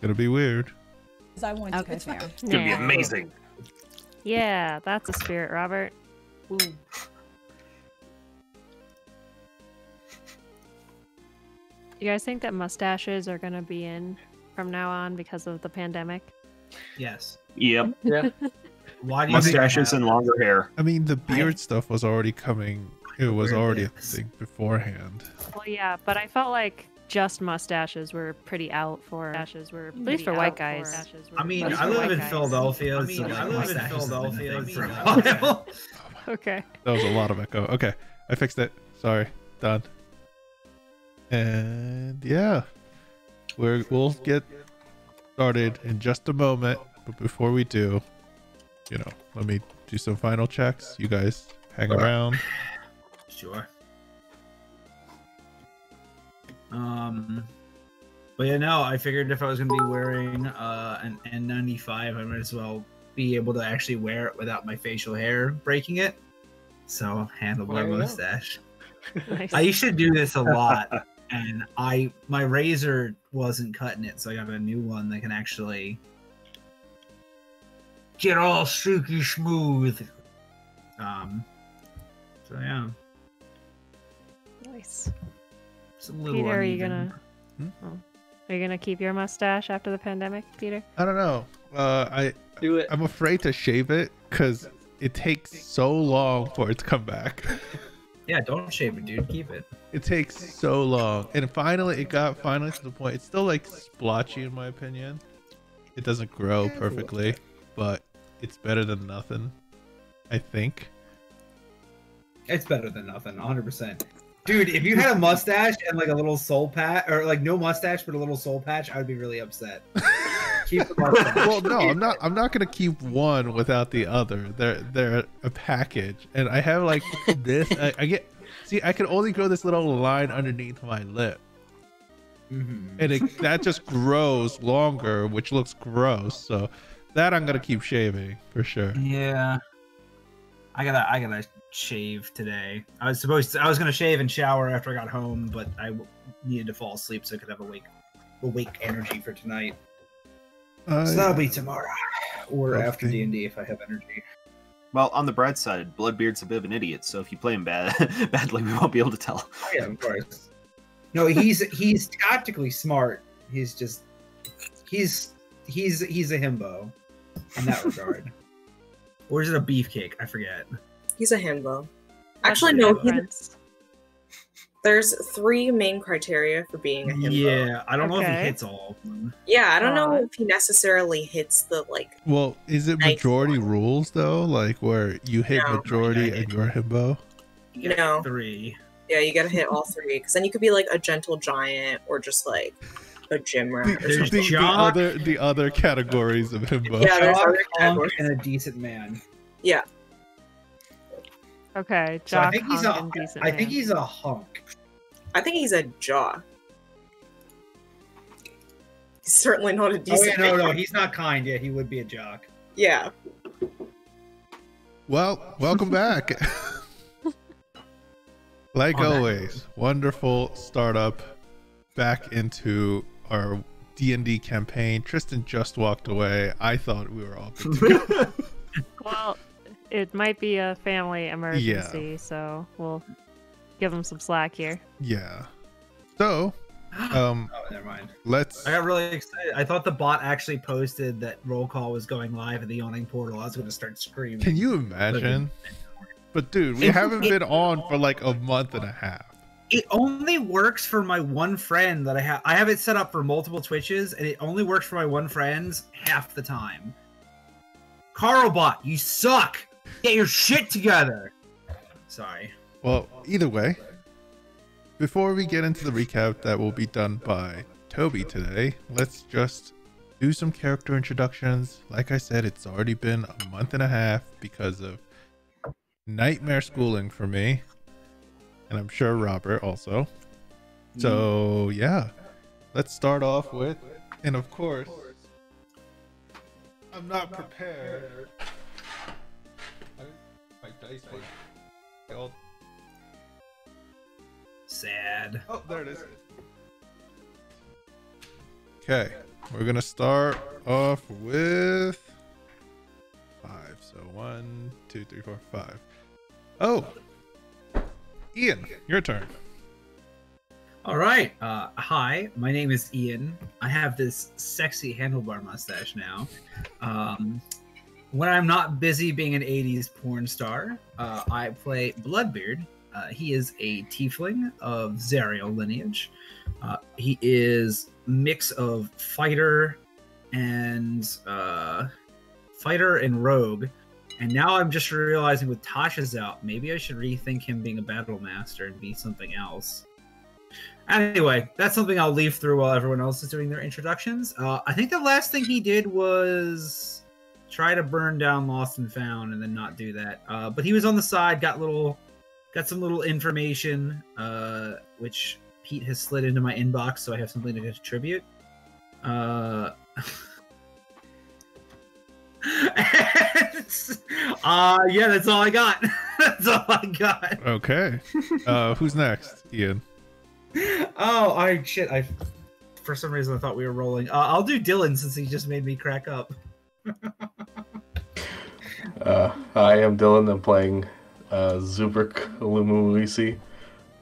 Gonna be weird. I want to. Okay, It's fair. fine. It's gonna be amazing. Yeah, that's a spirit, Robert. Ooh. You guys think that mustaches are gonna be in from now on because of the pandemic? Yes. Yep. Yeah. Why do you think Mustaches that? and longer hair. I mean, the beard stuff was already coming. It was already a thing beforehand. Well, yeah, but I felt like just mustaches were pretty out for at least for white guys. I mean, At least I for live white in guys. Philadelphia. I mean, so I like, live in mustaches have been a Philadelphia thing for a for- while. Okay. That was a lot of echo. Okay, I fixed it. Sorry, done. And yeah, we'll get started in just a moment. But before we do, you know, let me do some final checks. You guys hang around. Sure. But yeah, no, I figured if I was gonna be wearing an N95, I might as well be able to actually wear it without my facial hair breaking it. So handle my There you go. mustache. Nice. I used to do this a lot, and my razor wasn't cutting it, so I got a new one that can actually get all silky smooth. So yeah, Nice. it's a little Peter, are you uneven. gonna? Are you gonna keep your mustache after the pandemic, Peter? I don't know. Do it. I'm afraid to shave it because it takes so long for it to come back. Yeah, don't shave it, dude. Keep it. It takes so long, and finally it got to the point. It's still like splotchy in my opinion. It doesn't grow perfectly, but it's better than nothing, I think. It's better than nothing, 100%. Dude, if you had a mustache and like a little soul patch, or like no mustache but a little soul patch, I would be really upset. Keep the mustache. Well, no, I'm not gonna keep one without the other. They're a package, and I have like this. I can only grow this little line underneath my lip, and that just grows longer, which looks gross. So that I'm gonna keep shaving for sure. Yeah, I gotta shave today. I was gonna shave and shower after I got home, but I needed to fall asleep so I could have awake energy for tonight. So that'll be tomorrow or after D&D if I have energy. Well, on the bright side, Bloodbeard's a bit of an idiot, so if you play him badly, we won't be able to tell. Oh, yeah, of course. No, he's tactically smart. He's just he's a himbo in that regard. Or is it a beefcake? I forget. He's a himbo. Actually, no. There's 3 main criteria for being a himbo. Yeah, I don't know if he Okay. hits all of them. Yeah, I don't know if he necessarily hits the like. Well, is it Nice majority rules though? Like where you hit No. majority and you're himbo? You get No. 3. Yeah, you gotta hit all 3 because then you could be like a gentle giant or just like a gym rat. Or There's something. Jock. the other categories of himbo. Yeah, there's Jock, other hunk, categories. and a decent man. Yeah, Okay, So I Jock, think he's hunk, and decent I think man. he's a hunk. I think he's a jaw. He's certainly not a Oh decent. yeah, no, man. he's not kind. Yeah, he would be a jock. Yeah. Well, welcome back. Like On that always, wonderful startup back into our D&D campaign. Tristan just walked away. I thought we were all good to go. Well, it might be a family emergency, so we'll give him some slack here. Yeah. So, Oh, never mind. let's... I got really excited. I thought the bot actually posted that roll call was going live at the yawning portal. I was going to start screaming. Can you imagine? But dude, we haven't been on for like a month and a half. It only works for my one friend that I have. I have it set up for multiple Twitches, and it only works for my one friend's half the time. Carlbot, you suck. Get your shit together. Sorry. Well, either way, before we get into the recap that will be done by Toby today, let's just do some character introductions. Like I said, it's already been a month and a half because of nightmare schooling for me, and I'm sure Robert also. So yeah, let's start off with, and of course, I'm not prepared. My dice was killed. Sad. Oh, there it is. Okay, we're gonna start off with 5. So 1, 2, 3, 4, 5. Oh, Ian, your turn. All right. Hi, my name is Ian. I have this sexy handlebar mustache now. When I'm not busy being an 80s porn star, I play Bloodbeard. He is a tiefling of Særald lineage. He is a mix of fighter and rogue. And now I'm just realizing with Tasha's out, maybe I should rethink him being a battle master and be something else. Anyway, that's something I'll leave through while everyone else is doing their introductions. I think the last thing he did was try to burn down Lost and Found and then not do that. But he was on the side, got some little information, which Pete has slid into my inbox, so I have something to contribute. Yeah, that's all I got. That's all I got. Okay. Who's next, Ian? Oh, shit. For some reason I thought we were rolling. I'll do Dylan since he just made me crack up. Hi, I'm Dylan. I'm playing Zubrik Illuminisi,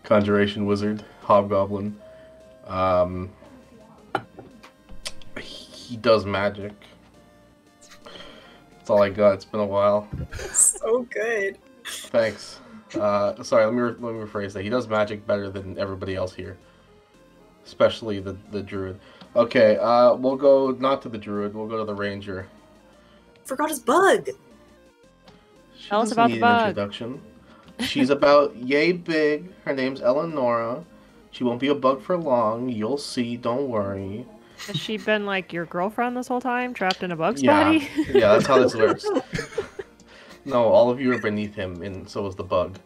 Conjuration Wizard, Hobgoblin. He does magic. That's all I got. It's been a while. So good. Thanks. Sorry, let me rephrase that. He does magic better than everybody else here, especially the druid. Okay, we'll go not to the druid. We'll go to the ranger. Forgot his bug. Tell us about the bug. Introduction. She's about yay big. Her name's Eleonora. She won't be a bug for long. You'll see. Don't worry. Has she been like your girlfriend this whole time, trapped in a bug's body? Yeah, that's how this works. No, all of you are beneath him, and so is the bug.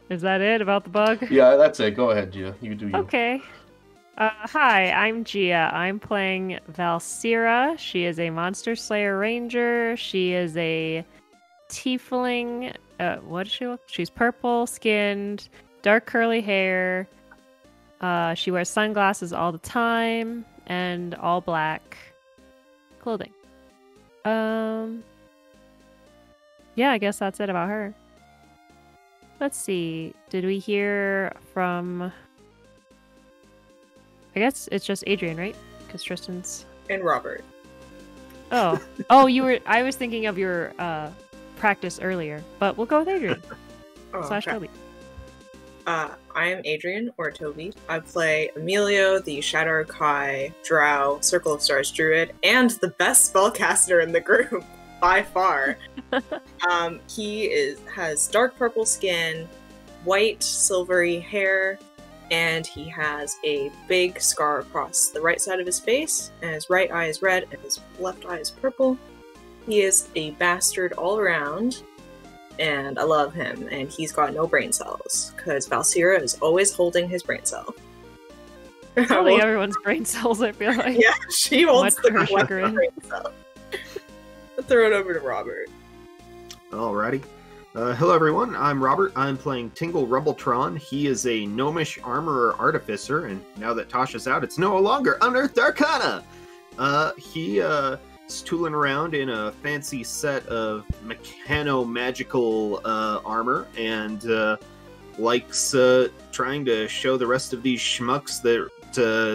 Is that it about the bug? Yeah, that's it. Go ahead, Gia. You do you. Okay. Hi, I'm Gia. I'm playing Valsira. She is a Monster Slayer Ranger. She is a tiefling. What does she look? She's purple skinned, dark curly hair. She wears sunglasses all the time and all black clothing. Yeah, I guess that's it about her. Let's see. Did we hear from... I guess it's just Adrian, right? Because Tristan's... And Robert. Oh. Oh, you were... I was thinking of your practice earlier. But we'll go with Adrian. / Toby. I am Adrian, or Toby. I play Emilio, the Shadow Kai Drow Circle of Stars Druid, and the best spellcaster in the group, by far. He has dark purple skin, white silvery hair, and he has a big scar across the right side of his face, and his right eye is red, and his left eye is purple. He is a bastard all around, and I love him, and he's got no brain cells, because Valsira is always holding his brain cell. Probably everyone's brain cells, I feel like. Yeah, she holds the brain cell. I'll throw it over to Robert. Alrighty. Hello everyone, I'm Robert. I'm playing Tingle Rumbletron. He is a gnomish armorer artificer, and now that Tasha's out, it's no longer Unearthed Arcana! He is tooling around in a fancy set of mechano-magical armor, and likes trying to show the rest of these schmucks that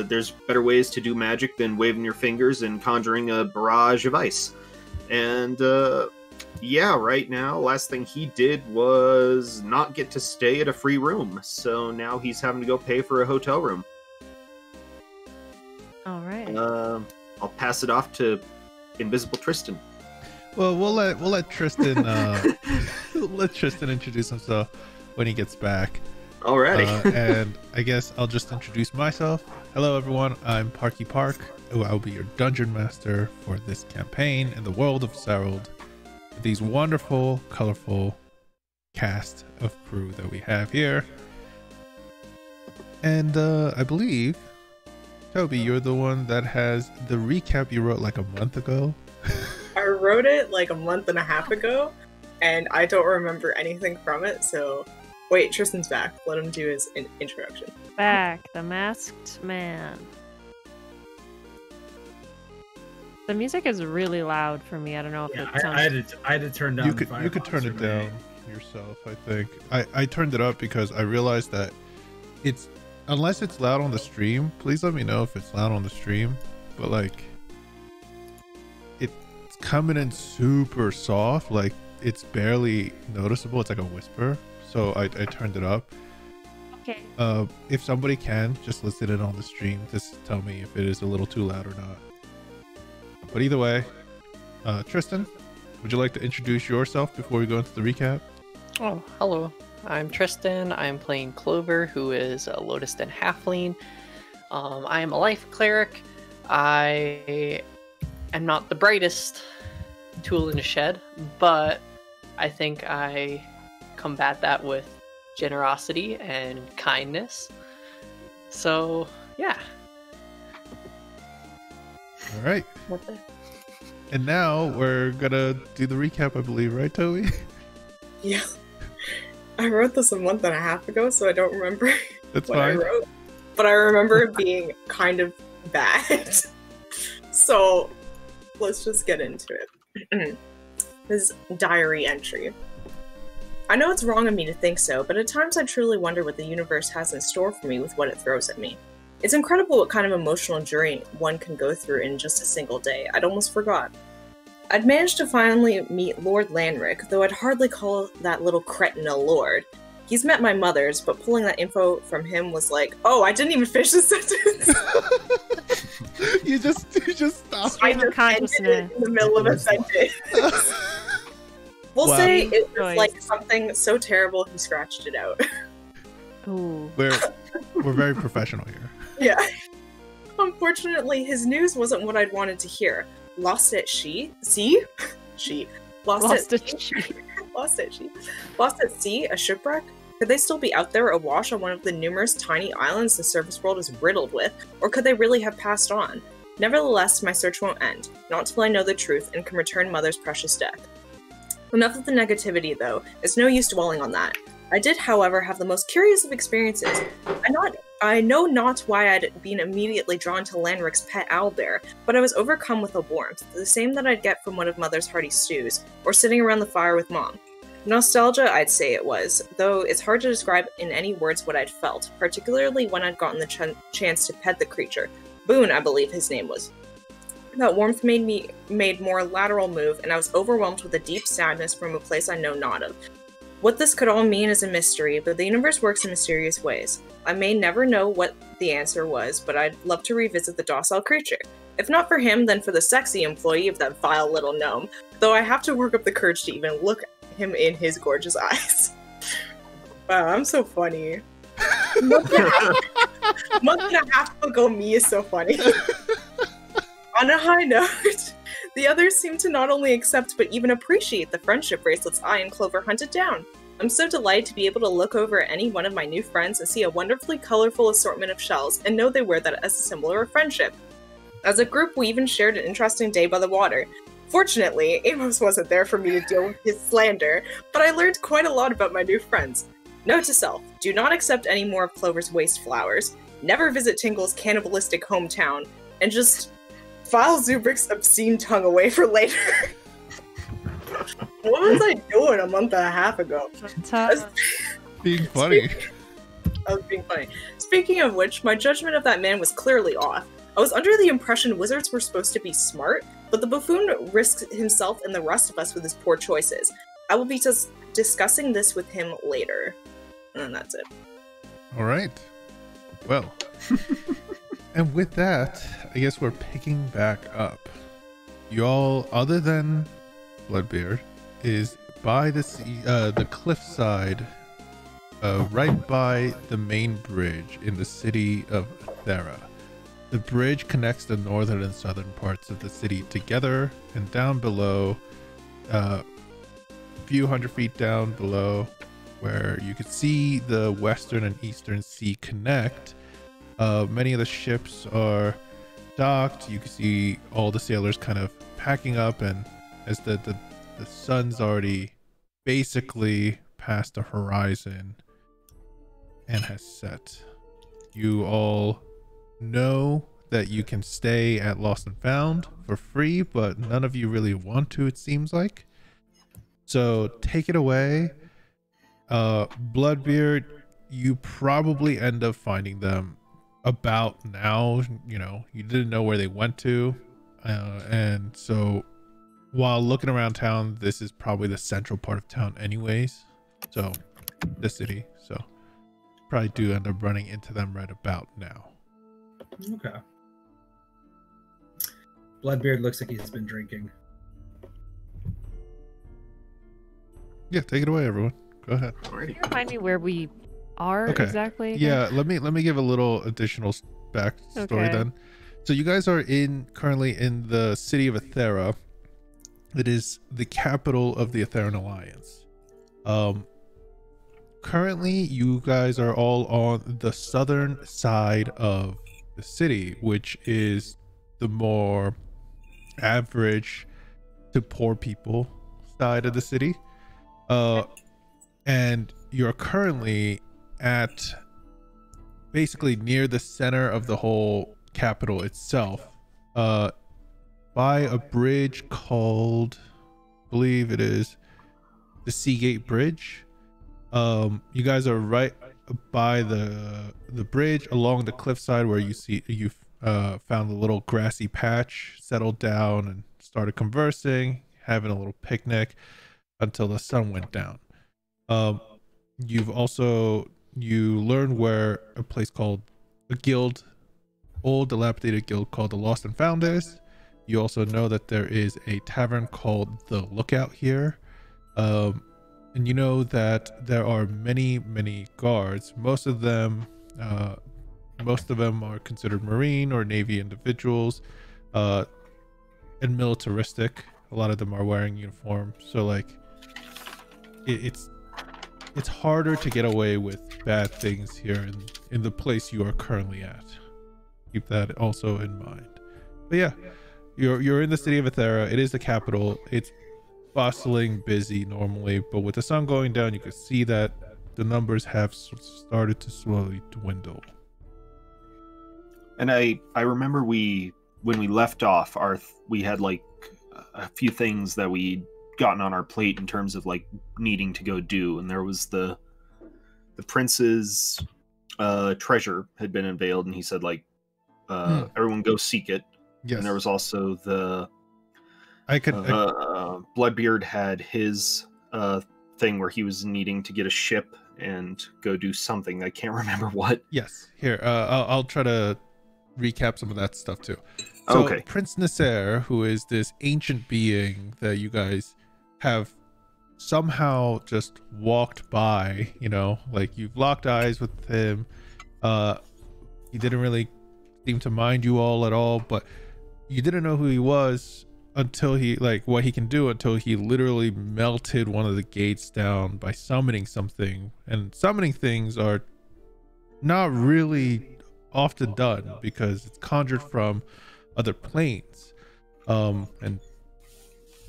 there's better ways to do magic than waving your fingers and conjuring a barrage of ice. And yeah, right now, last thing he did was not get to stay at a free room, so now he's having to go pay for a hotel room. All right. I'll pass it off to Invisible Tristan. Well, we'll let Tristan let Tristan introduce himself when he gets back. Alrighty. And I guess I'll just introduce myself. Hello, everyone. I'm Parky Park. I'll be your dungeon master for this campaign in the world of Særald. These wonderful, colorful cast of crew that we have here. And I believe, Toby, you're the one that has the recap you wrote like a month ago. I wrote it like a month and a half ago, and I don't remember anything from it, so Wait, Tristan's back. Let him do his introduction. Back, the masked man. The music is really loud for me. I don't know if Yeah, it sounds... I had to turn down. You could turn it down yourself, I think. I turned it up because I realized that it's, unless it's loud on the stream, please let me know if it's loud on the stream. But like, it's coming in super soft, like it's barely noticeable. It's like a whisper. So I turned it up. Okay. If somebody can just listen in on the stream, just tell me if it is a little too loud or not. But either way, Tristan, would you like to introduce yourself before we go into the recap? Oh, hello. I'm Tristan. I'm playing Clover, who is a Lotus Den halfling. I am a life cleric. I am not the brightest tool in the shed, but I think I combat that with generosity and kindness. So, yeah. All right. What the? And now we're gonna do the recap, I believe, right, Toby? Yeah. I wrote this a month and a half ago, so I don't remember That's what fine. I wrote. But I remember it being kind of bad. So let's just get into it. His diary entry. I know it's wrong of me to think so, but at times I truly wonder what the universe has in store for me with what it throws at me. It's incredible what kind of emotional journey one can go through in just a single day. I'd almost forgot. I'd managed to finally meet Lord Lanric, though I'd hardly call that little cretin a lord. He's met my mother's, but pulling that info from him was like, oh, I didn't even finish the sentence. you just stopped. I just ended it in the middle of a sentence. We'll say it was like something so terrible he scratched it out. Ooh. We're very professional here. Yeah. Unfortunately, his news wasn't what I'd wanted to hear. Lost at sea? Lost at sea? A shipwreck? Could they still be out there awash on one of the numerous tiny islands the surface world is riddled with, or could they really have passed on? Nevertheless, my search won't end, not till I know the truth and can return Mother's precious death. Enough of the negativity, though. It's no use dwelling on that. I did, however, have the most curious of experiences. I know not why I'd been immediately drawn to Lanric's pet owlbear, but I was overcome with a warmth, the same that I'd get from one of Mother's hearty stews, or sitting around the fire with Mom. Nostalgia, I'd say it was, though it's hard to describe in any words what I'd felt, particularly when I'd gotten the chance to pet the creature. Boone, I believe his name was. That warmth made more lateral move, and I was overwhelmed with a deep sadness from a place I know not of. What this could all mean is a mystery, but the universe works in mysterious ways. I may never know what the answer was, but I'd love to revisit the docile creature. If not for him, then for the sexy employee of that vile little gnome, though I have to work up the courage to even look him in his gorgeous eyes. Wow, I'm so funny. Month and a half ago, me is so funny. On a high note, the others seem to not only accept but even appreciate the friendship bracelets I and Clover hunted down. I'm so delighted to be able to look over at any one of my new friends and see a wonderfully colorful assortment of shells and know they wear that as a symbol of friendship. As a group, we even shared an interesting day by the water. Fortunately, Amos wasn't there for me to deal with his slander, but I learned quite a lot about my new friends. Note to self, do not accept any more of Clover's waste flowers, never visit Tingle's cannibalistic hometown, and just file Zubrik's obscene tongue away for later. What was I doing a month and a half ago? Being funny. I was being funny. Speaking of which, my judgment of that man was clearly off. I was under the impression wizards were supposed to be smart, but the buffoon risks himself and the rest of us with his poor choices. I will be discussing this with him later. And that's it. All right. Well. And with that, I guess we're picking back up. Y'all, other than Bloodbeard, is by the cliffside, right by the main bridge in the city of Thera. The bridge connects the northern and southern parts of the city together, and down below, a few hundred feet down below, where you can see the western and eastern sea connect. Many of the ships are docked. You can see all the sailors kind of packing up, and as the sun's already basically past the horizon, and has set. You all know that you can stay at Lost and Found for free, but none of you really want to, it seems like. So take it away. Bloodbeard, you probably end up finding them about now. You know, you didn't know where they went to. And so while looking around town, this is probably the central part of town anyways. So the city. So probably do end up running into them right about now. Okay. Bloodbeard looks like he's been drinking. Yeah, take it away, everyone. Go ahead. Can you remind me where we are Okay. exactly? again? Yeah, let me give a little additional backstory Okay. then. So you guys are currently in the city of Athera. It is the capital of the Atheran Alliance. Currently you guys are all on the southern side of the city, which is the more average to poor people side of the city. And you're currently at basically near the center of the whole capital itself, by a bridge called, I believe it is the Seagate Bridge. You guys are right by the bridge along the cliffside where you found a little grassy patch, settled down and started conversing, having a little picnic until the sun went down. You learned where a place called a guild, old dilapidated guild called the Lost and Found is. You also know that there is a tavern called the Lookout here. And you know that there are many guards. Most of them are considered Marine or Navy individuals, and militaristic. A lot of them are wearing uniform. So like, it's harder to get away with bad things here in the place you are currently at. Keep that also in mind. But yeah, you're in the city of Athera. It is the capital. It's bustling, busy normally, but with the sun going down, you can see that the numbers have started to slowly dwindle. And I remember when we left off, we had like a few things that we'd gotten on our plate in terms of like needing to go do, and there was the prince's treasure had been unveiled, and he said like everyone go seek it. Yes. And there was also the Bloodbeard Bloodbeard had his thing where he was needing to get a ship and go do something. I can't remember what. Yes. Here, I'll try to recap some of that stuff too. So Okay. Prince Nasser, who is this ancient being that you guys have somehow just walked by, you know, like you've locked eyes with him. He didn't really seem to mind you all at all, but you didn't know who he was until what he can do until he literally melted one of the gates down by summoning something. And summoning things are not really often done because it's conjured from other planes, and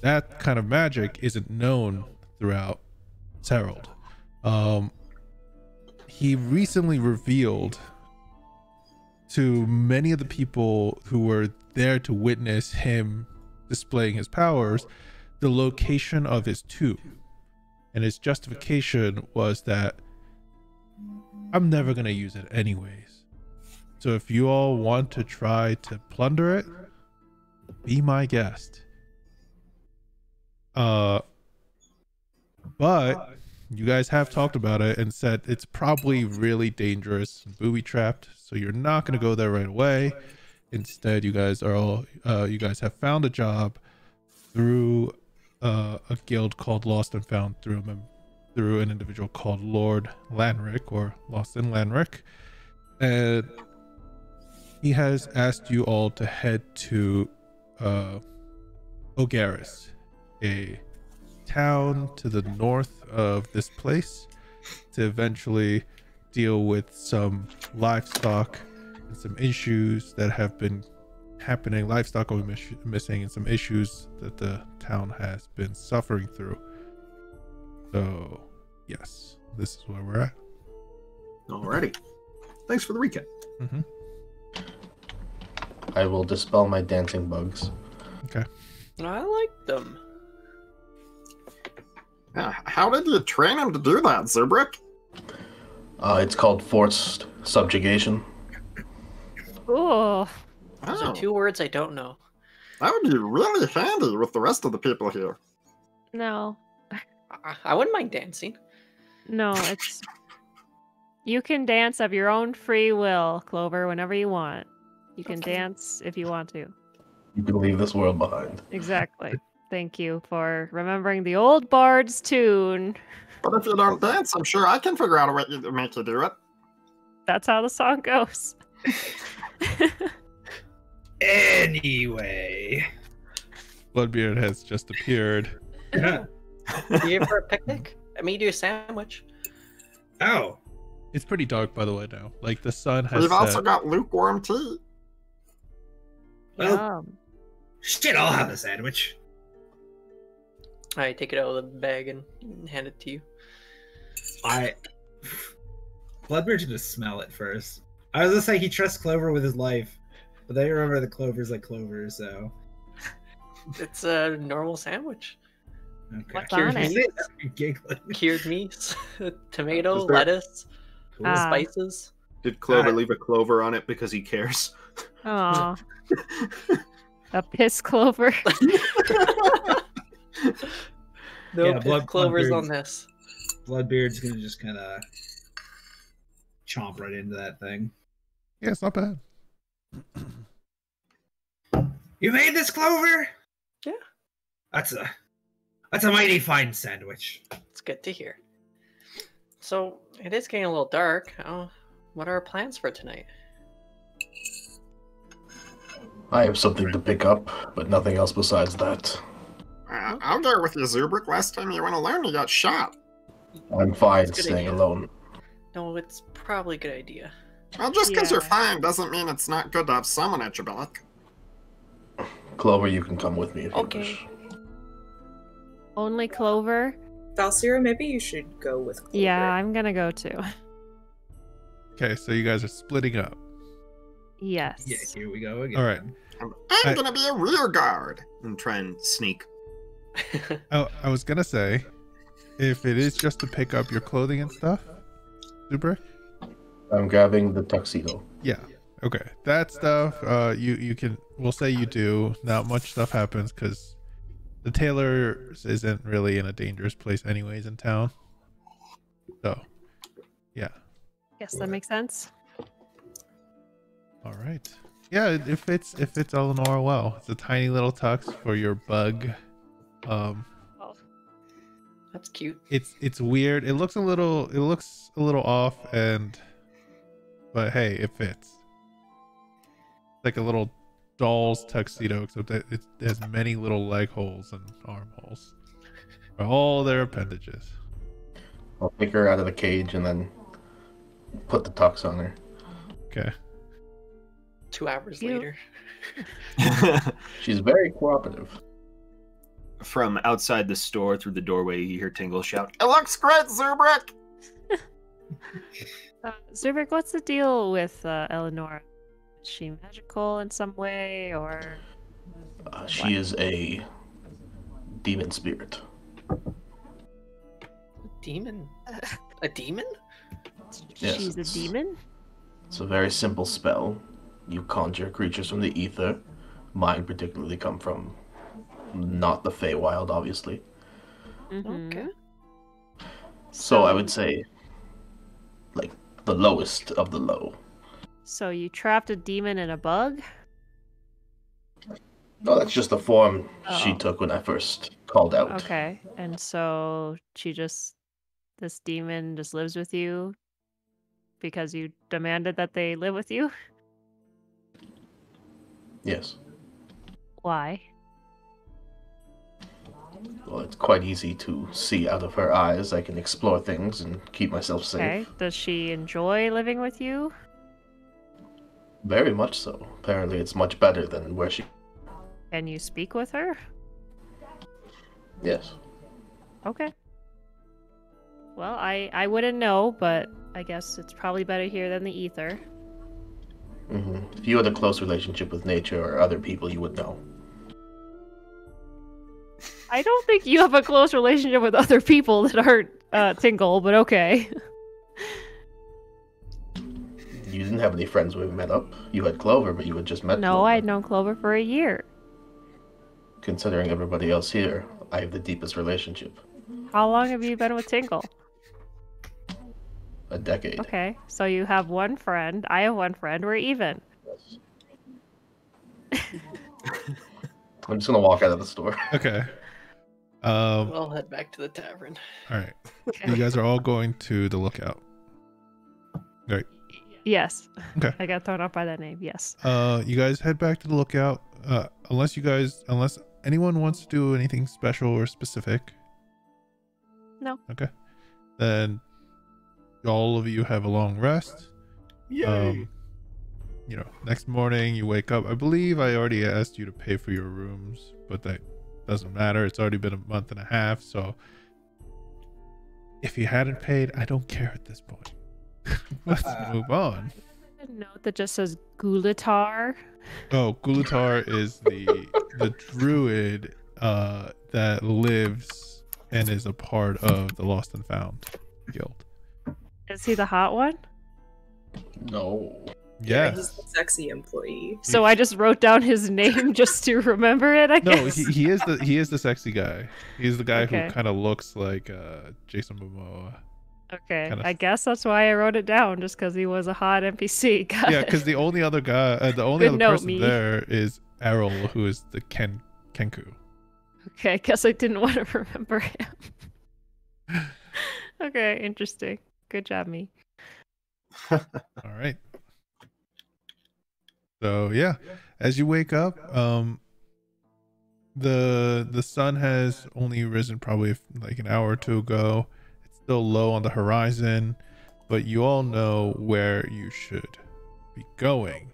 that kind of magic isn't known throughout Særald. He recently revealed to many of the people who were there to witness him displaying his powers the location of his tomb, and his justification was that I'm never going to use it anyways, so if you all want to try to plunder it, be my guest. But you guys have talked about it and said it's probably really dangerous and booby trapped, so you're not going to go there right away. Instead, you guys have found a job through a guild called Lost and Found through an individual called Lord Lanric, or Lost in Lanric, and he has asked you all to head to Ogaris, a town to the north of this place, to eventually deal with some livestock and some issues that have been happening, livestock going missing, and some issues that the town has been suffering through. So yes, this is where we're at. Alrighty. Thanks for the recap. Mm-hmm. I will dispel my dancing bugs. Okay. I like them. How did you train him to do that, Zubrick? It's called forced subjugation. Ooh. Those are 2 words I don't know. That would be really handy with the rest of the people here. No. I wouldn't mind dancing. No, it's... You can dance of your own free will, Clover, whenever you want. You can dance if you want to. You can leave this world behind. Exactly. Thank you for remembering the old Bard's tune. But if you don't dance, I'm sure I can figure out a way to make you do it. That's how the song goes. Anyway. Bloodbeard has just appeared. Yeah. You here for a picnic? I made you a sandwich. Oh. It's pretty dark, by the way, now. Like, the sun has We've also set. got lukewarm tea. Well, Yum. shit, I'll have a sandwich. I take it out of the bag and hand it to you. Bloodbeard's gonna smell it first. I was gonna say he trusts Clover with his life, but then you remember that Clover's like Clover, so... It's a normal sandwich. Okay. What's on it? You're giggling. Cured meat, tomato, Is there- lettuce, Cool. spices. Did Clover leave a clover on it because he cares? Aw. A piss clover. No Yeah, clovers Bloodbeard's- on this. Bloodbeard's gonna just kind of chomp right into that thing. Yeah, it's not bad. You made this, Clover? Yeah. That's a mighty fine sandwich. It's good to hear. So, it is getting a little dark. What are our plans for tonight? I have something to pick up, but nothing else besides that. I'll go with you, Zubrick. Last time you went alone, you got shot. I'm fine That's a good staying idea. alone. No, it's probably a good idea. Well, just because Yeah. you're fine doesn't mean it's not good to have someone at your back. Clover, you can come with me if you Okay. wish. Only Clover? Valsira, maybe you should go with Clover. Yeah, I'm gonna go too. Okay, so you guys are splitting up. Yes. Yeah, here we go again. All right. I'm gonna be a rear guard and try and sneak. Oh, I was gonna say, if it is just to pick up your clothing and stuff, Zubrick? I'm grabbing the tuxedo. Yeah. Okay. That stuff, you can. We'll say you do. Not much stuff happens because the tailor's isn't really in a dangerous place, anyways, in town. So, yeah. Guess that makes sense. All right. Yeah, it fits Eleanor well. It's a tiny little tux for your bug. That's cute. It's weird. It looks a little off, but hey, it fits. Like a little doll's tuxedo, except that it has many little leg holes and arm holes for all their appendages. I'll pick her out of the cage and then put the tux on her. Okay. 2 hours You- later. She's very cooperative. From outside the store through the doorway, you hear Tingle shout, "It looks great, Zubrick!" Zubrik, what's the deal with Eleanor? Is she magical in some way, or She is a demon spirit. Demon? A demon? Yes, she's a it's- demon? It's a very simple spell. You conjure creatures from the ether. Mine particularly come from not the Feywild, obviously. Mhm. Okay. So I would say, like, the lowest of the low. So you trapped a demon in a bug? No, that's just the form she Oh. took when I first called out. Okay, and so this demon just lives with you because you demanded that they live with you? Yes. Why? Well, it's quite easy to see out of her eyes. I can explore things and keep myself safe. Okay, does she enjoy living with you? Very much so. Apparently, it's much better than where she. Can you speak with her? Yes. Okay. Well, I wouldn't know, but I guess it's probably better here than the ether. If you had a close relationship with nature or other people, you would know. I don't think you have a close relationship with other people that aren't Tingle, but okay. You didn't have any friends when we met up. You had Clover, but you had just met No, Clover. I'd known Clover for a year. Considering everybody else here, I have the deepest relationship. How long have you been with Tingle? A decade. Okay, so you have one friend, I have one friend, we're even. Yes. I'm just gonna walk out of the store. Okay. We'll head back to the tavern. All right. You guys are all going to the lookout. Right. Yes. Okay. I got thrown off by that name, yes. You guys head back to the lookout. Unless anyone wants to do anything special or specific. No. Okay. Then all of you have a long rest. Yay! Next morning you wake up. I believe I already asked you to pay for your rooms, but that doesn't matter. It's already been a month and a half, so if you hadn't paid, I don't care at this point. Let's move on. A note that just says Gulatar. Oh, Gulatar is the druid that lives and is a part of the Lost and Found guild. Is he the hot one? No. Yes. He's the sexy employee. So I just wrote down his name just to remember it, I No, guess. he is the sexy guy. He's the guy Okay. who kind of looks like Jason Momoa. Okay, kinda- I guess that's why I wrote it down, just because he was a hot NPC. Got Yeah, it. because the only other guy, the only Good other note, person me. there is Errol, who is the Kenku. Okay, I guess I didn't want to remember him. Okay, interesting. Good job, me. All right. So yeah, as you wake up, the sun has only risen probably like an hour or two ago. It's still low on the horizon, but you all know where you should be going.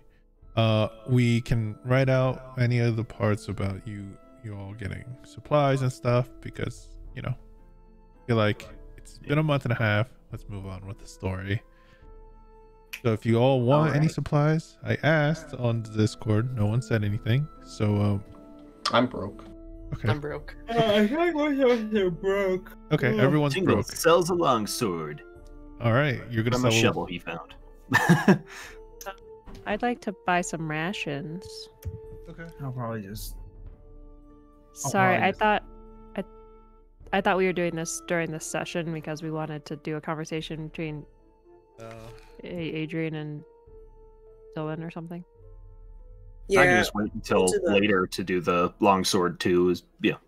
We can write out any of the parts about you all getting supplies and stuff because you're like, it's been a month and a half. Let's move on with the story. So if you all want any supplies, I asked on the Discord. No one said anything. So I'm broke. okay, I'm broke. I was broke. okay, everyone's Tingle broke. sells a longsword All right, you're gonna from a sell. shovel he found. I'd like to buy some rations. Okay. I'll probably just. Sorry, probably I just- thought I thought we were doing this during this session because we wanted to do a conversation between Adrian and Dylan or something. I can Yeah, just wait until we'll do that. later to do the longsword too.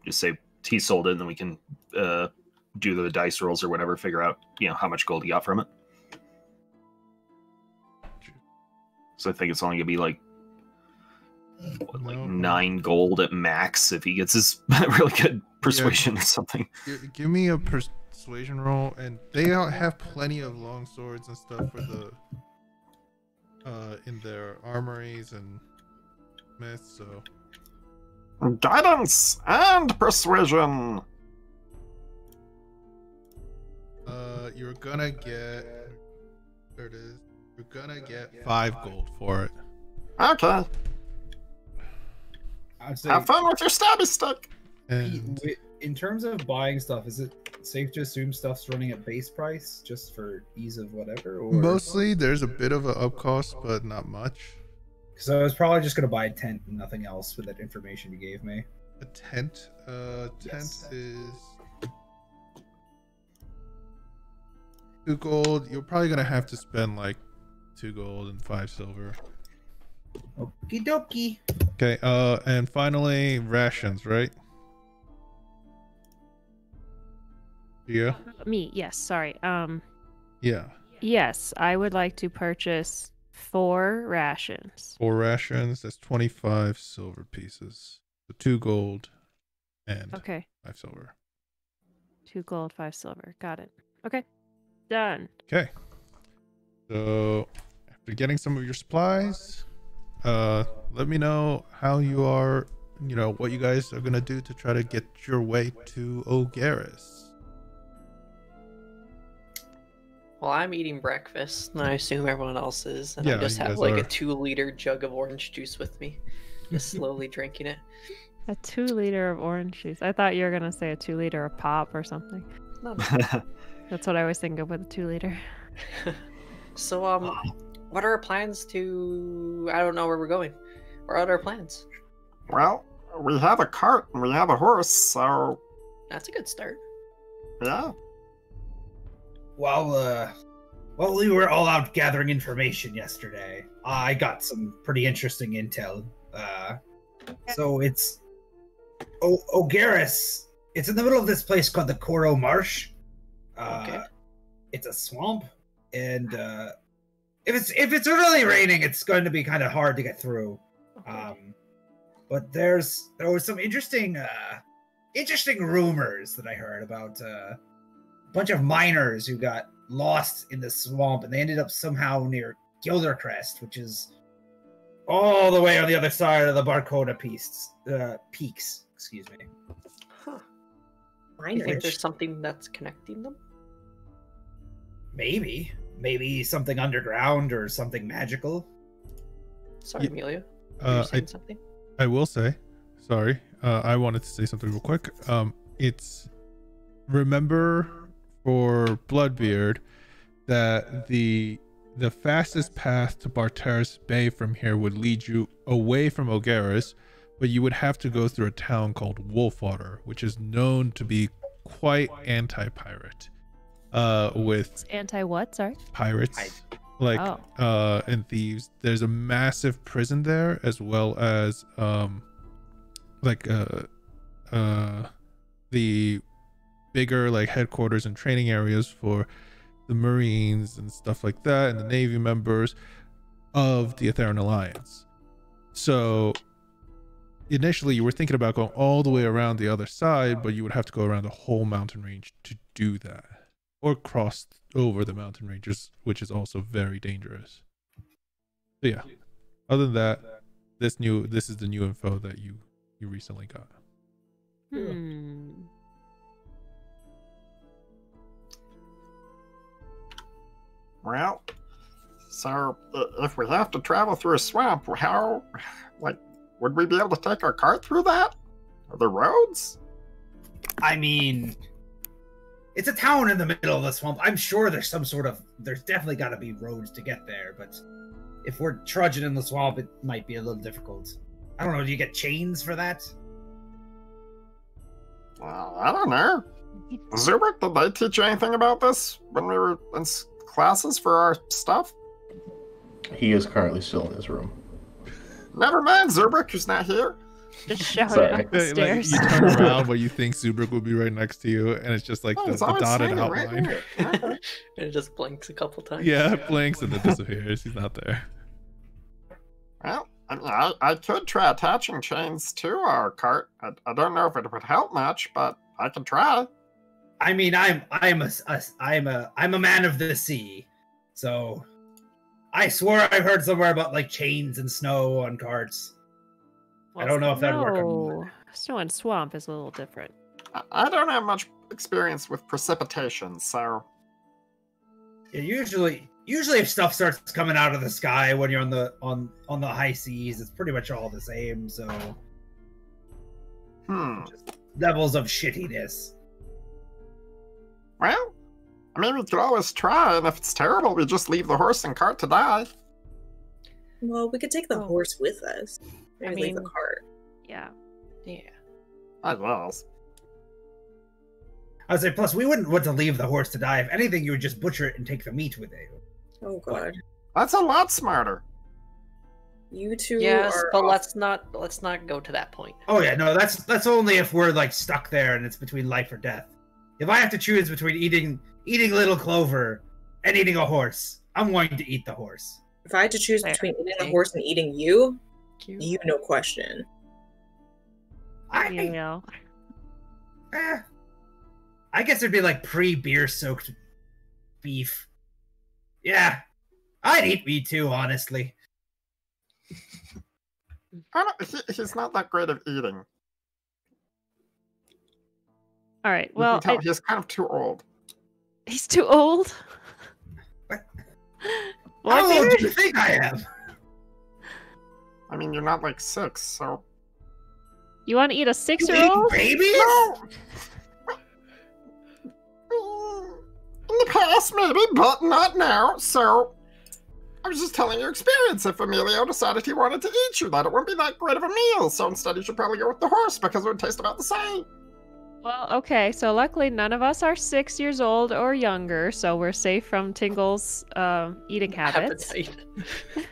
Just say he sold it, and then we can do the dice rolls or whatever. Figure out how much gold he got from it. So I think it's only gonna be like No. 9 gold at max if he gets his really good persuasion or something. Give me a persuasion roll, and they all have plenty of long swords and stuff for the in their armories and myths. So Guidance and persuasion. you're gonna get. There it is. You're gonna get 5 gold for it. Okay. I'd say, Have fun with your stabby stick. And in terms of buying stuff, is it safe to assume stuff's running at base price just for ease of whatever? Or mostly there's a bit of an up cost, but not much. because I was probably just gonna buy a tent and nothing else with that information you gave me. A tent. Tent Yes. is 2 gold. You're probably gonna have to spend like 2 gold and 5 silver. Okie dokie. Okay. And finally, rations, right? Yeah. Me, yes, sorry. Yeah. Yes, I would like to purchase 4 rations. 4 rations. That's 25 silver pieces. So 2 gold and Okay, 5 silver. 2 gold, 5 silver. Got it. Okay, done. Okay. So after getting some of your supplies, let me know how you are, what you guys are gonna do to try to get your way to Ogaris. Well, I'm eating breakfast, and I assume everyone else is, and Yeah, I just you have guys like are. a 2-liter jug of orange juice with me, just slowly drinking it. A 2-liter of orange juice. I thought you were gonna say a 2-liter of pop or something. No, That's what I always think of with a 2-liter. So, what are our plans to? I don't know where we're going. What are our plans? Well, we have a cart and we have a horse, so That's a good start. yeah. Well, we were all out gathering information yesterday. I got some pretty interesting intel. So it's Ogaris. It's in the middle of this place called the Koro Marsh. Okay. It's a swamp, and if it's really raining, it's going to be kind of hard to get through. But there was some interesting rumors that I heard about a bunch of miners who got lost in the swamp, and they ended up somehow near Gildercrest, which is all the way on the other side of the Barcona peaks. Excuse me. Huh. You think Miners. there's something that's connecting them? Maybe something underground or something magical. Sorry, Yeah, Amelia. uh, Were you I- saying something? I will say, sorry, I wanted to say something real quick. Remember for Bloodbeard that the fastest path to Barteris Bay from here would lead you away from Ogaris, but you would have to go through a town called Wolfwater, which is known to be quite anti-pirate. With Anti what? Sorry. pirates, like and thieves. There's a massive prison there, as well as the bigger like headquarters and training areas for the Marines and stuff like that, and the Navy members of the Etherean Alliance. So initially you were thinking about going all the way around the other side, but you would have to go around the whole mountain range to do that, or cross over the mountain ranges, which is also very dangerous. So yeah, other than that, this is the new info that you recently got. Well, so if we have to travel through a swamp, how, like, would we be able to take our cart through that? Are there roads? I mean, it's a town in the middle of the swamp. I'm sure there's definitely got to be roads to get there, but if we're trudging in the swamp, it might be a little difficult. I don't know, do you get chains for that? Well, I don't know. Zubik, did they teach you anything about this when we were in classes for our stuff? He is currently still in his room. Never mind, Zubik, who's not here. Just shout Sorry. it up the Like, stairs. you turn around where you think Zubrik would be right next to you, and it's just like Oh, the it's always dotted standing right outline. there. Okay. And it just blinks a couple times. Yeah, it blinks and then disappears. He's not there. Well, I mean, I could try attaching chains to our cart. I don't know if it would help much, but I can try. I mean, I'm a man of the sea, so I swore I heard somewhere about like chains and snow on carts. I don't know if that'd work or not. Snow and swamp is a little different. I don't have much experience with precipitation, so Yeah, usually if stuff starts coming out of the sky when you're on the high seas, it's pretty much all the same. So levels of shittiness. Well, I mean, we could always try, and if it's terrible, we just leave the horse and cart to die. Well, we could take the Oh. horse with us. Maybe leave the mean- cart. Yeah. Yeah. I guess. I would say, plus we wouldn't want to leave the horse to die. If anything, you would just butcher it and take the meat with you. Oh god. That's a lot smarter. You two Yes, are but off. let's not go to that point. Oh yeah, no, that's only if we're like stuck there and it's between life or death. If I have to choose between eating little Clover and eating a horse, I'm going to eat the horse. If I had to choose Fair. between eating a horse and eating you, Cute. you no question. You know. I guess it'd be like pre-beer soaked beef. Yeah, I'd eat meat too, honestly. He's not that great at eating. All right. You Well, can tell he's kind of too old. he's too old. Well, How I old figured- do you think I am? I mean, you're not like 6, so. You want to eat a You 6-year-old? eat babies? No! In the past, maybe, but not now, so. I was just telling your experience. If Emilio decided he wanted to eat you, that it wouldn't be that great of a meal, so instead you should probably go with the horse because it would taste about the same. Well, okay, so luckily none of us are 6 years old or younger, so we're safe from Tingle's eating habits.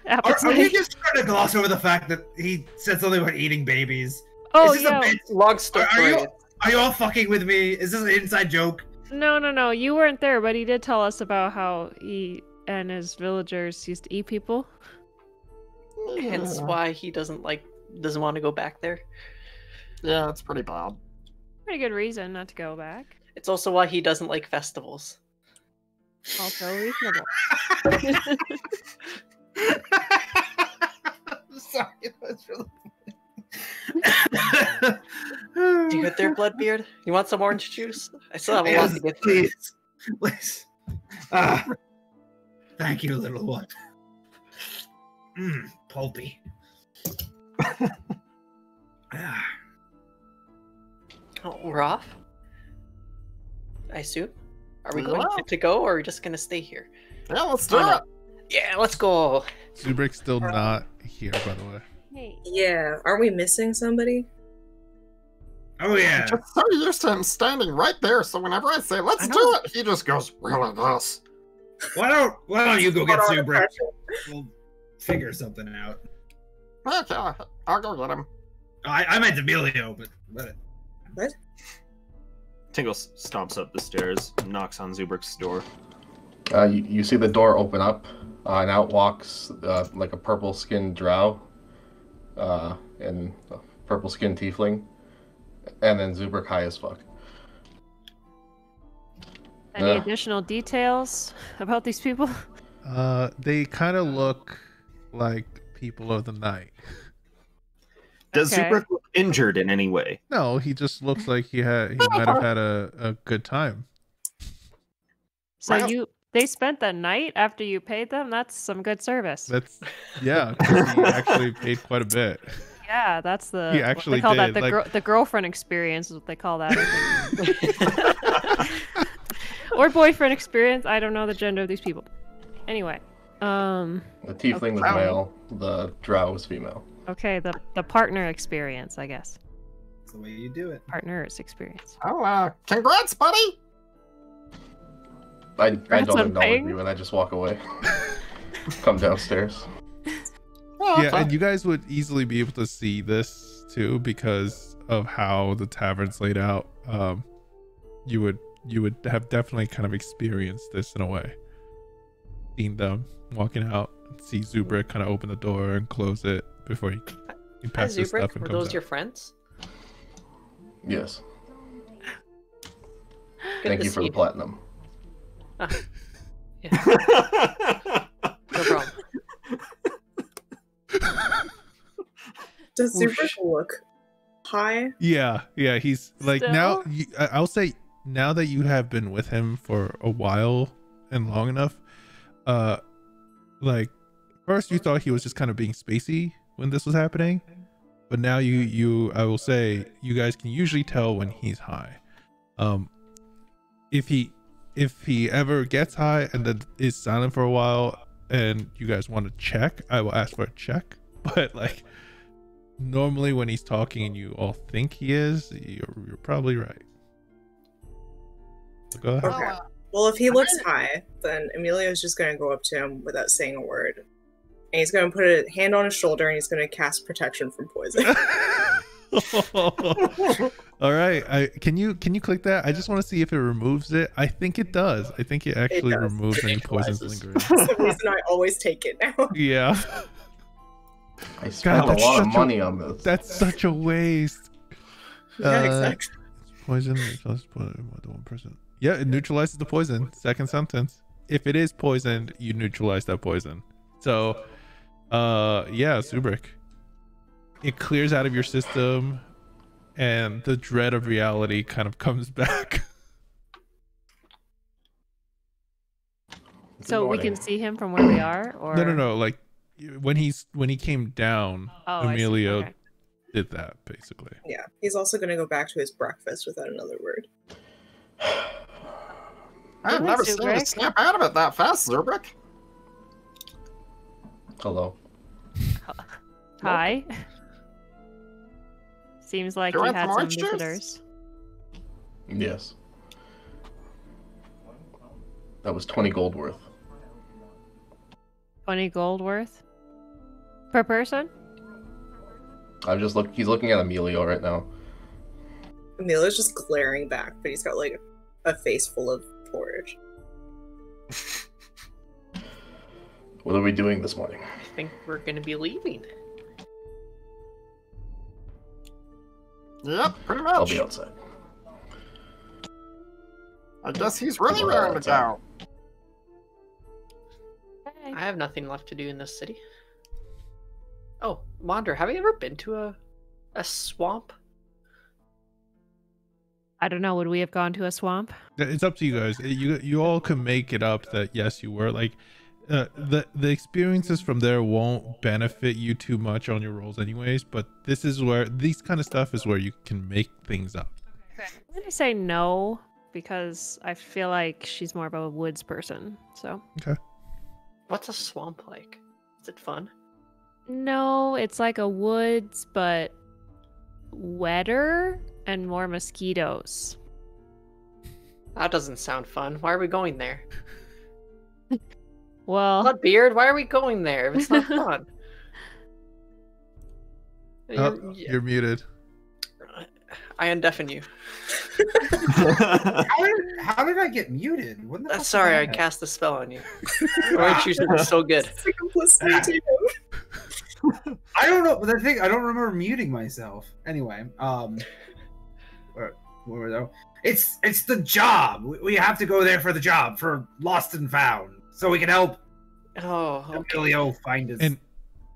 Appetite. Are we just trying to gloss over the fact that he said something about eating babies? Oh, Is this a yeah. bit? Long story. Are you all fucking with me? Is this an inside joke? No, you weren't there, but he did tell us about how he and his villagers used to eat people. Hence why he doesn't want to go back there. Yeah, it's pretty bad. Pretty good reason not to go back. It's also why he doesn't like festivals. Also reasonable. Sorry, that's really Do you get there, Bloodbeard? You want some orange juice? I still have a lot to get through. Please. Thank you, little one. Pulpy. Oh, we're off? I assume? Are we going Yeah. to go, or are we just going to stay here? Yeah, let's do Oh, no. it. Yeah, let's go. Zubrik's still not here, by the way. Hey. Yeah, are we missing somebody? Oh yeah. Just so used to him standing right there, so whenever I say, let's I do know. it, he just goes, really, this. Why don't you go get Put on the Zubrick? pressure. We'll figure something out. Okay, I'll go get him. I meant Emilio, but What? Tingle stomps up the stairs and knocks on Zubrick's door. You see the door open up, and out walks like a purple-skinned drow, and a purple-skinned tiefling, and then Zubrick high as fuck. Any Yeah. additional details about these people? They kind of look like people of the night. Does Okay. Zubrick look injured in any way? No, he just looks like he might have had a good time. So Well- they spent the night after you paid them? That's some good service. That's 'cause he actually paid quite a bit. Yeah, that's the He what actually they call did, that like- the girlfriend experience is what they call that. I think. Or boyfriend experience. I don't know the gender of these people. Anyway, The tiefling was Wow. male, the drow was female. okay, the partner experience, I guess. that's the way you do it. Partners experience. Oh, congrats, buddy! I Congrats don't on acknowledge paying. you, and I just walk away. Come downstairs. Oh, Yeah, okay. and you guys would easily be able to see this too because of how the tavern's laid out. You would have definitely kind of experienced this in a way. Seen them walking out, see Zubrick kind of open the door and close it before he Hi, passes his stuff Zubrick. and Were comes those out. your friends? Yes. Good Thank to you for see the platinum. Yeah, no problem. Does Oh, Zubrick look high? Yeah, he's like Still? now. I'll say now that you have been with him for a while and long enough, like first you thought he was just kind of being spacey when this was happening, but now I will say you guys can usually tell when he's high. If he ever gets high and then is silent for a while and you guys want to check, I will ask for a check. But like normally when he's talking and you all think he is, you're probably right. So go ahead. Okay. Well, if he looks high, then Emilio's just going to go up to him without saying a word. And he's going to put a hand on his shoulder and he's going to cast protection from poison. All right, can you click that? I just want to see if it removes it. I think it does. I think it actually does. removes any poisons Neutralizes. lingering. That's the reason I always take it now. Yeah, I spent a that's lot of such a- money on this. that's such a waste. Yeah, exactly. Poison neutralizes poison with 1%. Yeah, it neutralizes the poison. Second sentence. If it is poisoned, you neutralize that poison. So, yeah, Zubrick. It clears out of your system, and the dread of reality kind of comes back. So we morning. can see him from where we are, or No. Like when he came down, Oh, I see. Emilio Okay. did that basically. Yeah, he's also gonna go back to his breakfast without another word. I've Really, never seen you Zubrik? snap out of it that fast, Zubrik. Hello. Hi. Seems like Do you you want had some some orange juice? visitors. Yes. That was 20 gold worth. 20 gold worth per person. He's looking at Emilio right now. Emilio's just glaring back, but he's got like a face full of porridge. What are we doing this morning? I think we're gonna be leaving. Yep, pretty I'll much. be outside. I guess he's really Well, raring to go. Hey. I have nothing left to do in this city. Oh, Wander, have you ever been to a swamp? I don't know. Would we have gone to a swamp? It's up to you guys. You all can make it up that yes, you were like the experiences from there won't benefit you too much on your rolls anyways. But this is where these kind of stuff is where you can make things up. I'm gonna say no because I feel like she's more of a woods person. So What's a swamp like? Is it fun? no, it's like a woods but wetter and more mosquitoes. That doesn't sound fun. Why are we going there? Well, Bloodbeard, why are we going there if it's not fun? Oh, you're muted. I undeafen you. How did I get muted? What the fuck Sorry, I did cast a spell on you. Orange juice is so good. It's a complicity too. I don't know. The thing, I don't remember muting myself. Anyway, where were they? It's the job. We have to go there for the job, for Lost and Found, so we can help Oh, okay. Emilio find his. And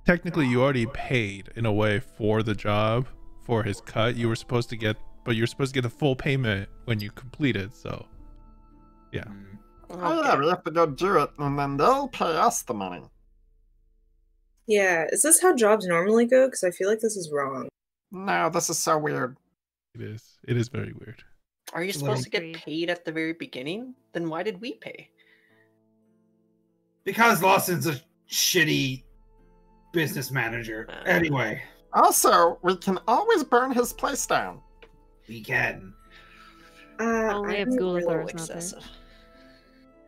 technically, you already paid in a way for the job for his cut. You were supposed to get, but you're supposed to get the full payment when you complete it. So yeah. Oh yeah, we have to go do it, and then they'll pay us the money. Yeah, is this how jobs normally go? Because I feel like this is wrong. No, this is so weird. It is. It is very weird. Are you Little supposed to get creep. paid at the very beginning? Then why did we pay? Because Lawson's a shitty business manager. Anyway, Also, we can always burn his place down. we can. Only if I'm Gulathar A little is not there. excessive.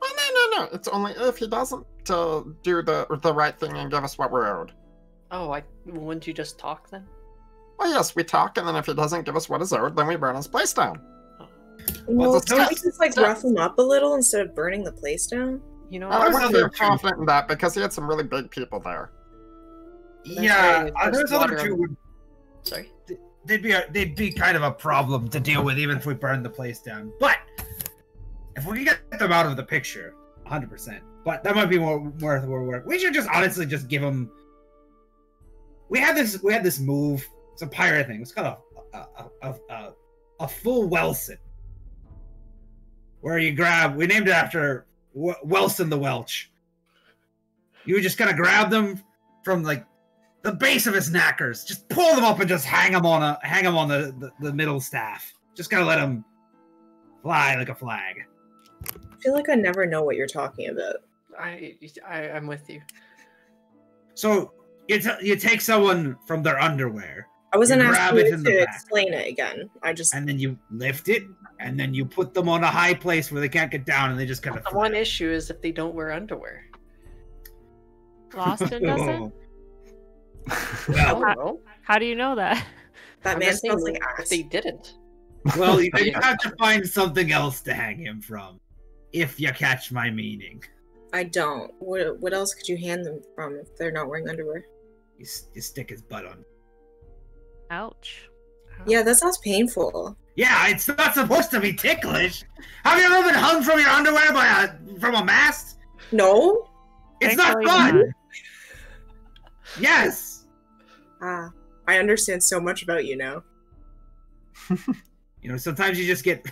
Oh, no. It's only if he doesn't do the right thing and give us what we're owed. Oh, wouldn't you just talk then? Well, yes, we talk, and then if he doesn't give us what is owed, then we burn his place down. Well, it's a don't we test. just like rough him up a little instead of burning the place down? You know, I There's wouldn't other be confident in that because he had some really big people there. Yeah, right, those there's other water two on- would sorry. they'd be kind of a problem to deal with even if we burn the place down. But if we can get them out of the picture, 100%. But that might be more work. We should just honestly just give them. We had this move. It's a pirate thing. It's called a full Welson, where you grab. We named it after Welson the Welch. You just kind of grab them from like the base of his knackers, just pull them up and just hang them on the middle staff. Just gotta let them fly like a flag. I feel like I never know what you're talking about. I'm with you. So you take someone from their underwear, I wasn't You grab asking it you in the to back. explain it again. I just and then you lift it, and then you put them on a high place where they can't get down, and they just kind of. The one issue is if they don't wear underwear. Lawson doesn't? Well, Well, How do you know that? that I'm man just saying smells like if ass. they didn't. well, you have to find something else to hang him from, if you catch my meaning. I don't. What else could you hand them from if they're not wearing underwear? You stick his butt on. Ouch. Yeah, that sounds painful. Yeah, it's not supposed to be ticklish. Have you ever been hung from your underwear from a mast? No? It's not Thankfully fun. not. Yes. Ah, I understand so much about you now. You know, sometimes you just get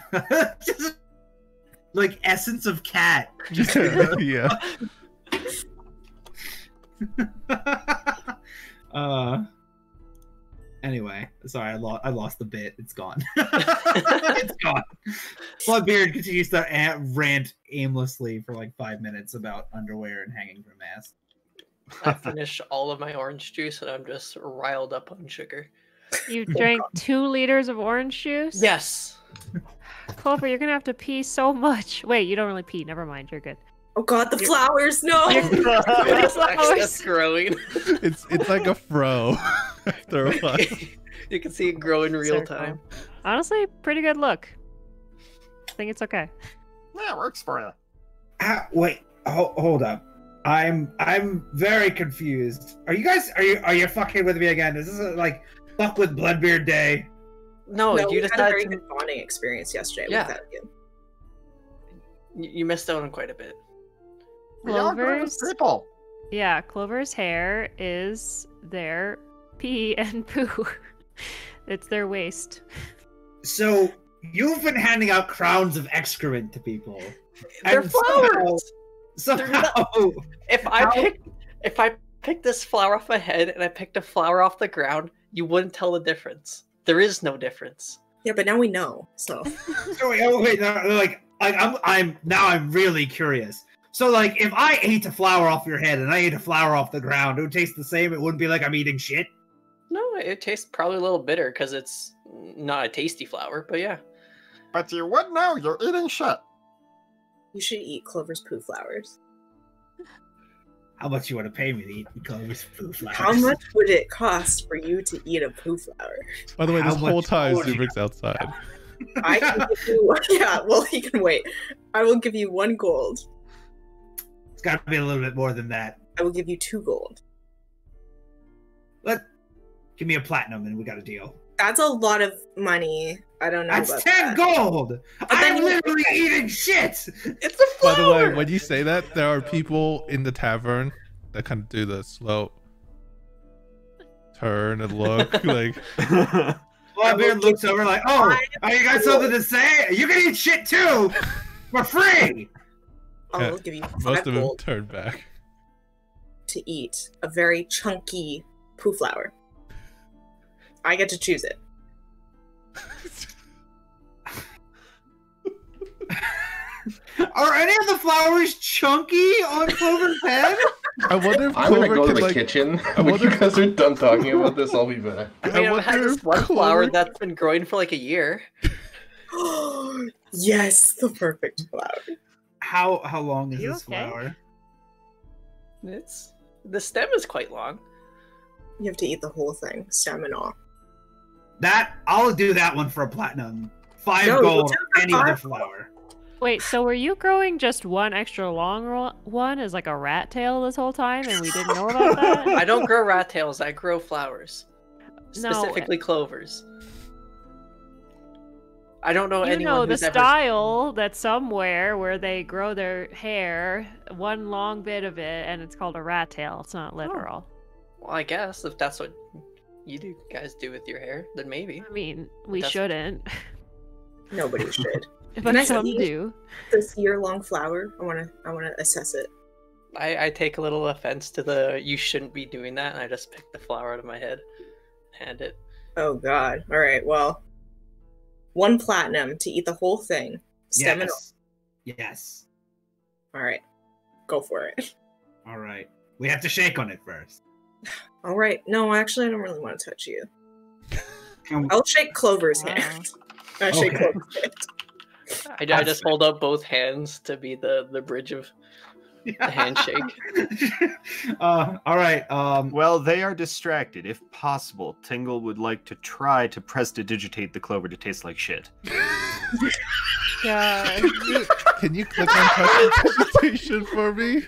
like essence of cat. Yeah. Anyway, sorry, I lost the bit. It's gone. It's gone. Bloodbeard continues to rant aimlessly for like 5 minutes about underwear and hanging from mast. I finished all of my orange juice and I'm just riled up on sugar. You drank 2 liters of orange juice? Yes. Clover, you're gonna have to pee so much. Wait, you don't really pee. Never mind. You're good. Oh god, the flowers! No! It's actually that's growing. It's like a fro after a while. You can see it grow in real time. Honestly, pretty good look. I think it's okay. Yeah, it works for you. Wait, hold up. I'm very confused. Are you fucking with me again? Is this like fuck with Bloodbeard Day? No, you we just had a had very to... good bonding experience yesterday Yeah. with that again. You missed out on quite a bit. We are good Clover's people. Yeah, Clover's hair is their pee and poo. It's their waste. So you've been handing out crowns of excrement to people. They're And flowers. Somehow, If I picked this flower off my head and I picked a flower off the ground, you wouldn't tell the difference. There is no difference. Yeah, but now we know. So wait, no, I'm really curious. So, like, if I ate a flower off your head and I ate a flower off the ground, it would taste the same. It wouldn't be like I'm eating shit. No, it tastes probably a little bitter because it's not a tasty flower, but yeah. But you would know you're eating shit. you should eat Clover's poo flowers. How much you want to pay me to eat Clover's poo flowers? How much would it cost for you to eat a poo flower? By the way, How this whole much time gold you Zubrik's outside. I can give you, yeah, well, he can wait. I will give you 1 gold. It's got to be a little bit more than that. I will give you 2 gold. Give me a platinum and we got a deal. That's a lot of money. I don't know. That's about 10 that. gold! then I'm you- literally eating shit! It's a By flower! the way, when you say that, there are people in the tavern that kind of do the slow turn and look like. Bloodbeard looks over like, oh, you got something to say? You can eat shit too! For free! I'll give you 5 Most of them gold turn back. to eat a very chunky poo flower. I get to choose it. Are any of the flowers chunky on Clover's head? I wonder if I'm gonna Clover go to could the like. kitchen. I When wonder you if- guys are done talking about this, I'll be back. I mean, I've had wonder this if one flower Clover- that's been growing for like a year. Yes, the perfect flower. How long is You this okay? flower? The stem is quite long. You have to eat the whole thing, stem and all. I'll do that one for a platinum. 5 No, gold, you'll do it for any other 5 flower. Wait, so were you growing just one extra long one as like a rat tail this whole time and we didn't know about that? I don't grow rat tails, I grow flowers. No. Specifically clovers. I don't know You anyone know the who's ever... style that's somewhere where they grow their hair, one long bit of it, and it's called a rat tail. It's not literal. Well, I guess if that's what guys do with your hair, then maybe. I mean, we That's- shouldn't, Nobody should. but Can I some see? do. This year-long flower, I wanna assess it. I take a little offense to the you shouldn't be doing that, and I just pick the flower out of my head, hand it. Oh god. Alright, well. 1 platinum to eat the whole thing. Stem and all. Yes. Alright. Go for it. All right. We have to shake on it first. Alright. No, actually I don't really want to touch you. Can- I'll shake Clover's Wow. hand. I'll shake Okay. Clover's hand. I That's just fair. hold up both hands to be the bridge of the handshake. All right. Well, they are distracted. If possible, Tingle would like to try to prestidigitate the clover to taste like shit. Yeah. Can you click on touch vegetation for me?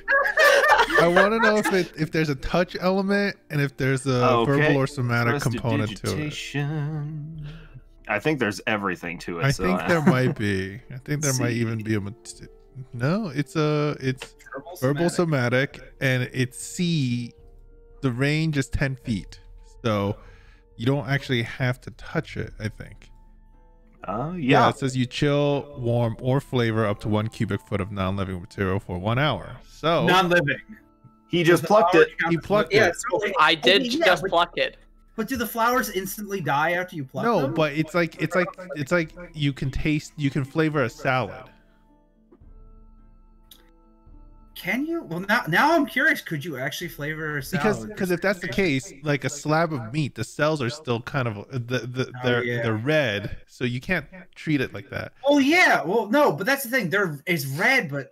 I want to know if there's a touch element and if there's a verbal or somatic component to it. Prestidigitation. I think there's everything to it. I so think there might be. I think there might See. even be a. No, it's verbal somatic, and it's C. The range is 10 feet, so you don't actually have to touch it. I think. Yeah, it says you chill, warm, or flavor up to 1 cubic foot of non-living material for 1 hour. So Non-living. He just plucked it. He plucked Yeah, it. so I did yeah, just but- pluck it. But do the flowers instantly die after you pluck them? No, but it's like you can flavor a salad. Can you? Well, now I'm curious. Could you actually flavor a salad? Because if that's the case, like a slab of meat, the cells are still kind of they're red, so you can't treat it like that. Oh yeah. Well, no, but that's the thing. It's red, but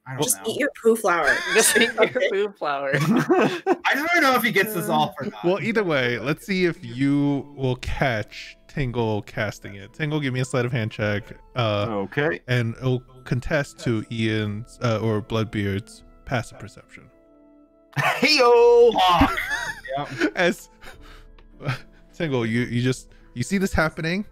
I don't just know. eat your poo flower. Just eat your food flower. I just want to know if he gets this off or not. Well, either way, let's see if you will catch Tingle casting it. Tingle, give me a sleight of hand check. Okay. And it'll contest to Ian's or Bloodbeard's passive perception. Heyo! As Tingle, you see this happening.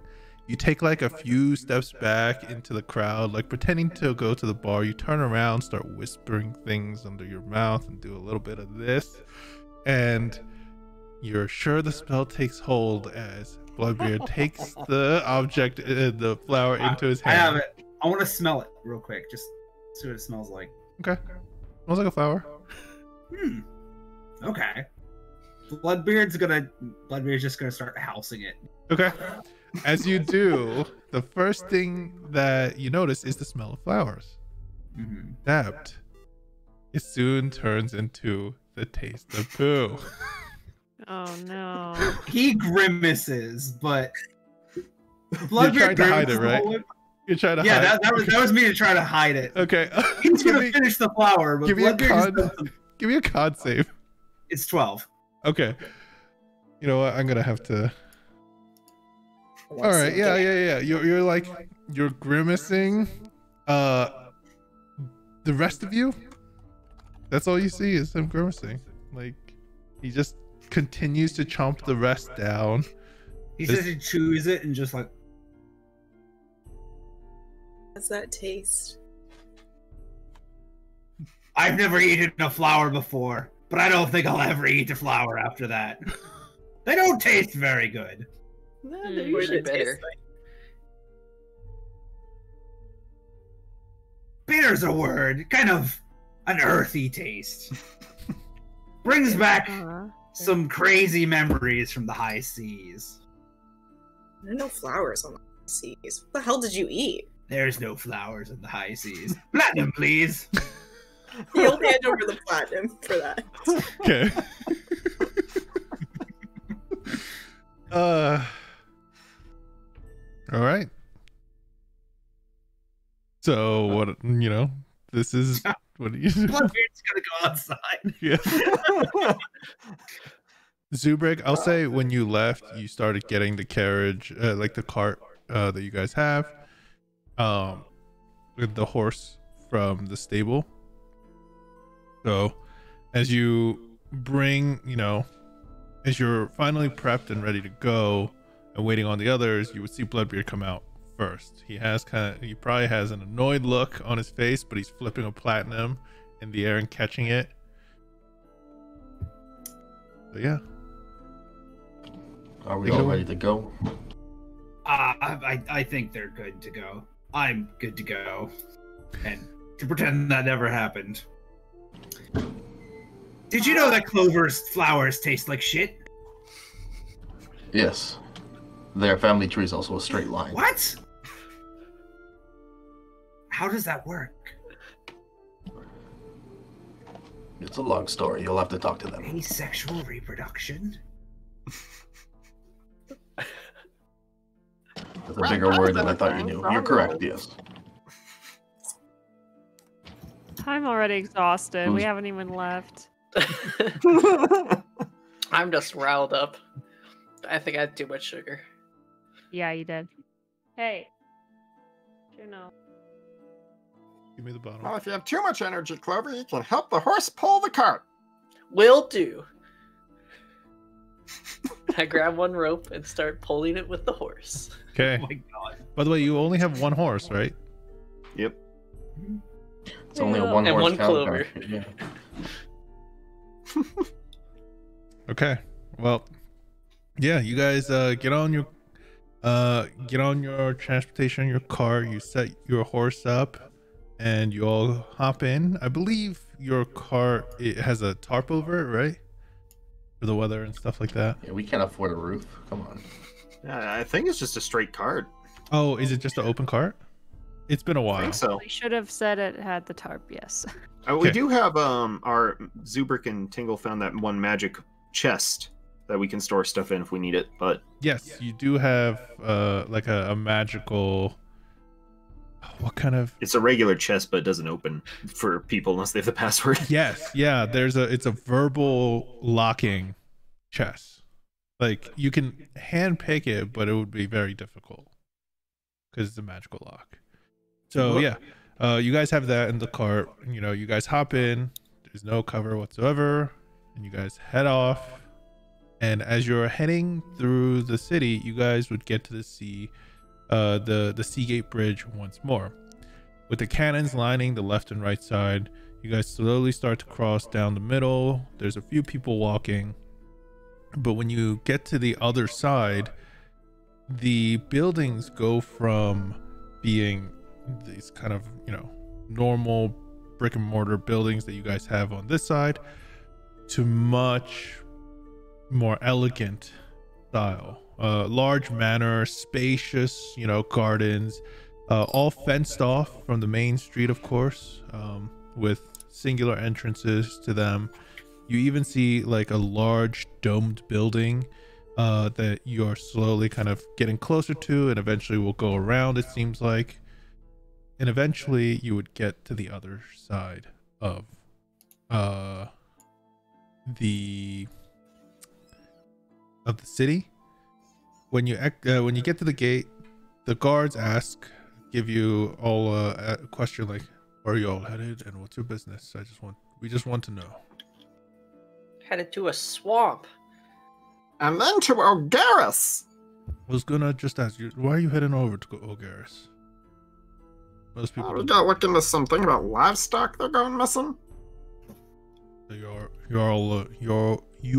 You take like a few steps back into the crowd, like pretending to go to the bar. You turn around, start whispering things under your mouth, and do a little bit of this. And you're sure the spell takes hold as Bloodbeard takes the object, the flower, into his hand. I have it. I want to smell it real quick. Just see what it smells like. Okay. Smells like a flower. Okay. Bloodbeard's just gonna start housing it. Okay. As you do, the first thing that you notice is the smell of flowers. Except it soon turns into the taste of poo. Oh no. He grimaces, but You're trying to hide it, right? You're trying to hide it. That was me to try to hide it. Okay. He's gonna finish the flower, but give me a Bloodbeard give me a con save. It's 12. Okay. You know what? I'm gonna have to. All right. Yeah. You're like you're grimacing. The rest of you, that's all you see is him grimacing. Like he just continues to chomp the rest down. He says he chews it and just like. How's that taste? I've never eaten a flower before, but I don't think I'll ever eat a flower after that. They don't taste very good. They're usually better. Bitter's a word, kind of an earthy taste. Brings back some crazy memories from the high seas. There are no flowers on the seas. What the hell did you eat? There's no flowers in the high seas. Platinum, please. You'll hand over the platinum for that. Okay. All right. So what this is what do you do? Bloodbeard's gonna go outside. Yeah. Zubrik, I'll say when you left, you started getting the carriage, like the cart that you guys have, with the horse from the stable. So as you bring, as you're finally prepped and ready to go and waiting on the others, you would see Bloodbeard come out first. He probably has an annoyed look on his face, but he's flipping a platinum in the air and catching it. So yeah. Are we all ready to go? I think they're good to go. I'm good to go. And to pretend that never happened. Did you know that Clover's flowers taste like shit? Yes. Their family tree is also a straight line. What? How does that work? It's a long story. You'll have to talk to them. Asexual reproduction? That's a bigger word than I thought you knew. You're correct, yes. I'm already exhausted. We haven't even left. I'm just riled up. I think I had too much sugar. Yeah, you did. Hey. Juno. Give me the bottle. Well, if you have too much energy, Clover, you can help the horse pull the cart. Will do. I grab one rope and start pulling it with the horse. Okay. Oh my god. By the way, you only have one horse, right? Yep. It's only a one And horse one town Clover. car. Yeah. Okay. Well, yeah, you guys get on your Get on your transportation, your car. You set your horse up, and you all hop in. I believe your car, it has a tarp over it, right? For the weather and stuff like that. Yeah, we can't afford a roof. Come on. Yeah, I think it's just a straight cart. Oh, is it just an open cart? It's been a I while. think so. We should have said it had the tarp, yes. We Okay. do have our Zubrick and Tingle found that one magic chest that we can store stuff in if we need it. But Yes, you do have like a magical. What kind of? it's a regular chest, but it doesn't open for people unless they have the password. Yes, yeah. It's a verbal locking chest. Like you can hand pick it, but it would be very difficult because it's a magical lock. So yeah, you guys have that in the cart. You know, you guys hop in. There's no cover whatsoever, and you guys head off. And as you're heading through the city, you guys would get to the Seagate Bridge once more. With the cannons lining the left and right side, you guys slowly start to cross down the middle. There's a few people walking, but when you get to the other side, the buildings go from being these kind of, you know, normal brick and mortar buildings that you guys have on this side to much more elegant style. Large manor, spacious, you know, gardens, all fenced off from the main street, of course, with singular entrances to them. You even see like a large domed building that you're slowly kind of getting closer to, and eventually will go around, it seems like. And eventually you would get to the other side of the city. When you get to the gate, the guards give you all a question like, where are you all headed and what's your business? We just want to know. Headed to a swamp. And then to Ogaris. I was gonna just ask you, why are you heading over to Ogaris? Most people We gotta look into something about livestock they're going missing. you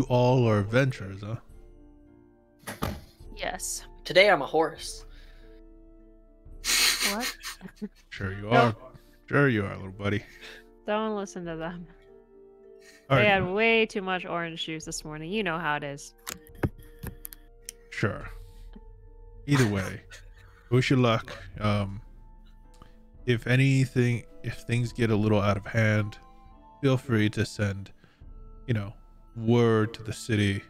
all are adventurers, huh? Yes. Today I'm a horse. What? Sure you No. are. Sure you are, little buddy. Don't listen to them. All They right. had way too much orange juice this morning. You know how it is. Sure. Either way, wish you luck. If things get a little out of hand, feel free to send, you know, word to the city.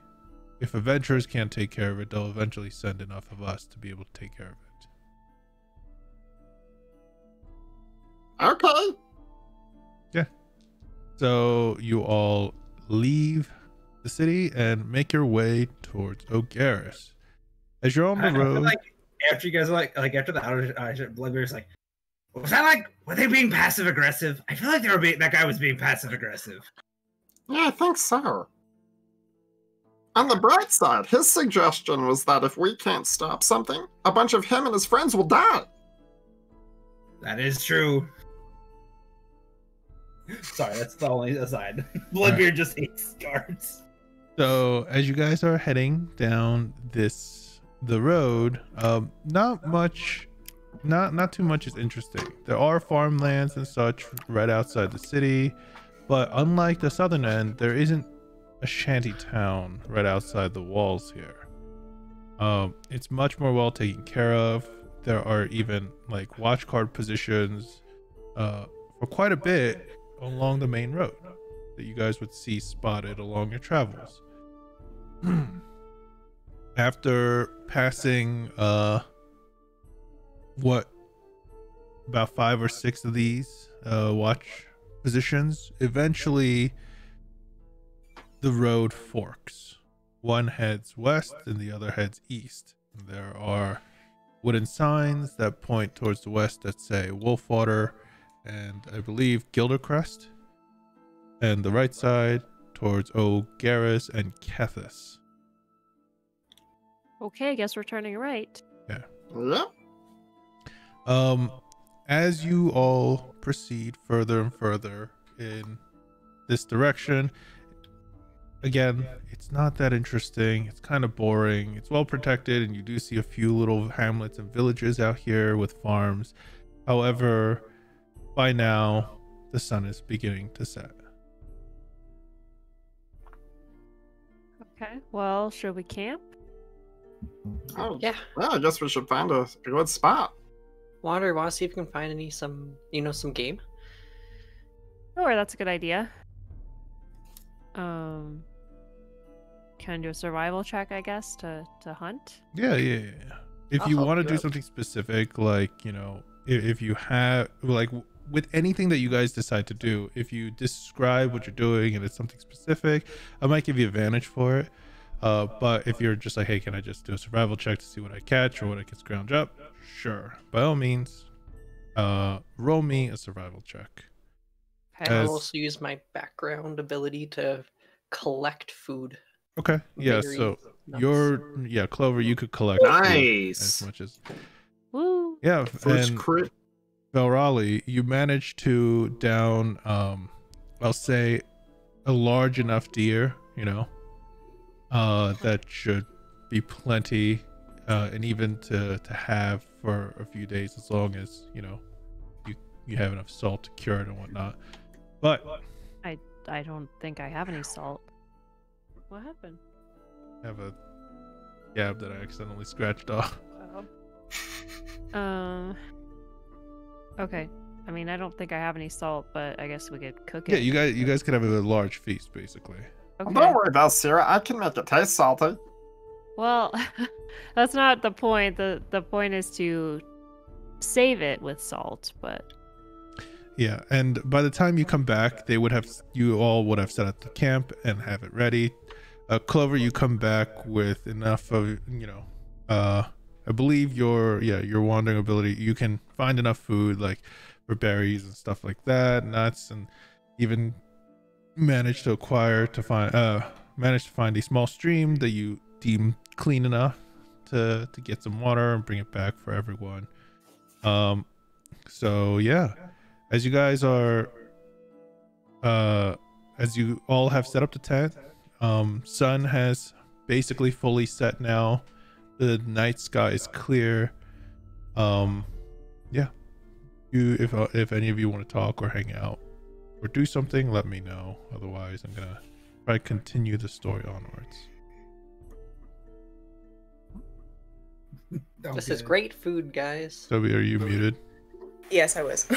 If adventurers can't take care of it, they'll eventually send enough of us to be able to take care of it. Okay. So you all leave the city and make your way towards Ogaris. As you're on the I feel road, like after you guys after the outer Bloodbeard's like, was that like, were they being passive aggressive? I feel like that guy was being passive aggressive. Yeah, I think so. On the bright side, his suggestion was that if we can't stop something, a bunch of him and his friends will die. That is true. Sorry, that's the only aside. Bloodbeard just hates guards. so as you guys are heading down the road, not too much is interesting. There are farmlands and such right outside the city, but unlike the southern end, there isn't a shanty town right outside the walls here. It's much more well taken care of. There are even like watch guard positions for quite a bit along the main road that you guys would see spotted along your travels. After passing about 5 or 6 of these watch positions, eventually the road forks. One heads west and the other heads east. There are wooden signs that point towards the west that say Wolfwater and I believe Gildercrest, and the right side towards Ogaris and Kethis. Okay, guess we're turning right. Yep. As you all proceed further and further in this direction, again, it's not that interesting. It's kind of boring. It's well protected, and you do see a few little hamlets and villages out here with farms. However, by now, the sun is beginning to set. Okay, well, should we camp? Oh, Yeah. well, I guess we should find a good spot. Wander, want to see if we can find some game? Sure, that's a good idea. Can I do a survival check, I guess, to hunt? Yeah. If I'll you help want to you do out. something specific, like, you know, if you have, like, with anything that you guys decide to do, if you describe what you're doing and it's something specific, I might give you advantage for it. But if you're just like, hey, can I just do a survival check to see what I catch or what I can scrounge up? Sure. By all means, roll me a survival check. Okay. I'll As- also use my background ability to collect food. Okay. Yeah. Berries, So nuts. Clover, you could collect food Nice. as much as. Woo! Yeah. First And crit. Valrali, you managed to down, I'll say, a large enough deer, you know, that should be plenty, and even to have for a few days, as long as, you know, you have enough salt to cure it and whatnot. But I don't think I have any salt. What happened? I have a scab that I accidentally scratched off. Okay. I mean, I don't think I have any salt, but I guess we could cook Yeah, it. you guys could have a large feast, basically. Okay. Don't worry about Sarah. I can make it taste salty. Well, that's not the point. The point is to save it with salt, but Yeah, and by the time you come back, you all would have set up the camp and have it ready. Clover, you come back with enough of, you know, I believe your wandering ability, you can find enough food, like for berries and stuff like that, nuts, and even manage to find a small stream that you deem clean enough to get some water and bring it back for everyone. So yeah, as you guys are as you all have set up the tent, sun has basically fully set now. The night sky is clear. Yeah, if any of you want to talk or hang out or do something, let me know. Otherwise, I'm gonna try to continue the story onwards. This is great food, guys. Toby, are you muted? Yes, I was.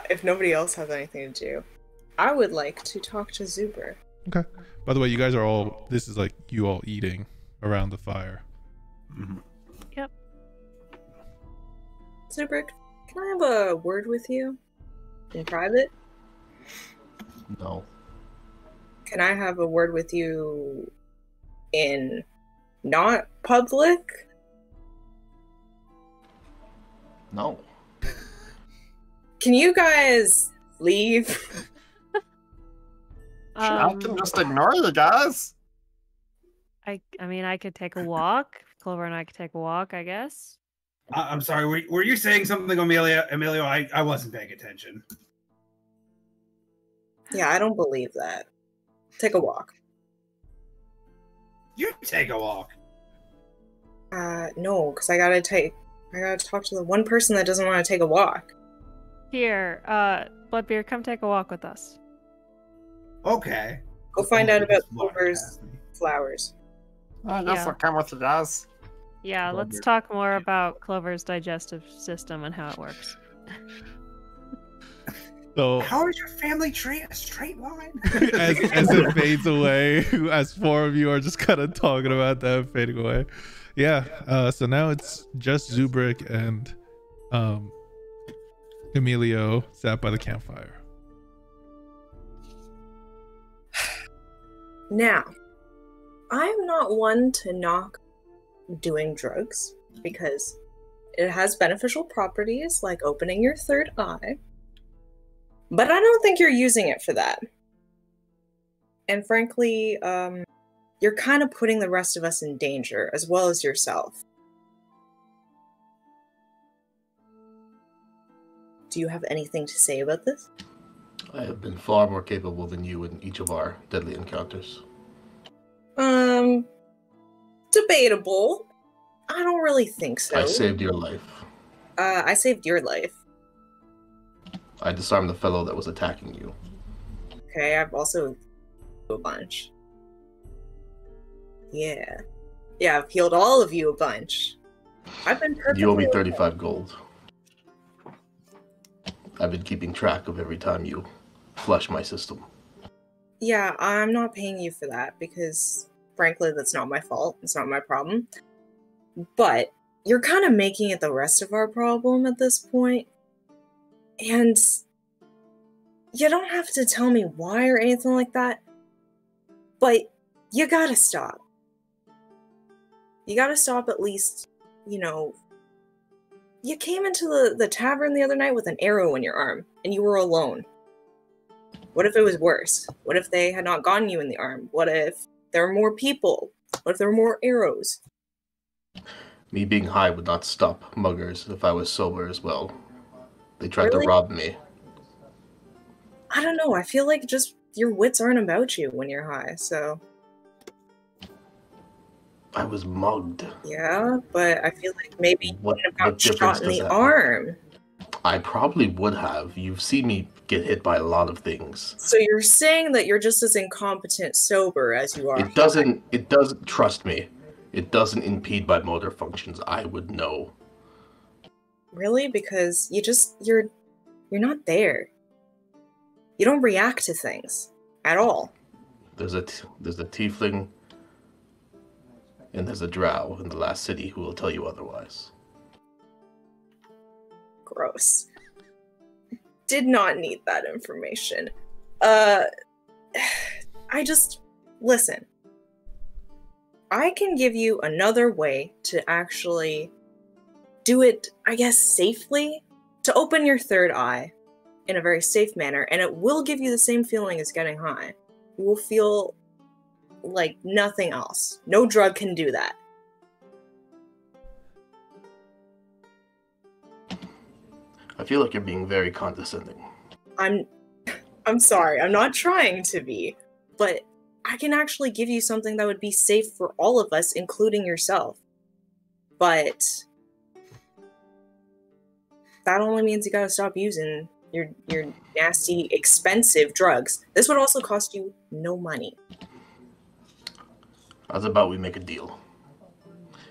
If nobody else has anything to do, I would like to talk to Zuber. Okay. By the way, you guys are all, this is like you all eating around the fire. Mm-hmm. Yep. Zuber, can I have a word with you in private? No. Can I have a word with you in not public? No. Can you guys leave? I can just ignore you guys. I mean, I could take a walk. Clover and I could take a walk, I guess. I'm sorry. Were you saying something, Emilio? I wasn't paying attention. Yeah, I don't believe that. Take a walk. You take a walk. No, because I gotta talk to the one person that doesn't want to take a walk. Here, Bloodbeard, come take a walk with us. Okay. Go find out about Smart, Clover's Cassie. flowers. I guess Yeah. I'll come with you guys. Yeah, let's Bloodbeard. talk more about Clover's digestive system and how it works. So How is your family tree a straight line? as it fades away, as four of you are just kind of talking about that fading away. Yeah. So now it's just Zubrik and Emilio sat by the campfire. Now, I'm not one to knock doing drugs because it has beneficial properties like opening your third eye. But I don't think you're using it for that. And frankly, you're kind of putting the rest of us in danger as well as yourself. Do you have anything to say about this? I have been far more capable than you in each of our deadly encounters. Debatable. I don't really think so. I saved your life. I saved your life. I disarmed the fellow that was attacking you. Okay, I've also a bunch. Yeah. Yeah, I've healed all of you a bunch. I've been perfectly You owe me okay. 35 gold. I've been keeping track of every time you flush my system. Yeah, I'm not paying you for that because, frankly, that's not my fault. It's not my problem. But you're kind of making it the rest of our problem at this point. And you don't have to tell me why or anything like that. But you gotta stop. You gotta stop at least, you know. You came into the tavern the other night with an arrow in your arm, and you were alone. What if it was worse? What if they had not gotten you in the arm? What if there were more people? What if there were more arrows? Me being high would not stop muggers if I was sober as well. They tried Really? to rob me. I don't know. I feel like just your wits aren't about you when you're high, so. I was mugged. Yeah, but I feel like maybe you What wouldn't have got difference shot in does the that make? arm. I probably would have. You've seen me get hit by a lot of things. So you're saying that you're just as incompetent sober as you are. It doesn't, trust me, it doesn't impede my motor functions. I would know. Really? Because you're not there. You don't react to things at all. There's a tiefling and there's a drow in the last city who will tell you otherwise. Gross. Did not need that information. Listen. I can give you another way to actually do it, I guess, safely, to open your third eye in a very safe manner, and it will give you the same feeling as getting high. You will feel like nothing else. No drug can do that. I feel like you're being very condescending. I'm sorry, I'm not trying to be, but I can actually give you something that would be safe for all of us, including yourself. But that only means you gotta stop using your nasty, expensive drugs. This would also cost you no money. How's about we make a deal?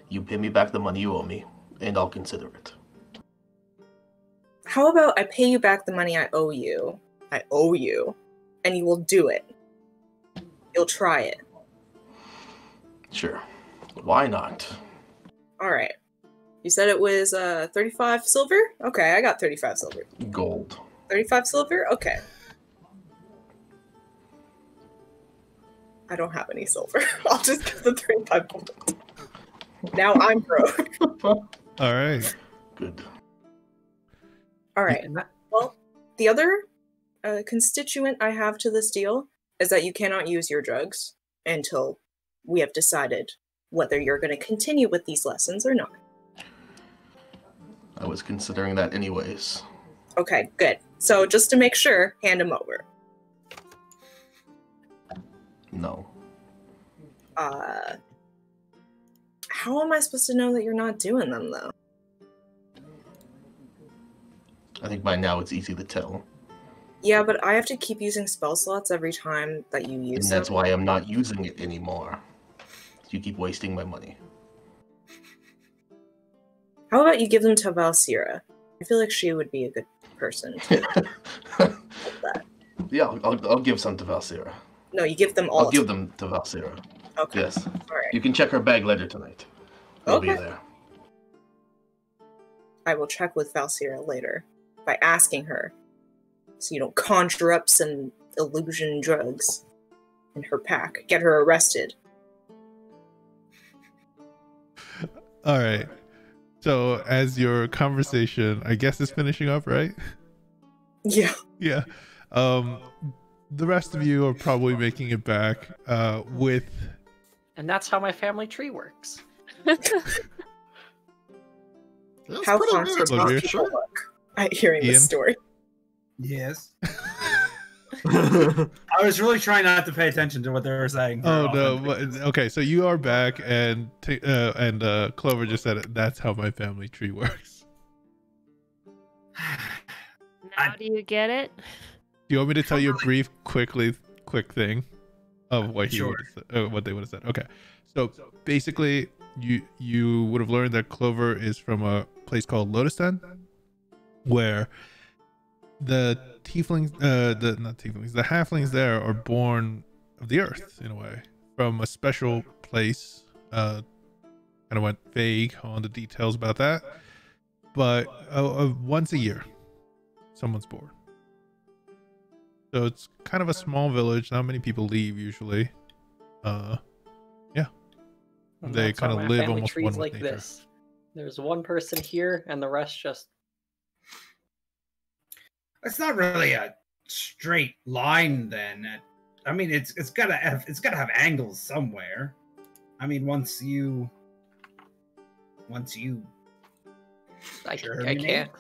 You pay me back the money you owe me, and I'll consider it. How about I pay you back the money I owe you, and you will do it. You'll try it. Sure. Why not? Alright. You said it was 35 silver? Okay, I got 35 silver. Gold. 35 silver? Okay. I don't have any silver. I'll just get the 35 gold. Now I'm broke. All right. Good. Alright. Well, the other constituent I have to this deal is that you cannot use your drugs until we have decided whether you're going to continue with these lessons or not. I was considering that anyways. Okay, good. So just to make sure, hand them over. No. How am I supposed to know that you're not doing them, though? I think by now it's easy to tell. Yeah, but I have to keep using spell slots every time that you use And them. that's why I'm not using it anymore. You keep wasting my money. How about you give them to Valsira? I feel like she would be a good person to hold that. Yeah, I'll give some to Valsira. No, you give them all. I'll give them to Valsira. Okay. Yes. Alright. You can check her bag later tonight. It'll be Okay. there. I will check with Valsira later by asking her so you don't conjure up some illusion drugs in her pack. Get her arrested. All right. So as your conversation, I guess, is finishing up, right? Yeah. Yeah. The rest of you are probably making it back with... And that's how my family tree works. It's How pretty conscious weird, Clover. not people sure. look at hearing Ian? this story. Yes. I was really trying not to pay attention to what they were saying. Oh no! Okay, so you are back, and Clover just said it. That's how my family tree works. Now do you get it? Do you want me to tell you a brief, quick thing of what what they would have said? Okay, so basically, you would have learned that Clover is from a place called Lotus Den, where the tieflings, the halflings there are born of the earth in a way, from a special place. Kind of went vague on the details about that, but once a year, someone's born. So it's kind of a small village. Not many people leave usually. Yeah, And they that's why kind my of live family almost trees one like with nature. this. There's one person here, and the rest just. It's not really a straight line then. I mean, it's gotta have angles somewhere. I mean, once you. I Germinate? can't.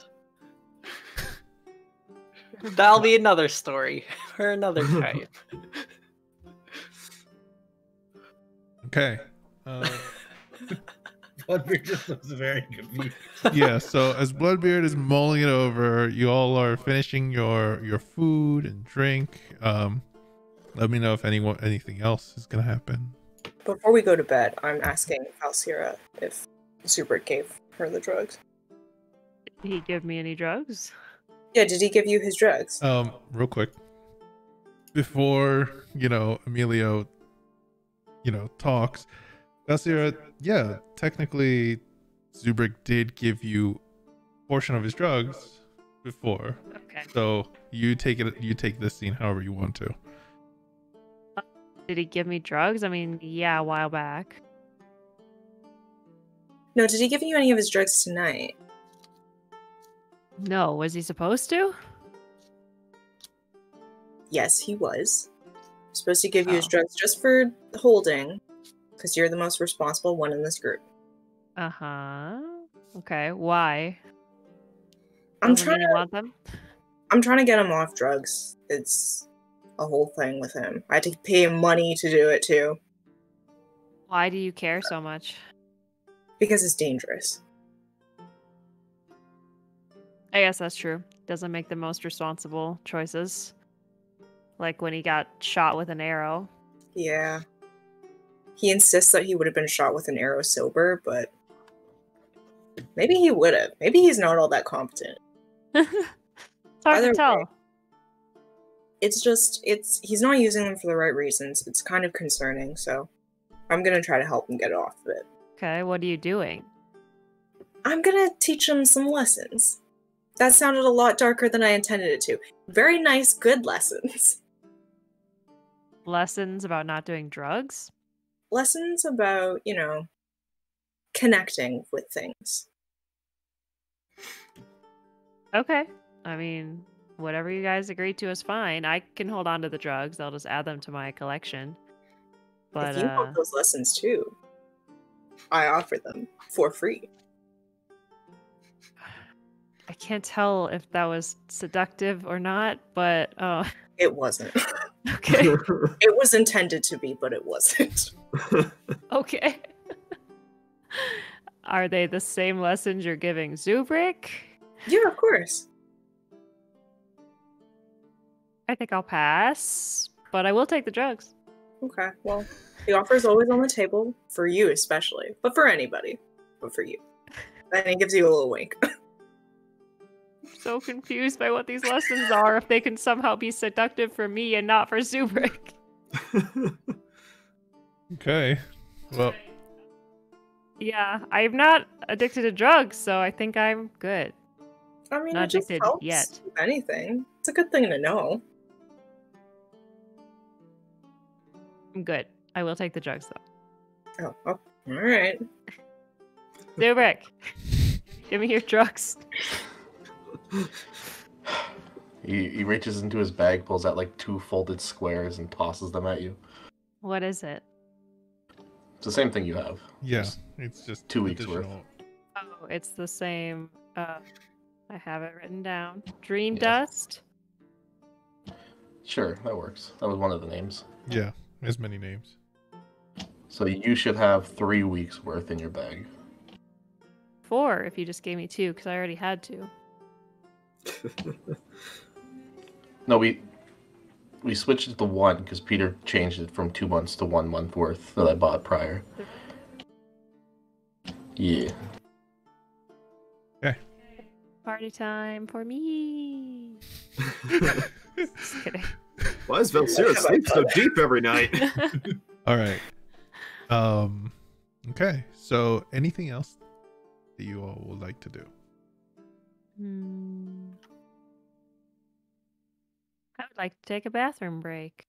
That'll be another story for another time. Okay. Bloodbeard just looks very confused. Yeah, so as Bloodbeard is mulling it over, you all are finishing your food and drink. Let me know if anything else is gonna happen. Before we go to bed, I'm asking Valsira if Zubrik gave her the drugs. Did he give me any drugs? Yeah, did he give you his drugs? Real quick, before Emilio talks, Valsira, yeah, technically Zubrik did give you a portion of his drugs before. Okay. So you take this scene however you want to. Did he give me drugs? I mean, yeah, a while back. No, did he give you any of his drugs tonight? No, was he supposed to? Yes, he was. Supposed to give you his Oh. drugs just for holding, because you're the most responsible one in this group. Uh-huh. Okay, why? I'm Doesn't mean you want them? I'm trying to get him off drugs. It's a whole thing with him. I had to pay him money to do it too, Why do you care so much? because it's dangerous. I guess that's true. Doesn't make the most responsible choices. Like when he got shot with an arrow. Yeah. He insists that he would have been shot with an arrow sober, but maybe he would have. Maybe he's not all that competent. It's hard Either to tell. way. He's not using them for the right reasons. It's kind of concerning, so I'm gonna try to help him get off of it. Okay, what are you doing? I'm gonna teach him some lessons. That sounded a lot darker than I intended it to. Very nice, good lessons. Lessons about not doing drugs? Lessons about, connecting with things. Okay. I mean, whatever you guys agree to is fine. I can hold on to the drugs. I'll just add them to my collection. But If you want those lessons too, I offer them for free. I can't tell if that was seductive or not, but It wasn't. okay. It was intended to be, but it wasn't. Okay. Are they the same lessons you're giving Zubrik? Yeah, of course. I think I'll pass, but I will take the drugs. Okay, well, the offer is always on the table, for you especially, but for anybody, but for you. And he gives you a little wink. So confused by what these lessons are, if they can somehow be seductive for me and not for Zubrik. Okay. Well, Yeah, I'm not addicted to drugs, so I think I'm good. I mean, Not it just addicted helps, yet. if anything. It's a good thing to know. I'm good. I will take the drugs though. Oh, alright. Zubrik, give me your drugs. He reaches into his bag, pulls out like 2 folded squares, and tosses them at you. What is it? It's the same thing you have. yeah, Just it's just 2 weeks worth. additional- Oh, it's the same. I have it written down. Dream Yeah. dust. Sure, that works. That was one of the names. Yeah, as many names. So you should have 3 weeks worth in your bag. 4 if you just gave me 2, because I already had 2. No, we switched it to 1 because Peter changed it from 2 months to 1 month worth that I bought prior. Yeah. Okay. Party time for me. Just kidding. Why is Valsira sleep so deep every night? All right. Okay. So, anything else that you all would like to do? I would like to take a bathroom break.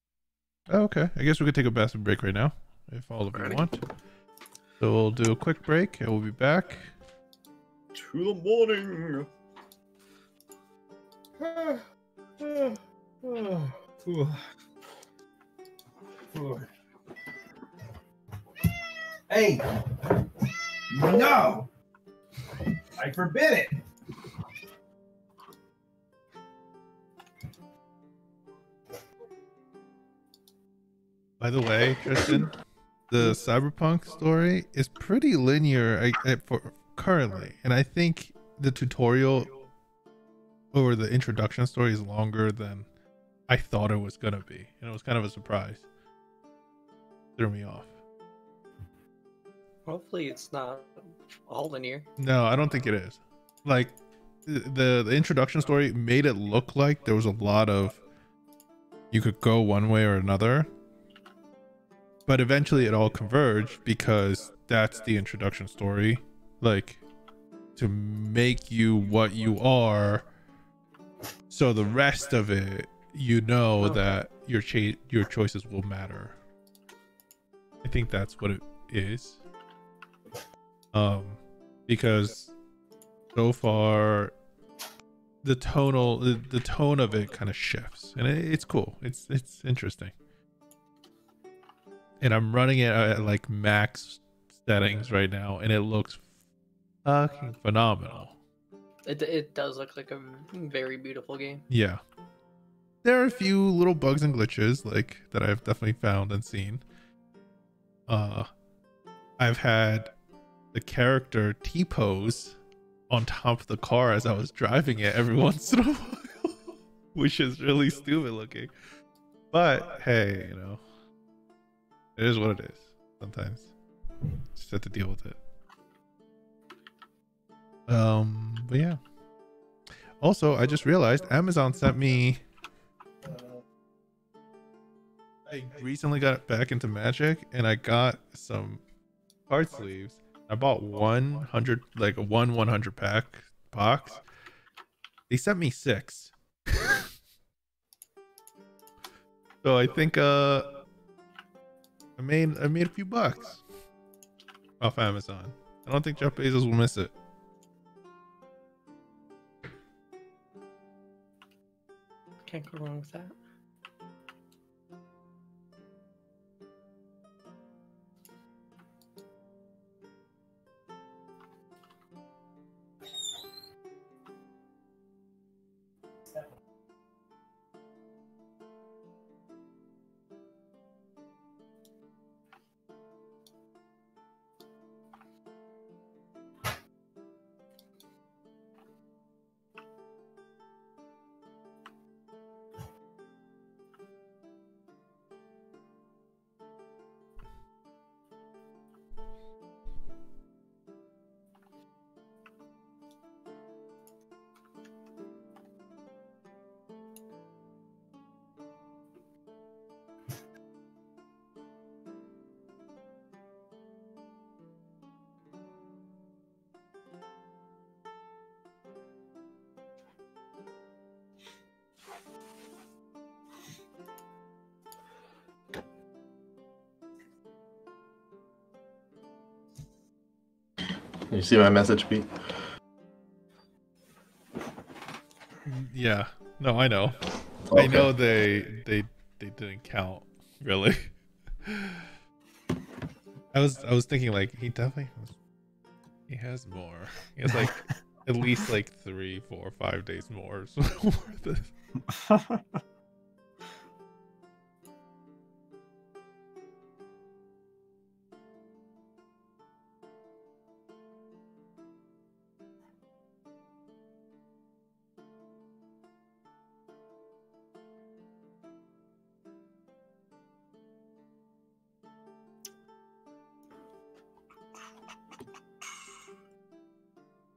Oh, okay. I guess we could take a bathroom break right now, if all of you want. So we'll do a quick break, and we'll be back. To the morning. Hey! No! I forbid it! By the way, Tristan, the Cyberpunk story is pretty linear for currently, and I think the tutorial or the introduction story is longer than I thought it was gonna be, and it was kind of a surprise. Threw me off. Hopefully it's not all linear. No, I don't think it is. Like the introduction story made it look like there was a lot of you could go one way or another, but eventually it all converged because that's the introduction story, like to make you what you are, so the rest of it, you know, that your choices will matter. I think that's what it is. Because so far the tone of it kind of shifts, and it's cool. It's interesting. And I'm running it at like max settings right now, and it looks fucking phenomenal. It does look like a very beautiful game. Yeah. There are a few little bugs and glitches like that I've definitely found and seen. I've had the character T-pose on top of the car as I was driving it every once in a while, which is really stupid looking. But hey, you know, it is what it is. Sometimes just have to deal with it. But yeah. Also, I just realized Amazon sent me. I recently got back into Magic, and I got some card sleeves. I bought 100, like a 100 pack box. They sent me 6. So I think I made a few bucks off Amazon. I don't think Jeff Bezos will miss it. Can't go wrong with that. You see my message, Pete? Yeah. No, I know. Okay. I know they didn't count really. I was thinking like he has more. He has like at least like 3, 4, 5 days more. So worth it.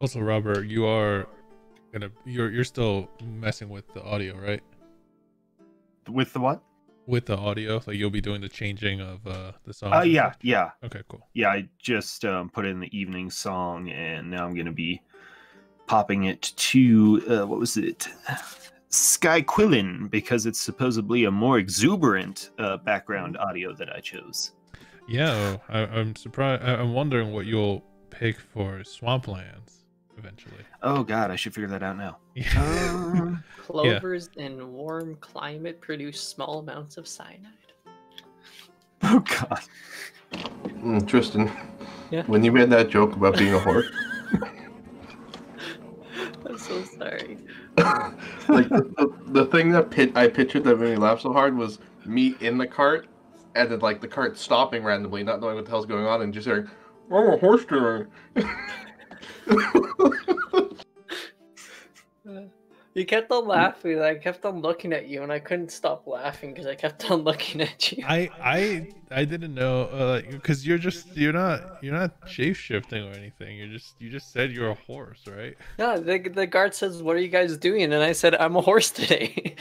Also, Robert, you are you're still messing with the audio, right? With the what? With the audio, like you'll be doing the changing of the song. Yeah. Okay, cool. Yeah, I just put in the evening song, and now I'm going to be popping it to, what was it? Sky Quillin, because it's supposedly a more exuberant background audio that I chose. Yeah, I'm surprised. I'm wondering what you'll pick for Swamplands eventually. Oh god, I should figure that out now. Clovers in warm climate produce small amounts of cyanide. Oh god. Tristan, Yeah. when you made that joke about being a horse, I'm so sorry. like the thing that I pictured that made me laugh so hard was me in the cart, and then like the cart stopping randomly, not knowing what the hell's going on, and just hearing, "I'm a horse today." You kept on laughing. I kept on looking at you, and I couldn't stop laughing because I kept on looking at you. I didn't know, because you're not shape shifting or anything. You just said you're a horse, right? Yeah, the guard says, "What are you guys doing?" And I said, "I'm a horse today."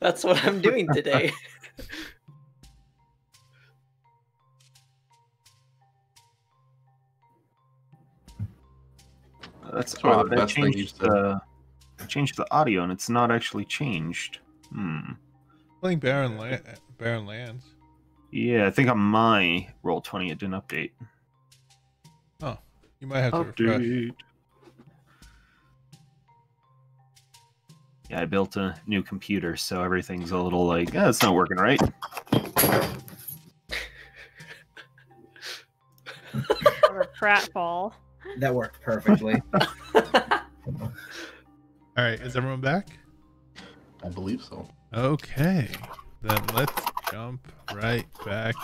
That's what I'm doing today. That's probably odd. the I best thing you changed the audio, and it's not actually changed. Playing Barren Lands. Yeah, I think on my Roll20 it didn't update. Oh, you might have to refresh. Update. Yeah, I built a new computer, so everything's a little like, it's not working right. Or a pratfall. That worked perfectly. All right, is everyone back? I believe so. Okay, then let's jump right back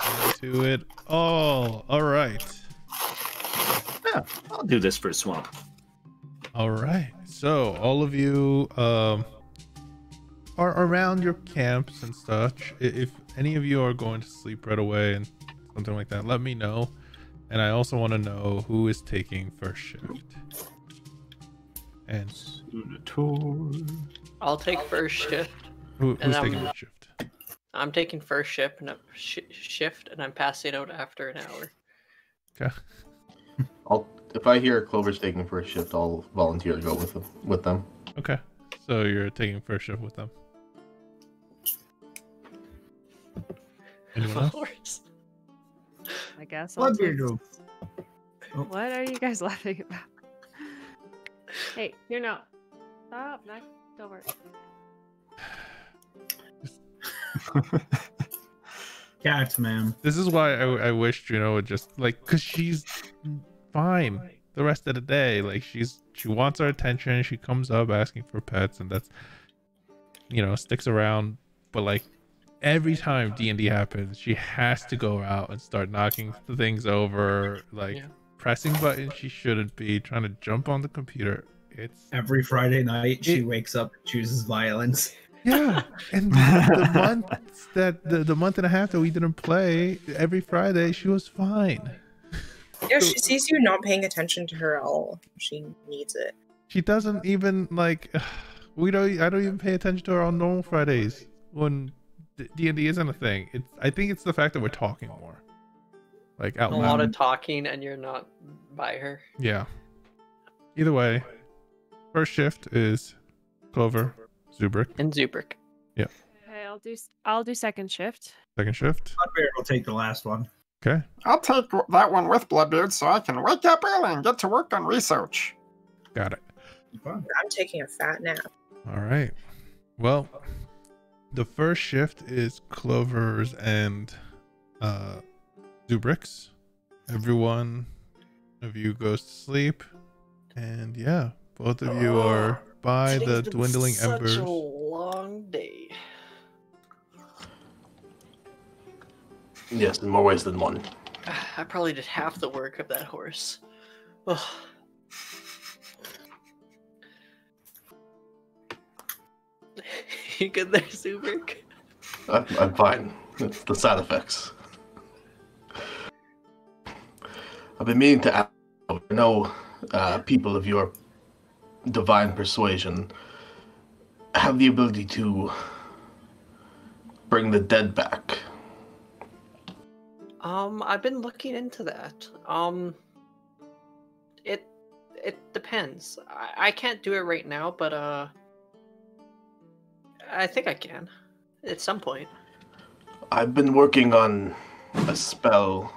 into it. All right. Yeah, I'll do this for a swamp. All right. So all of you are around your camps and such. If any of you are going to sleep right away and something like that, let me know. And I also want to know who is taking first shift. And I'll take first shift. who's And taking first shift? I'm taking first shift, and I'm passing out after an hour. Okay. If I hear Clover's taking first shift, I'll volunteer to go with them. Okay. So you're taking first shift with them. Anyone else? Horse. I guess. I'll take- Bloodbeard. What are you guys laughing about? Hey, you're not. Stop. Knock it over. Cats, man. This is why I wish Juno would just because she's fine the rest of the day. Like she wants our attention. She comes up asking for pets, and that's sticks around. But like every time D&D happens, she has to go out and start knocking things over, pressing buttons she shouldn't be, trying to jump on the computer. It's Every Friday night, she wakes up and chooses violence. yeah, and the month and a half that we didn't play, every Friday she was fine. Yeah, she sees you not paying attention to her at all. She needs it. She doesn't even I don't even pay attention to her on normal Fridays when D&D isn't a thing. I think it's the fact that we're talking more, like out A loud. lot of talking, and you're not by her. Yeah. Either way, first shift is Clover, Zubrick. And Zubrick. Yeah. Okay, I'll do second shift. Second shift. Bloodbeard will take the last one. Okay. I'll take that one with Bloodbeard so I can wake up early and get to work on research. Got it. I'm taking a fat nap. All right. Well, the first shift is Clover's and Zubrick's. Everyone of you goes to sleep, and yeah, both of you are by the Today's been dwindling embers. Such a long day. Yes, in more ways than one. I probably did half the work of that horse. Ugh. You good there, Zubrick? I'm fine. It's the side effects. I've been meaning to ask. I know people of your divine persuasion have the ability to bring the dead back. I've been looking into that. It depends. I can't do it right now, but I think I can at some point. I've been working on a spell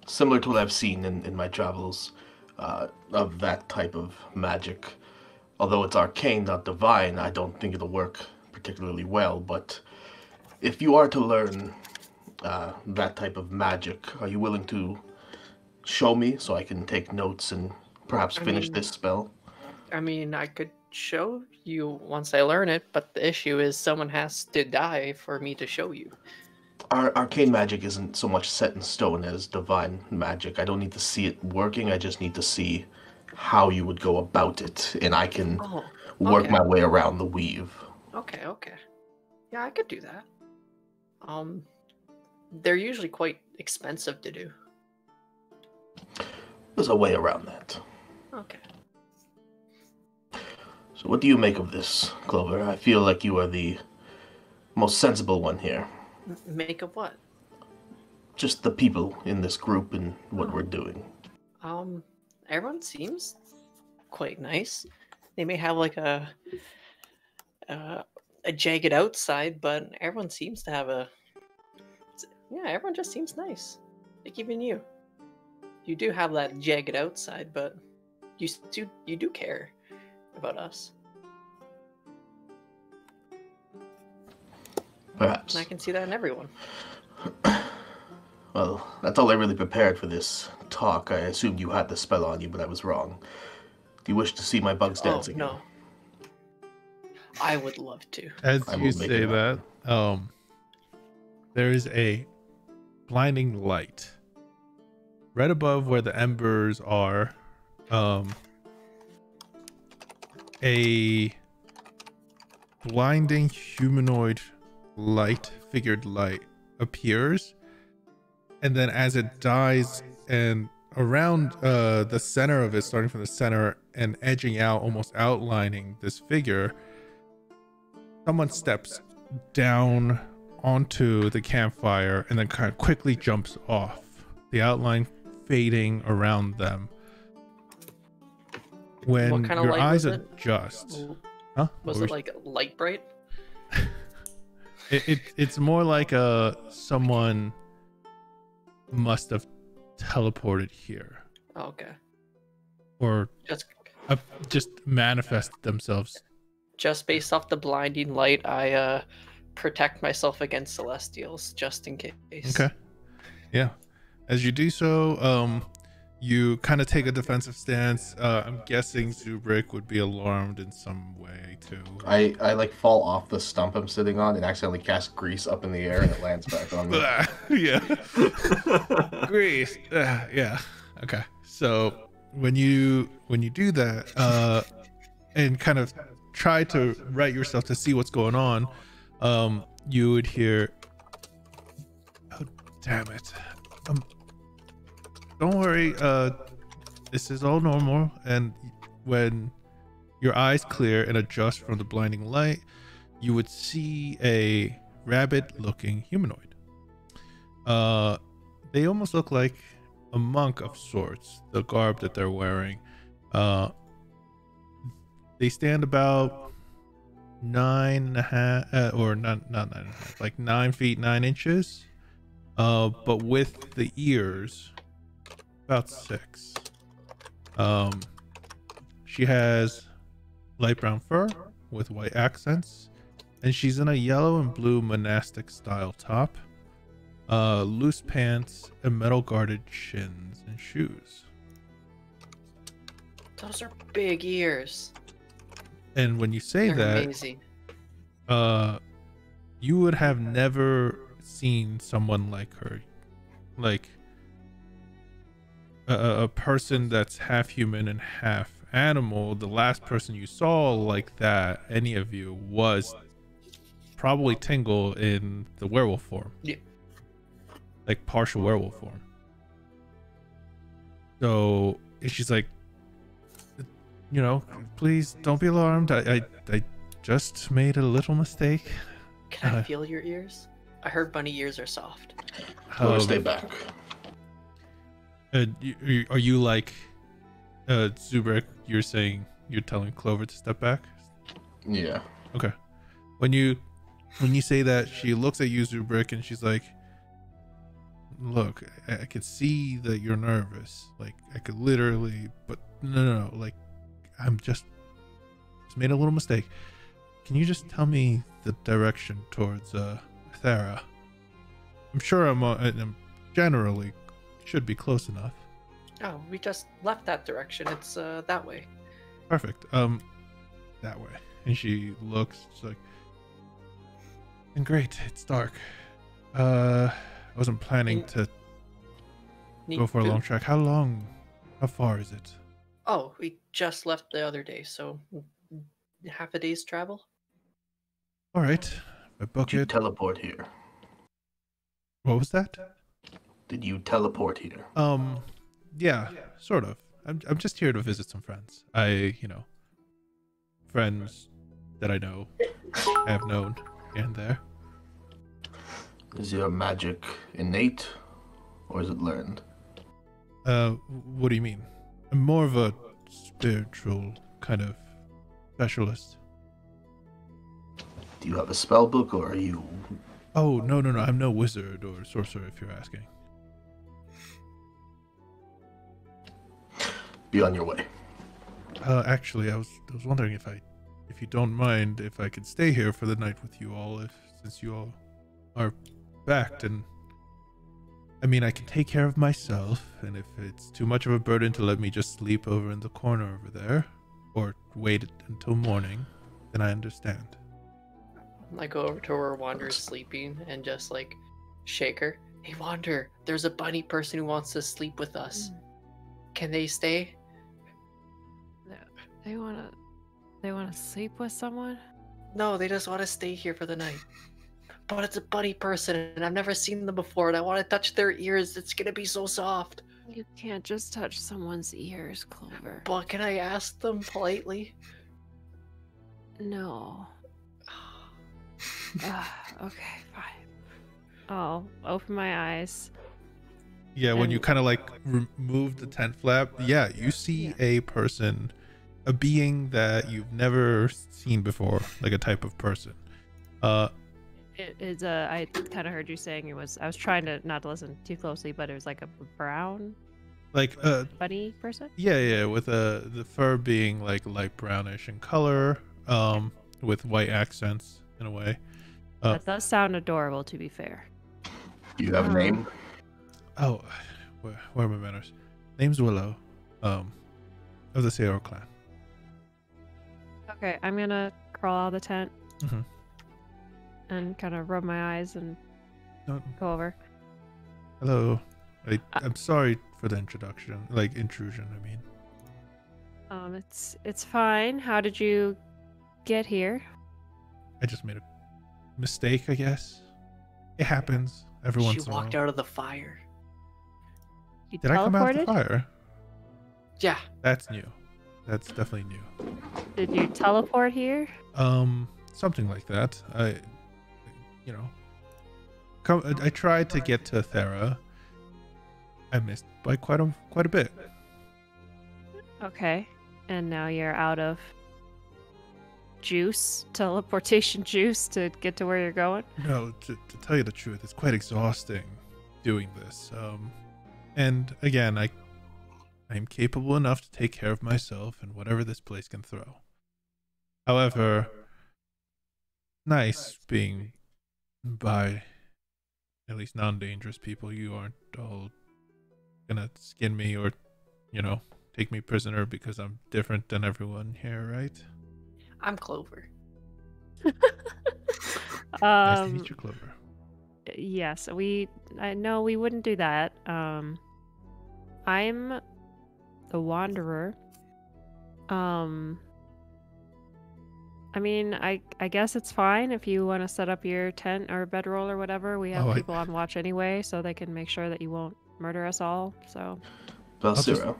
similar to what I've seen in my travels of that type of magic. Although it's arcane, not divine, I don't think it'll work particularly well, but if you are to learn that type of magic, are you willing to show me so I can take notes and perhaps finish this spell? I mean, I could show you once I learn it, but the issue is someone has to die for me to show you. Our arcane magic isn't so much set in stone as divine magic. I don't need to see it working, I just need to see how you would go about it, and I can work my way around the weave. Okay. Yeah, I could do that. They're usually quite expensive to do. There's a way around that. Okay. So what do you make of this, Clover? I feel like you are the most sensible one here. Make of what? Just the people in this group and what we're doing. Everyone seems quite nice. They may have like a jagged outside, but everyone seems to have everyone just seems nice. Like even you. You do have that jagged outside, but you do care about us. Perhaps. And I can see that in everyone. Well, that's all I really prepared for this talk. I assumed you had the spell on you, but I was wrong. Do you wish to see my bugs dancing? No. I would love to. As you say that, there is a blinding light right above where the embers are. A blinding humanoid figured light appears, and then as it dies and around the center of it, starting from the center and edging out, almost outlining this figure, someone steps down onto the campfire and then kind of quickly jumps off, the outline fading around them. When what kind of your light eyes was it? adjust, huh? Was it like light bright? It's more like someone must have teleported here, Okay. or Just manifested themselves. just based off the blinding light, I protect myself against celestials just in case. Okay. Yeah. As you do so, you kind of take a defensive stance. I'm guessing Zubrick would be alarmed in some way too. I like fall off the stump I'm sitting on and accidentally cast grease up in the air and it lands back on me. Yeah. Grease. Yeah. Okay. So when you do that, and kind of try to right yourself to see what's going on, you would hear, "Oh, damn it. Don't worry, this is all normal." And when your eyes clear and adjust from the blinding light, you would see a rabbit-looking humanoid. They almost look like a monk of sorts, the garb that they're wearing. They stand about 9.5, or not 9.5, like 9 feet 9 inches, but with the ears about 6. She has light brown fur with white accents, and she's in a yellow and blue monastic style top, loose pants, and metal guarded shins and shoes. Those are big ears. And when you say They're that, amazing. you would have never seen someone like her, like a person that's half human and half animal. The last person you saw like that, any of you, was probably Tingle in the werewolf form. Yeah. Like partial werewolf form. So she's like, you know, please don't be alarmed. I just made a little mistake. Can I feel your ears? I heard bunny ears are soft. Clover, stay back. Are you like, Zubrik? You're telling Clover to step back? Yeah. Okay. When you say that, she looks at you, Zubrik, and she's like, "Look, I could see that you're nervous. Like, I could literally, but no. Like, I'm just made a little mistake. Can you just tell me the direction towards Thera? I'm sure I'm generally should be close enough." Oh, we just left that direction. It's that way. Perfect. That way. And she looks, she's like, and great, it's dark. I wasn't planning to go for a long trek. How far is it? Oh, we just left the other day, so half a day's travel. All right, I book Did you it. teleport here? What was that? Did you teleport here? Yeah, sort of. I'm just here to visit some friends. Friends that I know, have known, and there. Is your magic innate, or is it learned? What do you mean? I'm more of a spiritual kind of specialist. Do you have a spell book, or are you... Oh, no. I'm no wizard or sorcerer, if you're asking. Be on your way. Actually, I was wondering if you don't mind, if I could stay here for the night with you all, since you all are backed, and I mean, I can take care of myself, and if it's too much of a burden to let me just sleep over in the corner over there, or wait until morning, then I understand. I go over to where Wander's sleeping and just like shake her. Hey Wander, there's a bunny person who wants to sleep with us. Can they stay? They wanna sleep with someone? No, they just want to stay here for the night. But it's a bunny person and I've never seen them before and I want to touch their ears. It's gonna be so soft. You can't just touch someone's ears, Clover. But can I ask them politely? No. Okay, fine. I'll open my eyes. Yeah, when you And- kind of like remove the tent flap, yeah, you see a person, a being that you've never seen before, like a type of person. It is I kind of heard you saying it was. I was trying to not to listen too closely, but it was like a brown Like bunny person. yeah, with the fur being like light brownish in color, with white accents in a way. That does sound adorable, to be fair. Do you have a name? Oh, where are my manners? Name's Willow, of the Særald clan. Okay, I'm gonna crawl out of the tent Mhm. and kind of rub my eyes and No, go over. hello. I'm sorry for the intrusion. I mean, It's fine. How did you get here? I just made a mistake, I guess. It happens every once She in a walked while. out of the fire. You Did I come out of teleported? the fire? Yeah. That's new. That's definitely new. Did you teleport here? Something like that. I tried to get to Thera. I missed by quite a bit. Okay. And now you're out of juice, teleportation juice to get to where you're going? No, to tell you the truth, it's quite exhausting doing this. And again, I'm capable enough to take care of myself and whatever this place can throw. However, nice being by at least non-dangerous people. You aren't all gonna skin me or, take me prisoner because I'm different than everyone here, right? I'm Clover. Nice to meet you, Clover. Yes, no, we wouldn't do that. I'm the Wanderer. I mean, I guess it's fine if you want to set up your tent or bedroll or whatever. We have people on watch anyway, so they can make sure that you won't murder us all. So, Valsira,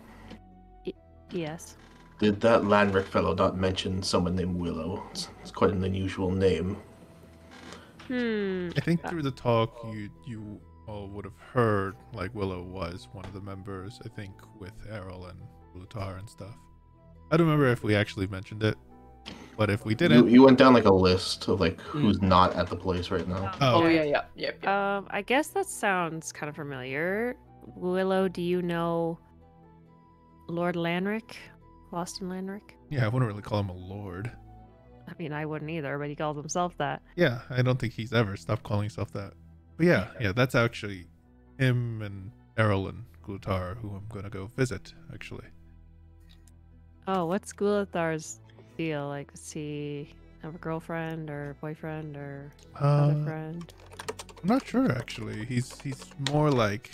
yes. Did that Landrick fellow not mention someone named Willow? It's quite an unusual name. I think through the talk, you all would have heard like Willow was one of the members. I think with Errol and Lutar and stuff. I don't remember if we actually mentioned it, but if we didn't, You went down like a list of like who's not at the place right now. Oh, okay. yeah. I guess that sounds kind of familiar. Willow, do you know Lord Lanrick? Loston Lanrick? Yeah, I wouldn't really call him a lord. I mean, I wouldn't either, but he calls himself that. Yeah, I don't think he's ever stopped calling himself that. But yeah, that's actually him and Errol and Glutar who I'm gonna go visit, actually. Oh, what's Gulithar's deal? Like, does he have a girlfriend or boyfriend or other friend? I'm not sure actually. He's more like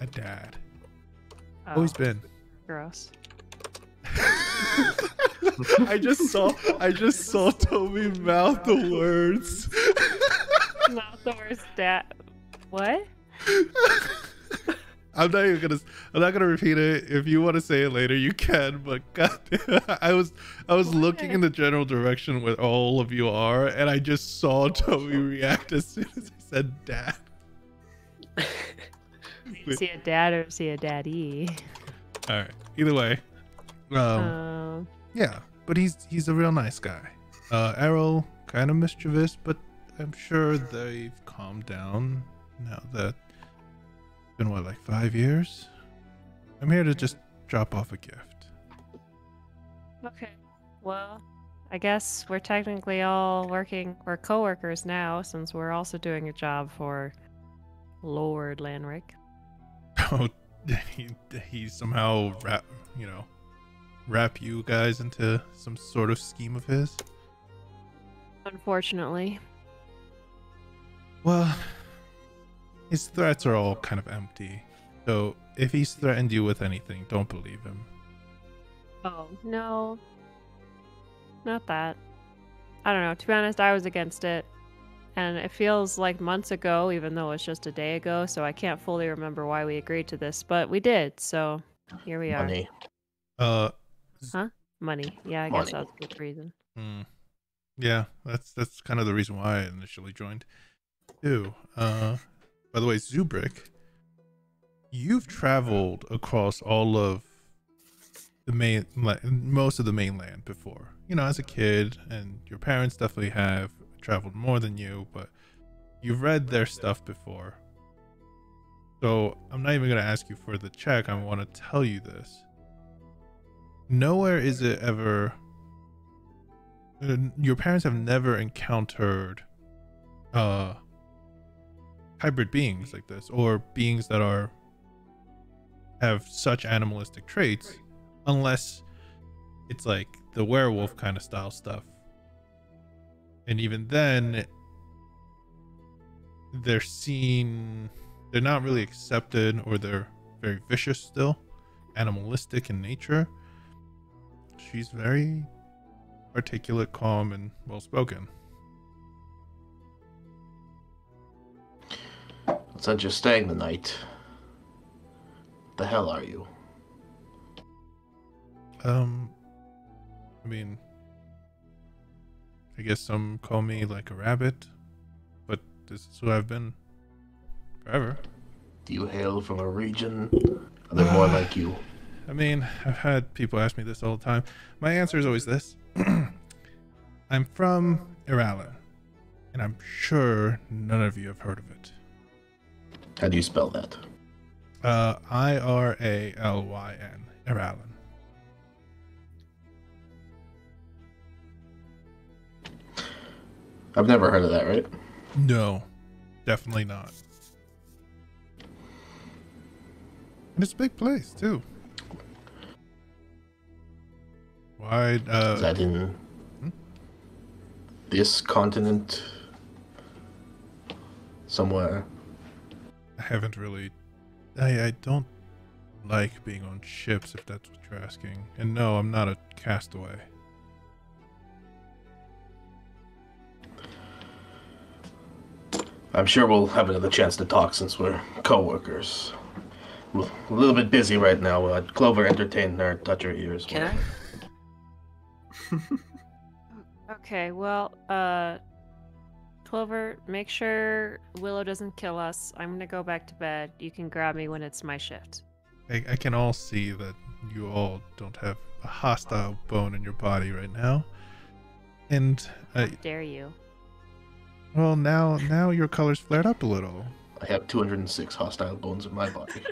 a dad. Always been. Gross. I just saw Toby mouth the words. Not the worst dad. What? I'm not gonna repeat it. If you want to say it later, you can. But goddamn, I was looking in the general direction where all of you are, and I just saw Toby react as soon as I said "dad." Is he a dad or is he a daddy? All right. Either way, yeah. But he's a real nice guy. Errol kind of mischievous, but I'm sure they've calmed down now that it's been what, like 5 years? I'm here to just drop off a gift. Okay. Well, I guess we're technically all we're co-workers now, since we're also doing a job for Lord Lanrick. Oh, he somehow wrap you guys into some sort of scheme of his? Unfortunately. Well, his threats are all kind of empty. So if he's threatened you with anything, don't believe him. Oh, no. Not that. I don't know. To be honest, I was against it. And it feels like months ago, even though it's just a day ago, so I can't fully remember why we agreed to this, but we did, so here we are. Money. Money. Yeah, I guess that's a good reason. Yeah, that's kind of the reason why I initially joined. Too. By the way, Zubrick, you've traveled across all of the most of the mainland before. You know, as a kid, and your parents definitely have traveled more than you, but you've read their stuff before. So I'm not even going to ask you for the check. I want to tell you this. Nowhere is it ever... your parents have never encountered hybrid beings like this, or beings that have such animalistic traits, unless it's like the werewolf kind of style stuff. And even then, they're not really accepted, or they're very vicious still, animalistic in nature. She's very articulate, calm, and well-spoken. Since you're staying the night, the hell are you? I mean, I guess some call me like a rabbit, but this is who I've been forever. Do you hail from a region? Are they more like you? I mean, I've had people ask me this all the time. My answer is always this. I'm from Iralyn, and I'm sure none of you have heard of it. How do you spell that? Iralyn, Iralyn. I've never heard of that, right? No, definitely not. And it's a big place, too. Why, Is that in this continent? Somewhere? I haven't really... I don't like being on ships, if that's what you're asking. And no, I'm not a castaway. I'm sure we'll have another chance to talk since we're co-workers. a little bit busy right now. Clover, entertain her, touch her ears. Can I? Okay, well, Clover, make sure Willow doesn't kill us. I'm gonna go back to bed. You can grab me when it's my shift. I can all see that you all don't have a hostile bone in your body right now. And How dare you? well, now your color's flared up a little. I have 206 hostile bones in my body.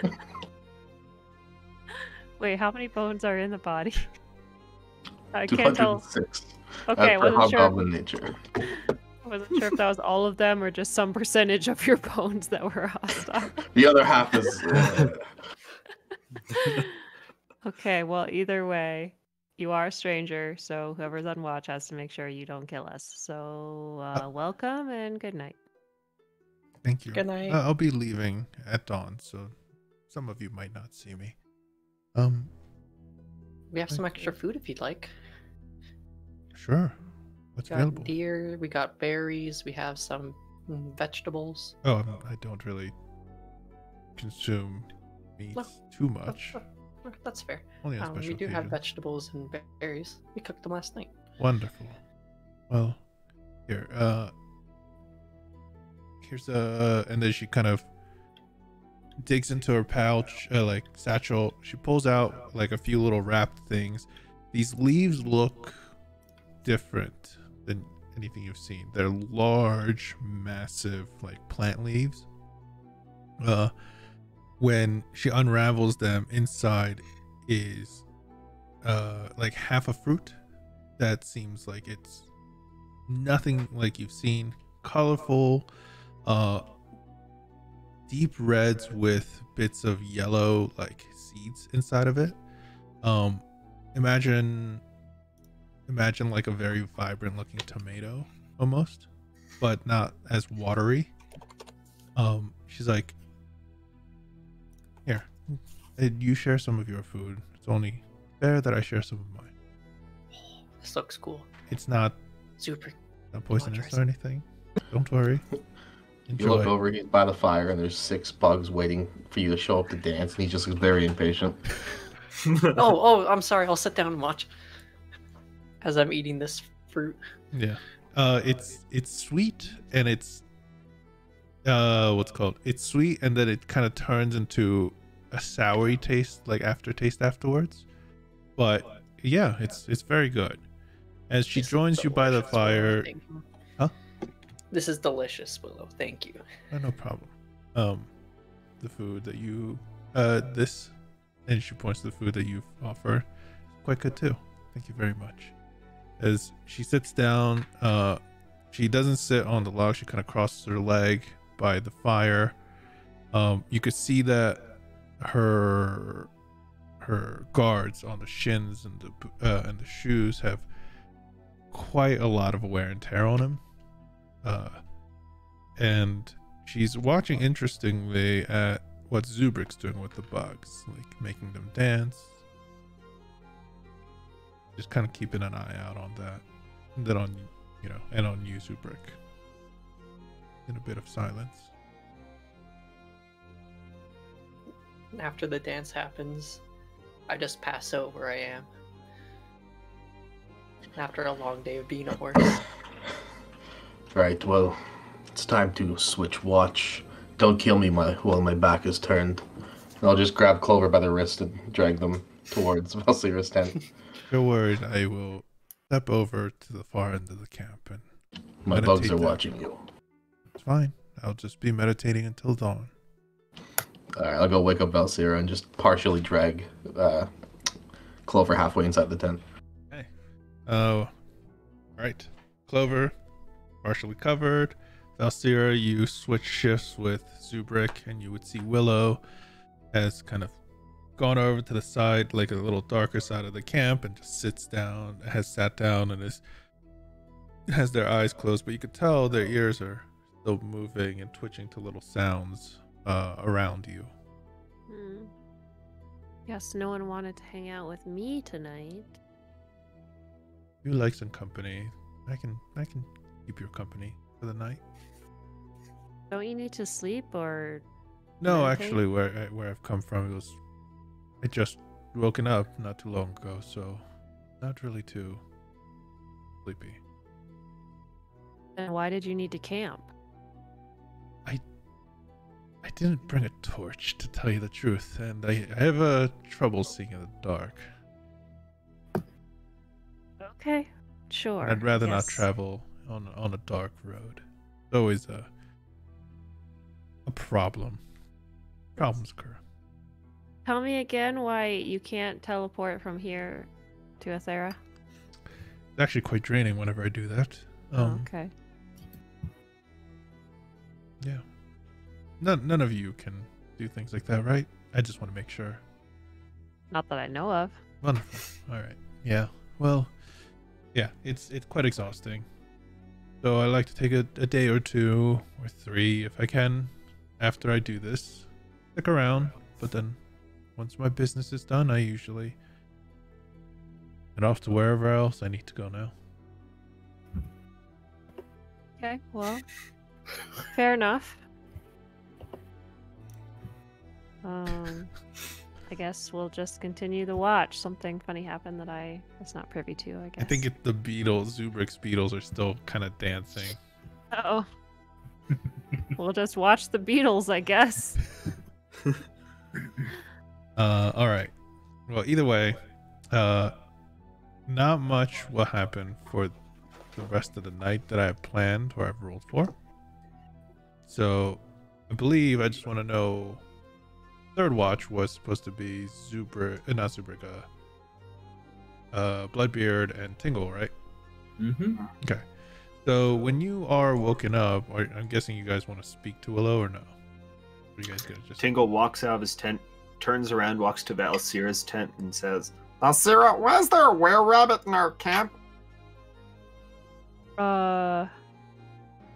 Wait, how many bones are in the body? I can't tell. 206. Okay, As per wasn't sure. hobgoblin nature. I wasn't sure if that was all of them or just some percentage of your bones that were hostile. The other half is. Okay, well, either way, you are a stranger, so whoever's on watch has to make sure you don't kill us. So, welcome and good night. Thank you. Good night. I'll be leaving at dawn, so some of you might not see me. We have some extra food if you'd like. Sure. What's We got available? deer, we got berries, we have some vegetables. Oh, I don't really consume meat No. too much. That's fair. Only on special We do have occasions. vegetables and berries. We cooked them last night. Wonderful. Well, here, here's and then she kind of digs into her pouch, like satchel. She pulls out like a few little wrapped things. These leaves look different than anything you've seen. They're large, massive, like plant leaves. When she unravels them, inside is like half a fruit that seems like it's nothing like you've seen. Colorful, deep reds with bits of yellow like seeds inside of it. Imagine like a very vibrant looking tomato almost, but not as watery. She's like, here, you share some of your food. It's only fair that I share some of mine. This looks cool. It's not Super. poisonous or anything. Don't worry. You look Enjoy. over, he's by the fire, and there's 6 bugs waiting for you to show up to dance, and he just looks very impatient. Oh, I'm sorry. I'll sit down and watch as I'm eating this fruit. Yeah. It's sweet and it's it's sweet and then it kind of turns into a soury taste, like aftertaste afterwards. But yeah, it's very good. As she This is joins you by the delicious, Willow, fire. thank you. Huh? This is delicious, Willow. Thank you. No problem. The food that you this, and she points to the food that you've offered, quite good too. Thank you very much. As she sits down, she doesn't sit on the log. She kind of crosses her leg by the fire. You could see that her guards on the shins and the shoes have quite a lot of wear and tear on him. And she's watching interestingly at what Zubrik's doing with the bugs, like making them dance. Just kind of keeping an eye out on that. And then on, and on you, Zubrik. In a bit of silence. After the dance happens, I just pass out where I am. After a long day of being a horse. Right, well, it's time to switch watch. Don't kill me while my back is turned. And I'll just grab Clover by the wrist and drag them towards Valsira's tent. Don't worry, I will step over to the far end of the camp and My bugs meditate are there. watching you. It's fine. I'll just be meditating until dawn. Alright, I'll go wake up Valsira and just partially drag Clover halfway inside the tent. Okay. Right. Clover, partially covered. Valsira, you switch shifts with Zubrik, and you would see Willow has kind of gone over to the side, like a little darker side of the camp, and just has sat down and has their eyes closed, but you could tell their ears are still moving and twitching to little sounds around you. Guess no one wanted to hang out with me tonight. You like some company. I can keep your company for the night. Don't you need to sleep, or No, meditate? actually, where I've come from, I just woken up not too long ago, so not really too sleepy. Then why did you need to camp? I didn't bring a torch, to tell you the truth, and I have trouble seeing in the dark. Okay, sure. And I'd rather not yes. travel on a dark road. It's always a problem. Problems occur. Tell me again why you can't teleport from here to Athera. It's actually quite draining whenever I do that. Oh, okay. Yeah. None of you can do things like that, right? I just want to make sure. Not that I know of. Wonderful. All right. Yeah. Well, yeah, it's quite exhausting. So I like to take a day or 2 or 3 if I can after I do this. Stick around, but then once my business is done, I usually head off to wherever else I need to go now. Okay, well, fair enough. I guess we'll just continue the watch. Something funny happened that I was not privy to, I guess. I think the beetles, Zubrik's beetles, are still kind of dancing. Uh-oh. We'll just watch the Beatles, I guess. All right. Well, either way, not much will happen for the rest of the night that I have planned or I've rolled for. So, I believe I just want to know. Third watch was supposed to be not Zubrik, Bloodbeard and Tingle, right? Mm-hmm. Okay. So when you are woken up, I'm guessing you guys want to speak to Willow or no? What are you guys gonna just? Tingle walks out of his tent, turns around, walks to Valsira's tent, and says, Valsira, why is there a were-rabbit in our camp?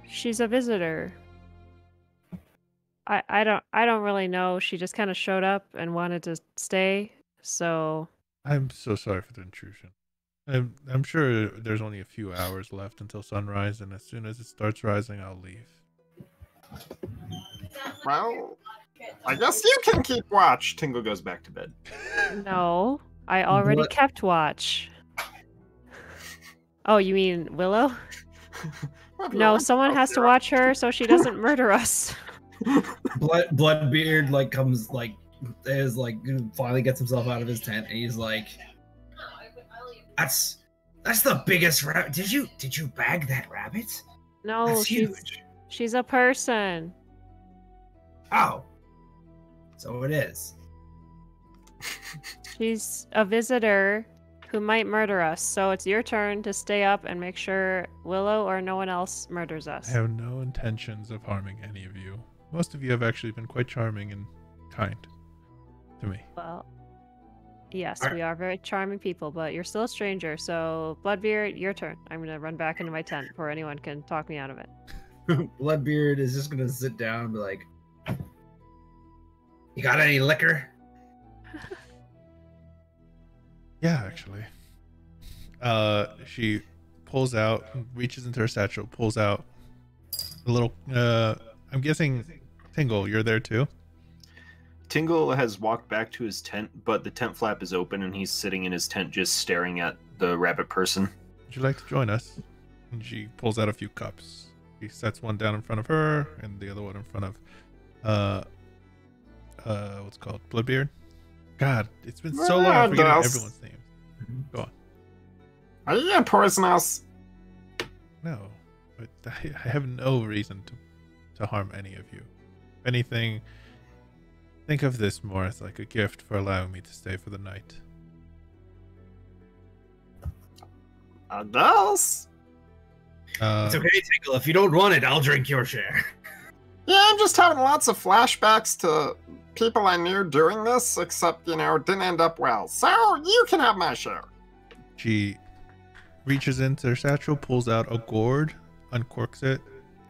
She's a visitor. I don't really know. She just kind of showed up and wanted to stay, so. I'm so sorry for the intrusion. I'm sure there's only a few hours left until sunrise, and as soon as it starts rising, I'll leave. Well, I guess you can keep watch. Tingle goes back to bed. No, I already What? kept watch. Oh, you mean Willow? No, someone has to watch her so she doesn't murder us. Bloodbeard finally gets himself out of his tent and he's like, That's the biggest rabbit. Did you bag that rabbit? No, That's huge. she's a person. Oh. So it is. She's a visitor who might murder us, so it's your turn to stay up and make sure Willow or no one else murders us. I have no intentions of harming any of you. Most of you have actually been quite charming and kind to me. Well, yes, we are very charming people, but you're still a stranger, so Bloodbeard, your turn. I'm gonna run back into my tent before anyone can talk me out of it. Bloodbeard is just gonna sit down and be like, You got any liquor? Yeah, actually. She pulls out, reaches into her satchel, pulls out a little, I'm guessing, Tingle, you're there too? Tingle has walked back to his tent, but the tent flap is open and he's sitting in his tent just staring at the rabbit person. Would you like to join us? And she pulls out a few cups. She sets one down in front of her and the other one in front of, what's it called? Bloodbeard? God, it's been so long, I'm forgetting everyone's names. Go on. Are you gonna poison us? No, but I have no reason to harm any of you. If anything, think of this more as like a gift for allowing me to stay for the night. I guess. It's okay, Tingle. If you don't want it, I'll drink your share. Yeah, I'm just having lots of flashbacks to people I knew doing this, except, it didn't end up well. So, you can have my share. She reaches into her satchel, pulls out a gourd, uncorks it,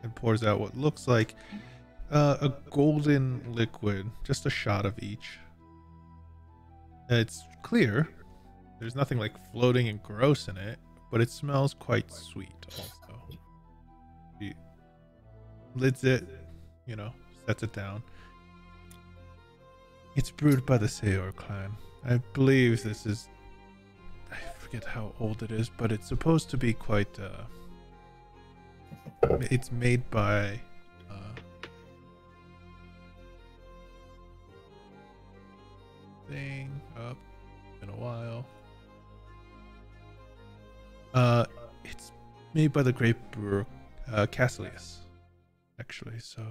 and pours out what looks like a golden liquid, just a shot of each. It's clear. There's nothing like floating and gross in it, but it smells quite sweet also. She lids it, sets it down. It's brewed by the Særald clan. I believe this is... I forget how old it is, but it's supposed to be quite... It's made by... Thing up in a while. It's made by the great brewer Cassilius, actually. So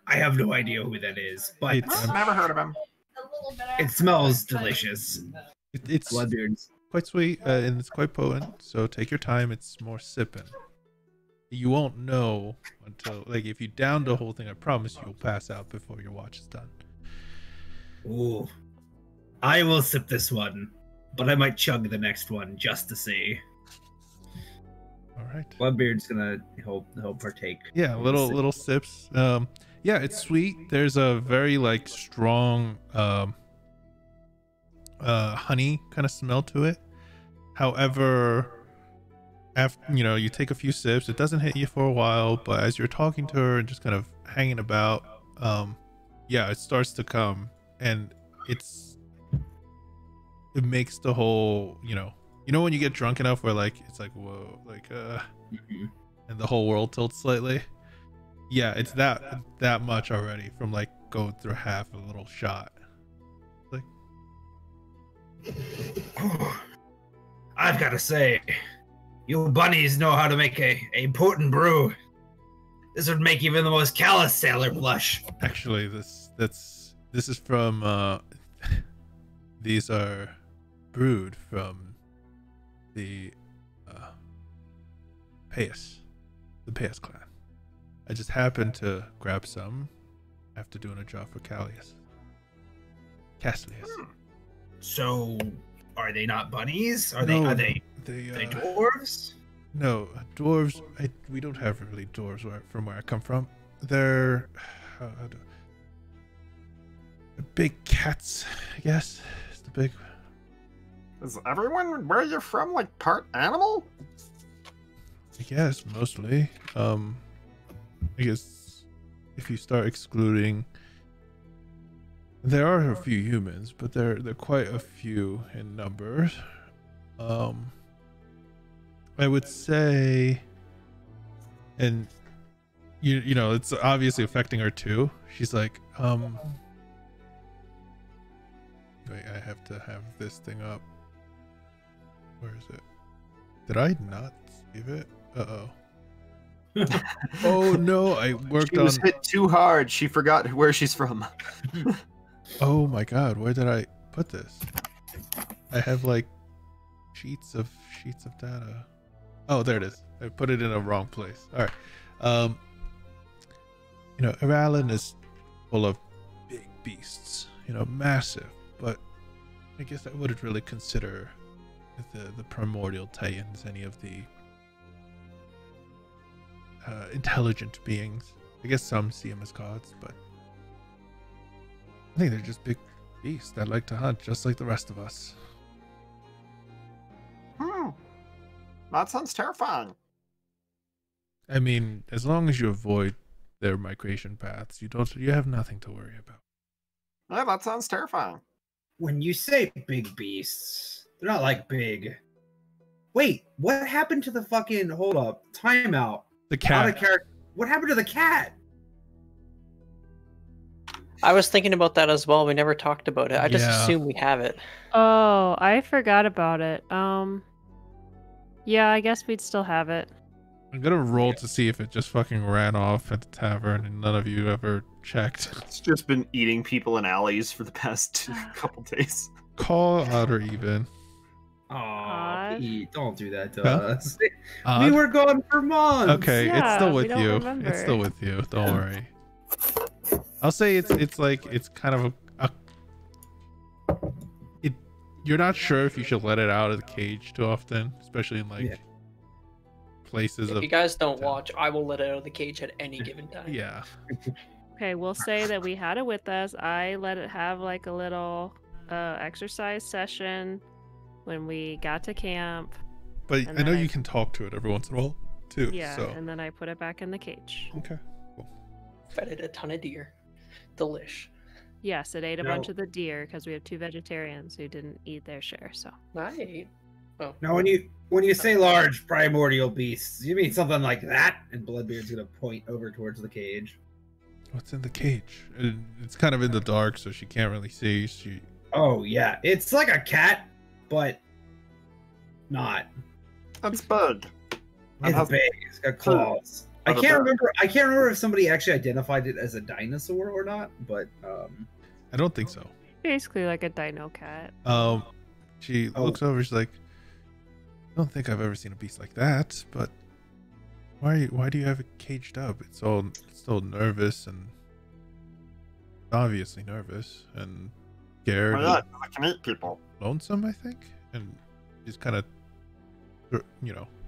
I have no idea who that is, but It's- Never heard of him. it smells delicious. it's Bloodbeards. quite sweet and it's quite potent. So take your time. It's more sipping. You won't know until, like, if you down the whole thing, I promise you'll pass out before your watch is done. Ooh. I will sip this one, but I might chug the next one just to see. All right. Bloodbeard's gonna he'll partake. Yeah, little sips. Yeah, it's sweet. There's a very like strong honey kind of smell to it. However, after you take a few sips, it doesn't hit you for a while, but as you're talking to her and just kind of hanging about, yeah, it starts to come, and it makes the whole when you get drunk enough where like it's like whoa, like and the whole world tilts slightly. Yeah, it's that much already from like going through half a little shot. Like, I've got to say, you bunnies know how to make a potent brew. This would make even the most callous sailor blush. actually, this is from these are brewed from the Paeus, the Paeus clan. I just happened to grab some after doing a job for Cassilius. So, are they not bunnies? Are No, they they dwarves? No, dwarves. We don't have really dwarves from where I come from. They're big cats, I guess. It's the big. Is everyone where you're from like part animal? I guess mostly. I guess if you start excluding, there are a few humans, but they're quite a few in numbers. I would say, and you know, it's obviously affecting her too. She's like, wait, I have to have this thing up. Where is it? Did I not save it? Uh-oh. Oh no, I worked She was on. hit too hard. She forgot where she's from. Oh my god, where did I put this? I have like sheets of data. Oh, there it is. I put it in a wrong place. All right. Særald is full of big beasts. Massive. But I guess I wouldn't really consider the primordial titans any of the intelligent beings. I guess some see them as gods, but I think they're just big beasts that like to hunt just like the rest of us. That sounds terrifying. I mean, as long as you avoid their migration paths, you have nothing to worry about. Yeah, that sounds terrifying. When you say big beasts, they're not like big. Wait, what happened to the fucking... Hold up. Timeout. The cat. What happened to the cat? I was thinking about that as well. We never talked about it. I just Yeah. assumed we have it. Oh, I forgot about it. Yeah, I guess we'd still have it. I'm gonna roll to see if it just fucking ran off at the tavern and none of you ever checked. It's just been eating people in alleys for the past couple days. Call odd or even. Aw, Pete, don't do that to Huh? us. We Odd? were gone for months. Okay, it's Yeah, still we with don't you. remember. It's still with you. Don't worry. I'll say it's like it's kind of you're not sure if you should let it out of the cage too often, especially in like places If of you guys don't watch, I will let it out of the cage at any given time. yeah. Okay, we'll say that we had it with us. I let it have like a little exercise session when we got to camp. But And I know then you can talk to it every once in a while too. Yeah, So and then I put it back in the cage. okay. Fed it a ton of deer. Delish. Yes, it ate a No. bunch of the deer because we have 2 vegetarians who didn't eat their share. So I ate. Oh. Now, when you say large primordial beasts, you mean something like that? And Bloodbeard's gonna point over towards the cage. What's in the cage? It's kind of in the dark, so she can't really see. Oh yeah, it's like a cat, but not. It's big. It's big. It's got claws. I can't remember if somebody actually identified it as a dinosaur or not, but I don't think so. basically like a dino cat. She looks over. She's like, I don't think I've ever seen a beast like that. But why do you have it caged up? It's still nervous and obviously nervous and scared. Well, yeah, I can eat people. Lonesome, I think, and she's kind of,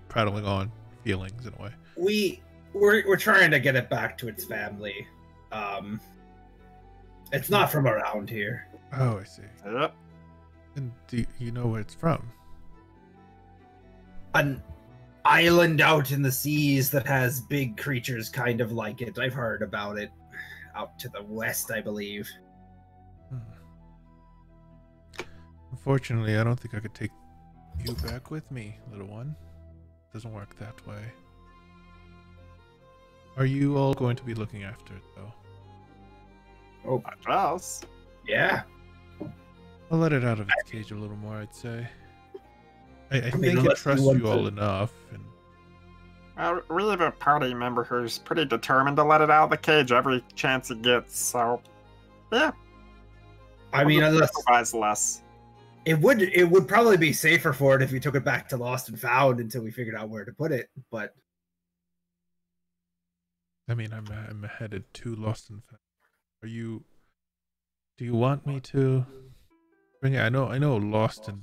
prattling on feelings in a way. we're trying to get it back to its family. It's not from around here. Oh, I see. Yep. And do you know where it's from? An island out in the seas that has big creatures kind of like it. I've heard about it. Out to the west, I believe. Unfortunately, I don't think I could take you back with me, little one. Doesn't work that way. Are you all going to be looking after it, though? Oh, I guess. yeah. I'll let it out of its cage a little more, I'd say. I mean, think it unless you trusts want you all to- enough. And We have a party member who's pretty determined to let it out of the cage every chance he gets, so yeah. I mean, unless Supervise less. it would probably be safer for it if you took it back to Lost and Found until we figured out where to put it. But I mean, I'm headed to Lost and Found. Do you want me to bring it? I know Lost and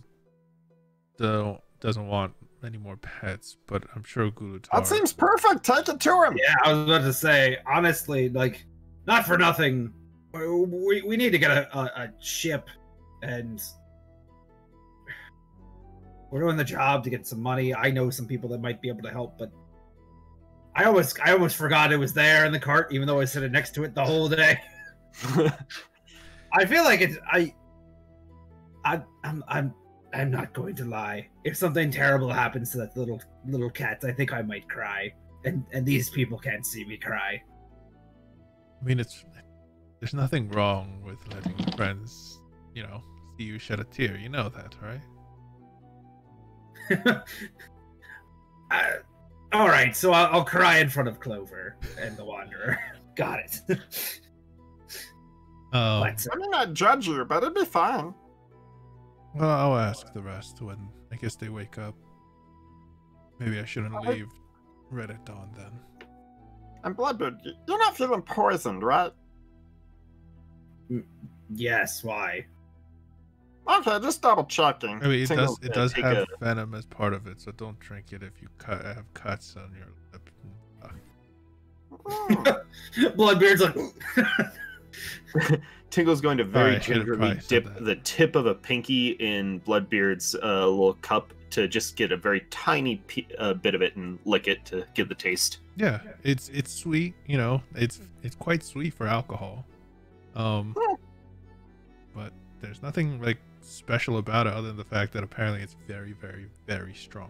doesn't want any more pets, but I'm sure Gulutar. That seems perfect. Take it to him. yeah, I was about to say, honestly, like, not for nothing, we need to get a ship, and we're doing the job to get some money. I know some people that might be able to help, but I almost forgot it was there in the cart, even though I was sitting next to it the whole day. I feel like I'm not going to lie. If something terrible happens to that little cat, I think I might cry. And these people can't see me cry. I mean, there's nothing wrong with letting your friends, see you shed a tear. You know that, right? All right, so I'll cry in front of Clover and the Wanderer. Got it. Let's- I mean, I'd judge you, but it'd be fine. Well, I'll ask the rest when I guess they wake up. Maybe I shouldn't leave right at dawn then. And Bloodbeard, you're not feeling poisoned, right? Yes, why? Okay, just double checking. I mean, it Tingle's does gonna have take venom as part of it, so don't drink it if you have cuts on your lip. Bloodbeard's like, Tingle's going to Sorry, very I should have gingerly probably said dip that. the tip of a pinky in Bloodbeard's little cup to just get a very tiny bit of it and lick it to give the taste. Yeah, it's sweet. It's quite sweet for alcohol. But there's nothing like special about it other than the fact that apparently it's very, very, very strong.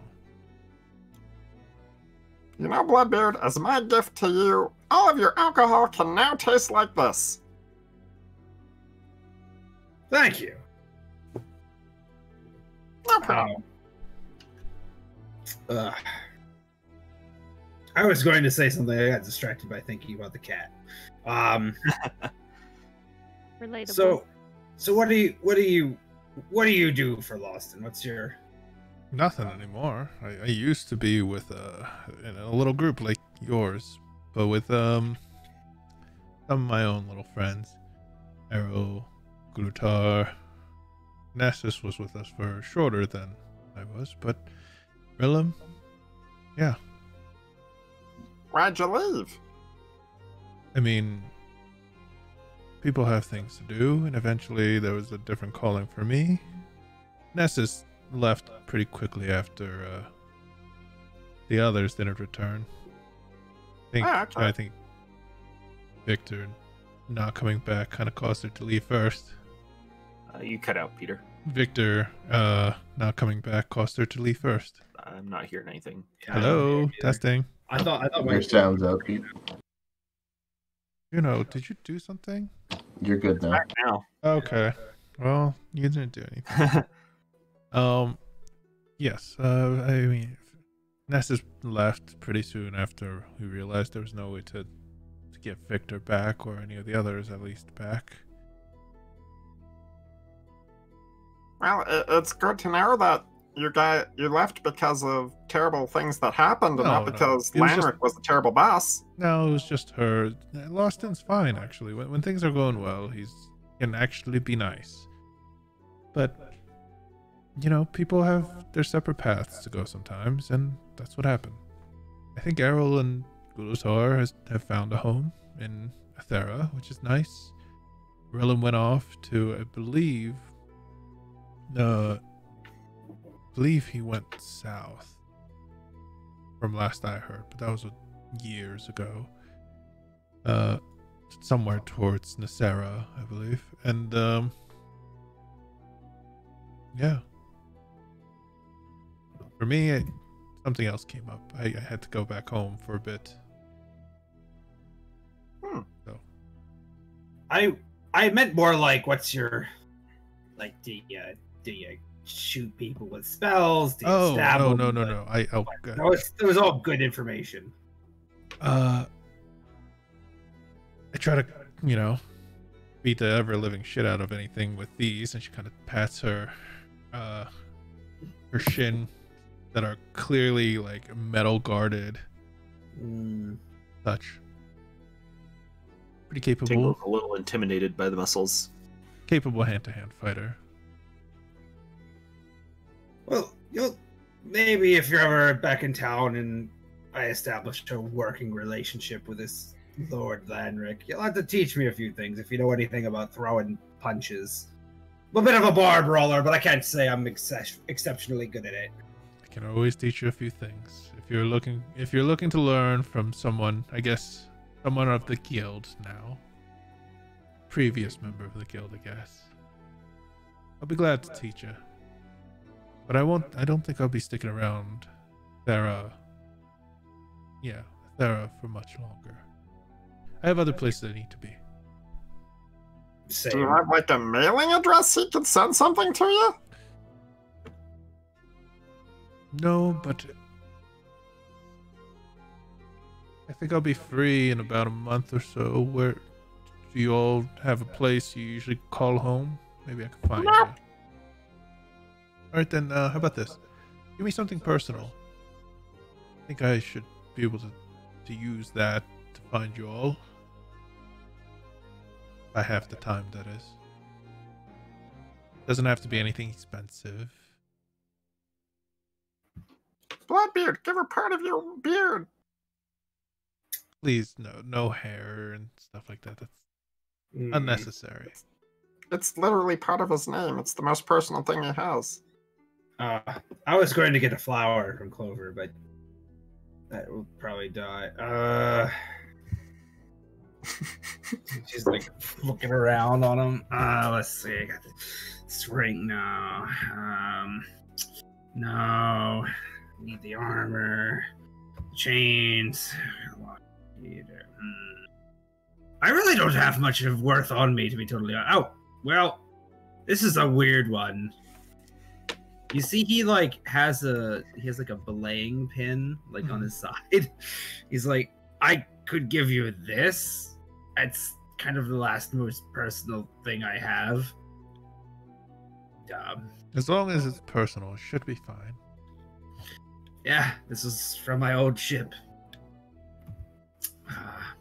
You know, Bloodbeard, as my gift to you, all of your alcohol can now taste like this. thank you. No problem. I was going to say something. I got distracted by thinking about the cat. Relatable. So what do you do for Loston? What's your... Nothing anymore. I used to be with in a little group like yours, but with some of my own little friends. Arrow, Glutar, Nessus was with us for shorter than I was, but Rilum, yeah. Why'd you leave? I mean, people have things to do, and eventually there was a different calling for me. Nessus left pretty quickly after the others didn't return. Okay. I think Victor not coming back kind of caused her to leave first. You cut out, Peter. Victor not coming back caused her to leave first. I'm not hearing anything. Hello, testing. I thought Your sound's out, Pete. You know, did you do something? You're good now. Back now. Okay. Well, you didn't do anything. Yes. I mean, Nessus left pretty soon after we realized there was no way to get Victor back, or any of the others at least back. Well, it's good to know that you left because of terrible things that happened, and No, not no. because It was Lanrick was a terrible boss. No, it was just her. Lawston's fine, actually. When things are going well, he can actually be nice. But, you know, people have their separate paths to go sometimes, and that's what happened. I think Errol and Gulutar have found a home in Athera, which is nice. Rillen went off to, I believe he went south, from last I heard, but that was years ago. Somewhere towards Nasera, I believe. And yeah. For me, something else came up. I had to go back home for a bit. So I meant more like, what's your, like, do you shoot people with spells? Do you stab them? No. That was all good information. I try to, you know, beat the ever living shit out of anything with these, and she kind of pats her shin that are clearly like metal guarded. Such. Pretty capable. Tingle's a little intimidated by the muscles. Capable hand-to-hand fighter. Well, maybe if you're ever back in town and I established a working relationship with this Lord Lanrick, you'll have to teach me a few things if you know anything about throwing punches. I'm a bit of a bar brawler, but I can't say I'm exceptionally good at it. I can always teach you a few things. If you're looking to learn from someone, I guess someone of the guild now. Previous member of the guild, I guess. I'll be glad to teach you. But I don't think I'll be sticking around Thera for much longer. I have other places I need to be. Same. Do you have like a mailing address he could send something to you? No, but I think I'll be free in about a month or so. Where do you all have a place you usually call home? Maybe I can find you. Alright then, how about this? Give me something personal. I think I should be able to use that to find you all. If I have the time, that is. Doesn't have to be anything expensive. Bloodbeard, give her part of your beard. Please, no hair and stuff like that. That's unnecessary. It's literally part of his name. It's the most personal thing he has. I was going to get a flower from Clover, but that will probably die. She's like looking around on him. Let's see. I got this ring now. No. Need the armor. Chains. I really don't have much of worth on me, to be totally honest. Oh, well, this is a weird one. You see, he has a belaying pin on his side. He's like, I could give you this. It's kind of the last most personal thing I have. As long as it's personal, it should be fine. Yeah, this is from my old ship.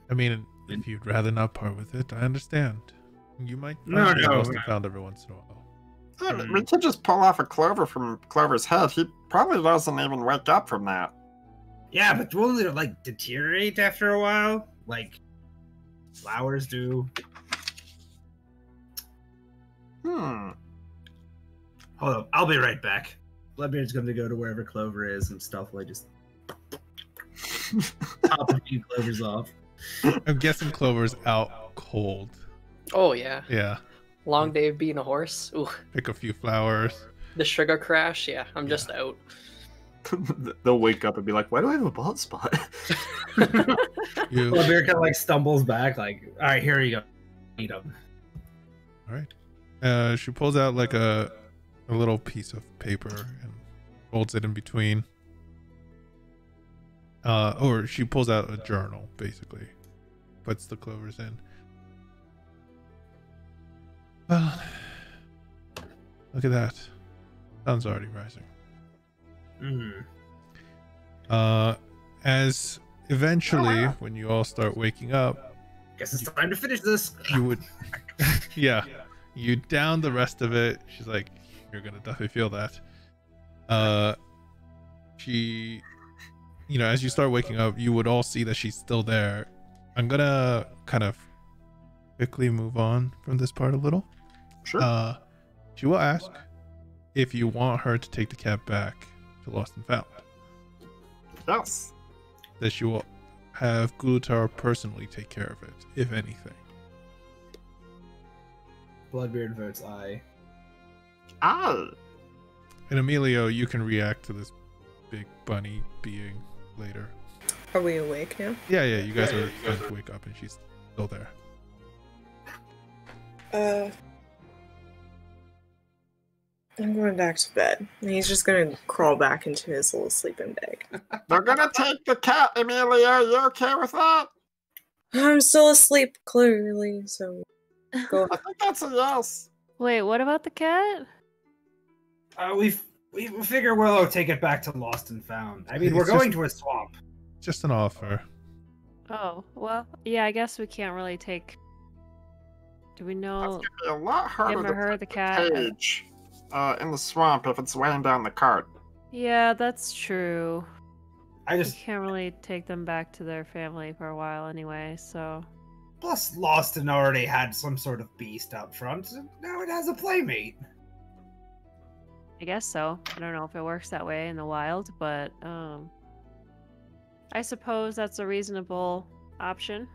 I mean, if you'd rather not part with it, I understand. You might find lost and found every once in a while. Yeah, we could just pull off a Clover from Clover's head. He probably doesn't even wake up from that. Yeah, but won't it deteriorate after a while? Like flowers do. Hold up, I'll be right back. Bloodbeard's going to go to wherever Clover is and stealthily just pop a few clovers off. I'm guessing Clover's out cold. Oh yeah. Yeah. Long day of being a horse. Ooh. Pick a few flowers. The sugar crash. Yeah, I'm just out. They'll wake up and be like, "Why do I have a bald spot?" You. Bloodbeard kind of like stumbles back, like, "All right, here you go, eat them." All right. She pulls out like a little piece of paper and folds it in between. Or she pulls out a journal, basically. Puts the clovers in. Well, look at that. Sun's already rising. As eventually, when you all start waking up, Guess it's time to finish this. you would, yeah, you down the rest of it. She's like, you're gonna definitely feel that. She, as you start waking up, you would all see that she's still there. I'm gonna kind of quickly move on from this part a little. Sure. She will ask if you want her to take the cat back to Lost and Found. Yes. That she will have Gulutar personally take care of it, if anything. Bloodbeard votes aye. Ah. And Emilio, you can react to this big bunny being later. Are we awake now? Yeah, you guys are going to wake up and she's still there. I'm going back to bed. And he's just gonna crawl back into his little sleeping bag. They're gonna take the cat, Emilio. You okay with that? I'm still asleep, clearly, so go I think that's a yes. Wait, what about the cat? We figure we'll take it back to Lost and Found. I mean, It's we're going just- to a swamp. Just an offer. Oh, well, yeah, I guess we can't really take... Do we That's know gonna be a lot harder him to or her, the take cat? Page in the swamp if it's weighing down the cart. Yeah, that's true. I We just can't really take them back to their family for a while anyway, so... plus Lost and already had some sort of beast out front. And now it has a playmate. I guess so. I don't know if it works that way in the wild, but I suppose that's a reasonable option.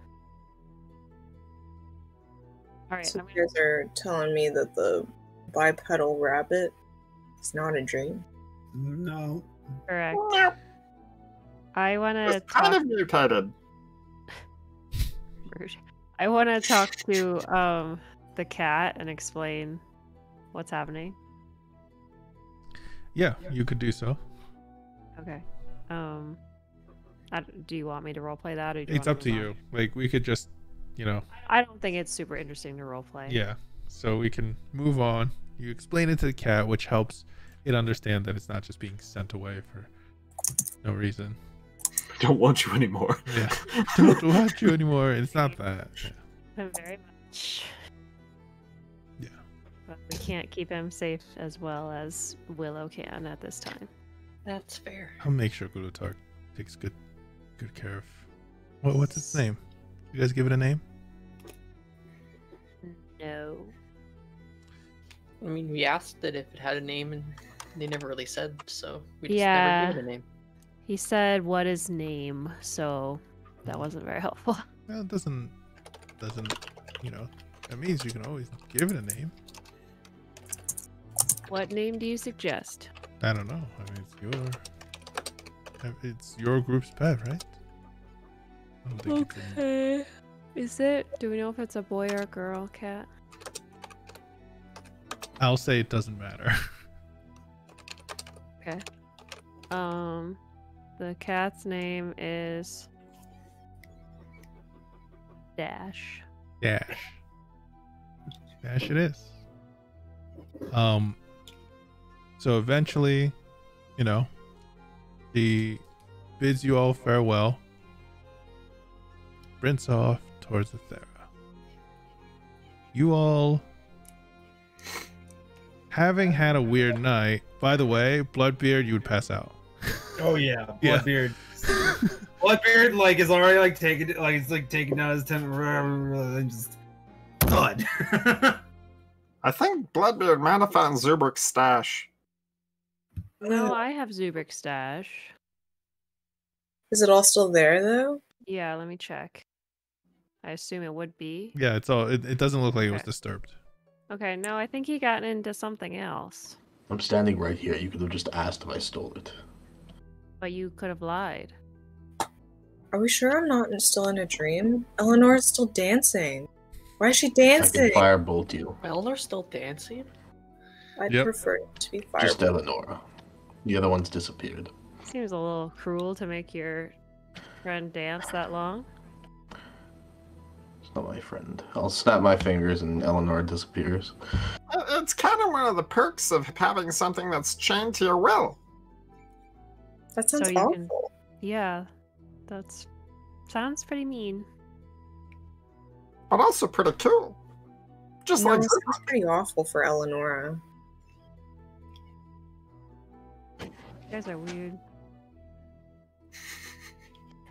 Alright, So I'm you guys are telling me that the bipedal rabbit is not a dream? No. correct. Nope. I wanna It's kind talk of mutated. rude. I wanna talk to the cat and explain what's happening. Yeah, you could do so. Okay. Do you want me to roleplay that, or do you It's wanna up to move on? you. Like, we could just, I don't think it's super interesting to roleplay. yeah. So we can move on. You explain it to the cat, which helps it understand that it's not just being sent away for no reason. I don't want you anymore. Yeah. Don't want you anymore. It's not that. Yeah. Very much. Yeah. But we can't keep him safe as well as Willow can at this time. That's fair. I'll make sure Gulutar takes good care of. What's its name? You guys give it a name? No. I mean, we asked it if it had a name, and they never really said, so we just Yeah. never gave it a name. He said, "What is name?" So that wasn't very helpful. Well, it doesn't, that means you can always give it a name. What name do you suggest? I don't know. I mean, it's your group's pet, right? I don't think it's in- Okay. Is it? Do we know if it's a boy or a girl cat? I'll say it doesn't matter. Okay. The cat's name is Dash. Dash. Dash it is. So eventually, he bids you all farewell. Sprints off towards the Thera. You all, having had a weird night, by the way, Bloodbeard, you would pass out. Oh yeah, Yeah. Bloodbeard. Bloodbeard is already taking down his temper and just thud. I think Bloodbeard might have found Zubrik's stash. No, I have Zubrik's stash. Is it all still there, though? Yeah, let me check. I assume it would be. Yeah, it's all. It doesn't look like it was Okay. disturbed. Okay, no, I think he got into something else. I'm standing right here. You could have just asked if I stole it. But you could have lied. Are we sure I'm not still in a dream? Eleanor's still dancing. Why is she I can dancing? firebolt you. Eleanor's still dancing? I'd Yep. prefer it to be Just fire. Eleanor. The other one's disappeared. Seems a little cruel to make your friend dance that long. It's not my friend. I'll snap my fingers and Eleanor disappears. It's kind of one of the perks of having something that's chained to your will. That sounds So you can- awful. Yeah, that's sounds pretty mean. But also pretty cool. Just No, like it sounds pretty awful for Eleonora. You guys are weird.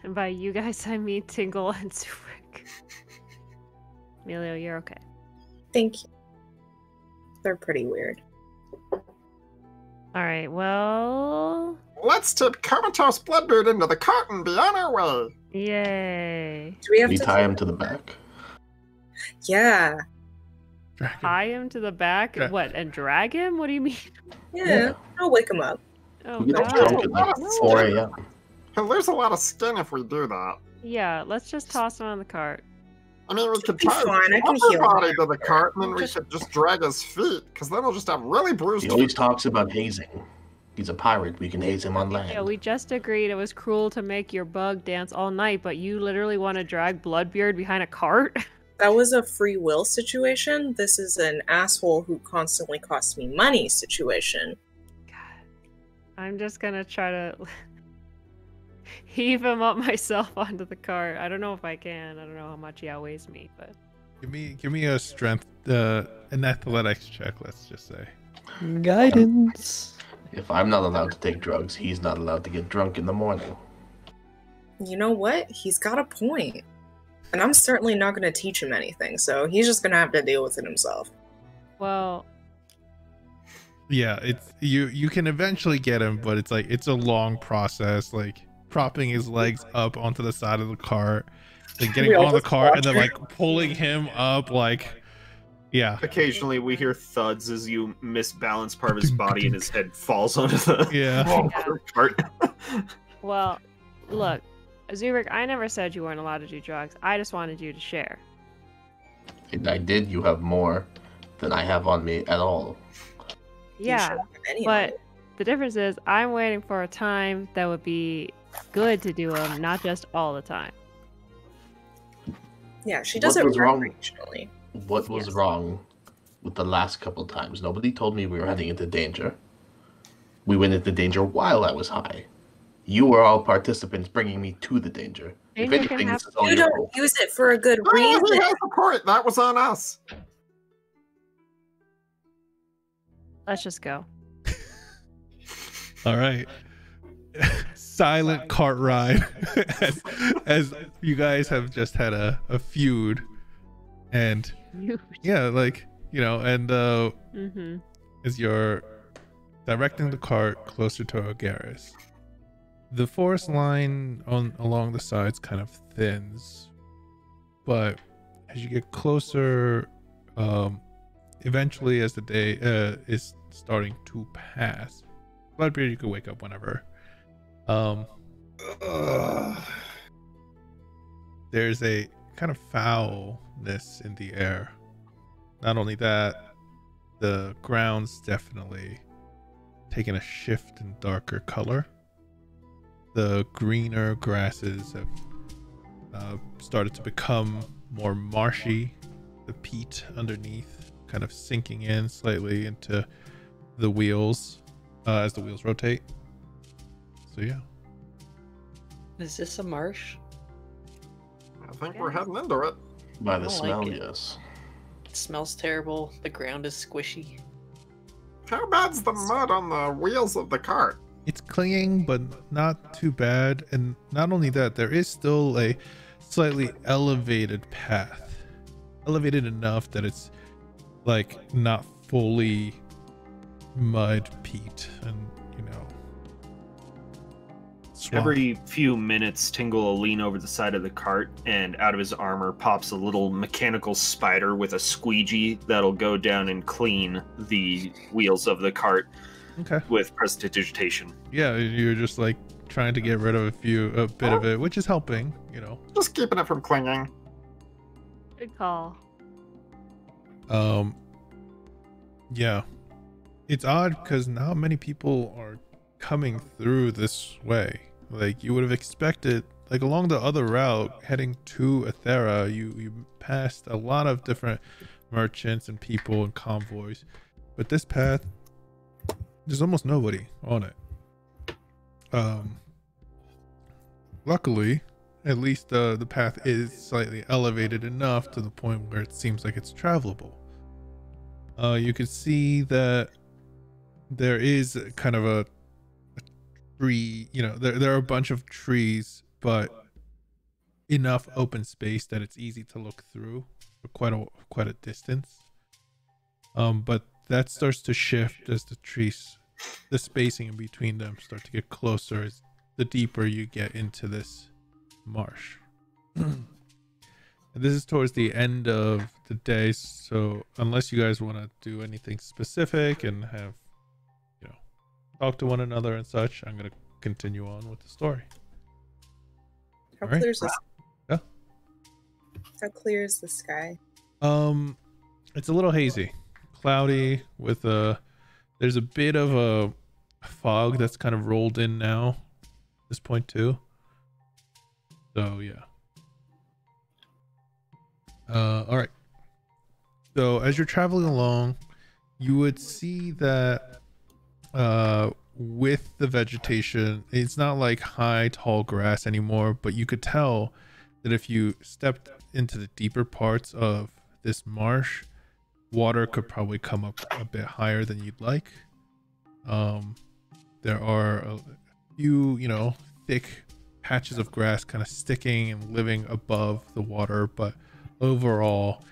And by you guys, I mean Tingle and Zurich. Emilio, you're okay. Thank you. They're pretty weird. All right, well, let's tip comatose Bloodbeard into the cart and be on our way. yay. Do we have We to tie him to the back. Yeah. Dragon. Tie him to the back? Dra- What, and drag him? What do you mean? Yeah. I'll wake him up. Oh, We get God. drunk at like 4 a.m. He'll lose a lot of skin if we do that. Yeah, let's just toss him on the cart. I mean, we could be tie fine, I can his heal body him. to the cart, and then we could just drag his feet, because then he'll just have really bruised He feet. always talks about hazing. He's a pirate. We can haze him on land. Yeah, we just agreed it was cruel to make your bug dance all night, but you literally want to drag Bloodbeard behind a cart? That was a free will situation. This is an asshole who constantly costs me money situation. God. I'm just gonna try to heave him up myself onto the cart. I don't know if I can. I don't know how much he outweighs me, but Give me a strength, an athletics check. Let's just say. Guidance. If I'm not allowed to take drugs, he's not allowed to get drunk in the morning. You know what? He's got a point. And I'm certainly not going to teach him anything, so he's just going to have to deal with it himself. well, Yeah, it's you can eventually get him, but it's a long process, like propping his legs up onto the side of the cart, then getting We all on the just cart and then watch like pulling him up, like yeah. Occasionally, we hear thuds as you misbalance part of his body and his head falls onto the Yeah. cart. well, look, Zurich, I never said you weren't allowed to do drugs. I just wanted you to share. And I did. You have more than I have on me at all. You Yeah, shouldn't have any of but it. the difference is I'm waiting for a time that would be good to do them, not just all the time. Yeah, she does What it was wrong? recreationally. What was Yes. wrong with the last couple times? Nobody told me we were heading into danger. We went into danger while I was high. You were all participants bringing me to the danger. If Danger can anything, this happen. is all You your don't fault. use it for a good Oh, he reason. has a point. That was on us. Let's just go. All right. Silent cart ride as you guys have just had a feud, and yeah, like and Mm-hmm. as you're directing the cart closer to Agaris, the forest line along the sides kind of thins, but as you get closer, eventually as the day is starting to pass, Bloodbeard, you can wake up whenever. There's a kind of foulness in the air. Not only that, the ground's definitely taken a shift in darker color. The greener grasses have started to become more marshy. The peat underneath kind of sinking in slightly into the wheels as the wheels rotate. So yeah. Is this a marsh? I think we're heading into it. By I the don't smell, like it. yes. It smells terrible. The ground is squishy. How bad's the mud on the wheels of the cart? It's clinging, but not too bad. And not only that, there is still a slightly elevated path. Elevated enough that it's like not fully mud, peat, and swamp. Every few minutes, Tingle will lean over the side of the cart, and out of his armor pops a little mechanical spider with a squeegee that'll go down and clean the wheels of the cart Okay. with prestidigitation. Yeah, you're just like trying to get rid of a bit of it, which is helping, you know. Just keeping it from clinging. Good call. Yeah. It's odd because not many people are coming through this way. Like you would have expected, like along the other route heading to Ethera, you passed a lot of different merchants and people and convoys, but this path, there's almost nobody on it. Luckily, at least the path is slightly elevated enough to the point where it seems like it's travelable. You can see that there is kind of a tree, you know, there are a bunch of trees, but enough open space that it's easy to look through for quite a distance. But that starts to shift as the spacing in between them start to get closer as the deeper you get into this marsh. And this is towards the end of the day, so unless you guys want to do anything specific and have, you know, talk to one another and such, I'm gonna continue on with the story. How All right. clear is this? Yeah. How clear is the sky? It's a little hazy, cloudy with there's a bit of a fog that's kind of rolled in now at this point too. So yeah. All right. So as you're traveling along, you would see that with the vegetation, it's not like high, tall grass anymore, but you could tell that if you stepped into the deeper parts of this marsh, water could probably come up a bit higher than you'd like. There are a few, you know, thick patches of grass kind of sticking and living above the water, but overall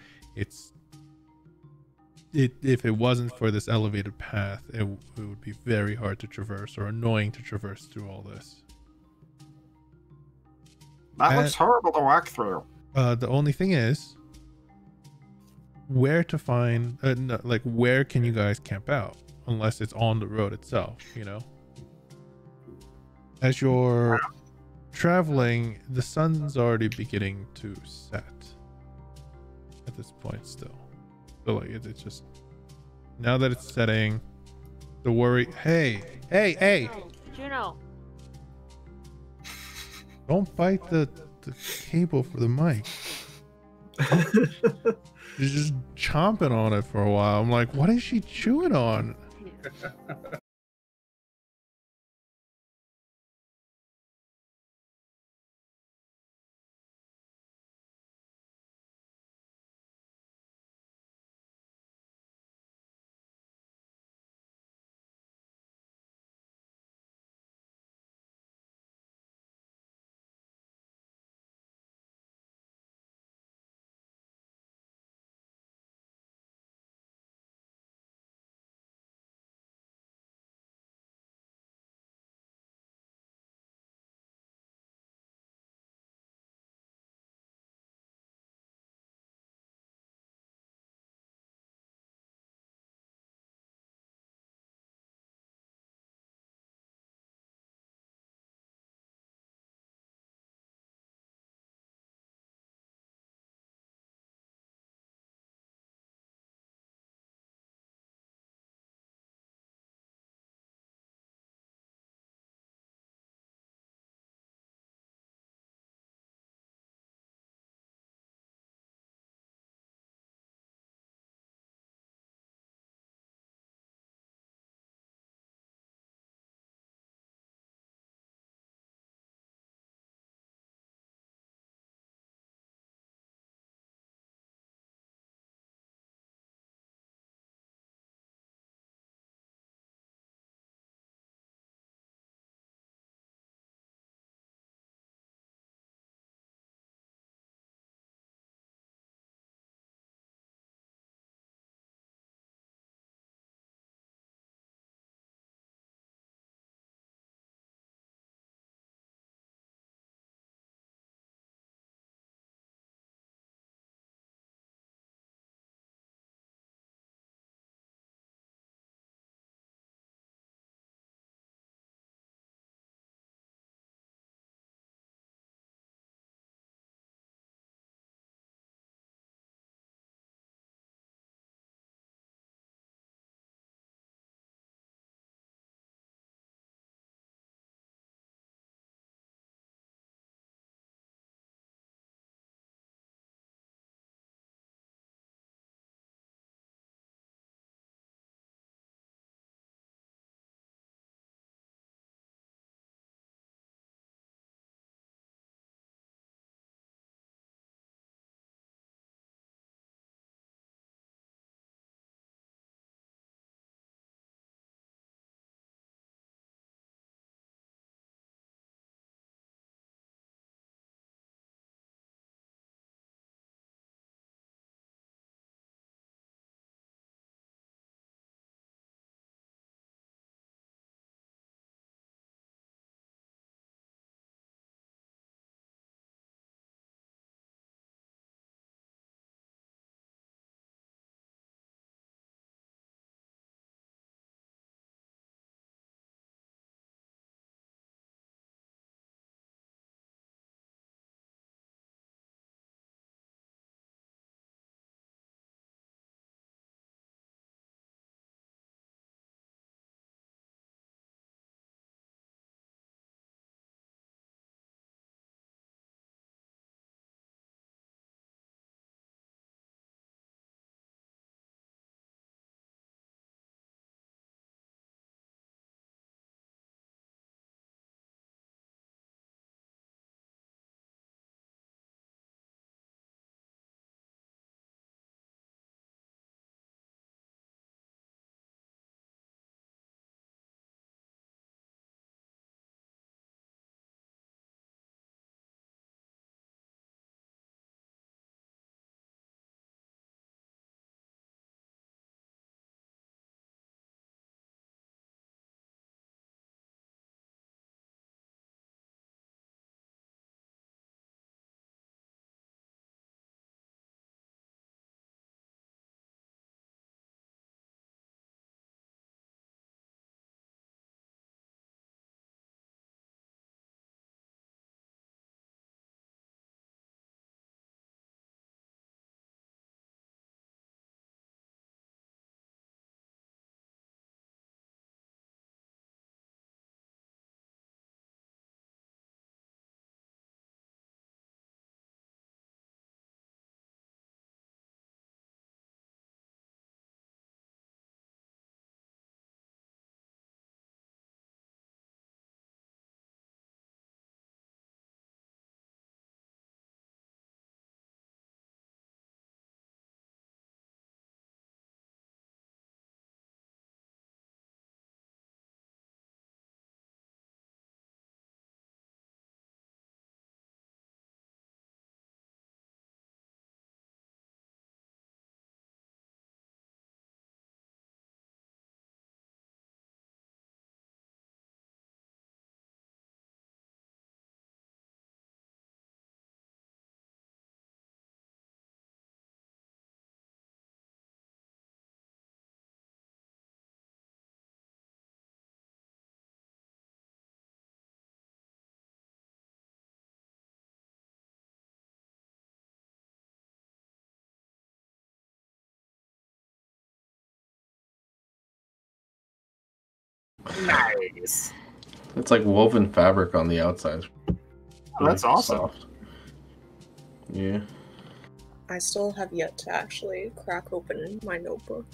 if it wasn't for this elevated path, it would be very hard to traverse or annoying to traverse through all this. That looks horrible to walk through. The only thing is where to find like where can you guys camp out unless it's on the road itself, you know? As you're traveling, the sun's already beginning to set at this point still. So like it's just now that it's setting, the worry. Hey! Juno. Don't bite the cable for the mic. She's just chomping on it for a while. I'm like, what is she chewing on? Nice. It's like woven fabric on the outside. Oh, that's awesome. Soft. Yeah. I still have yet to actually crack open my notebook.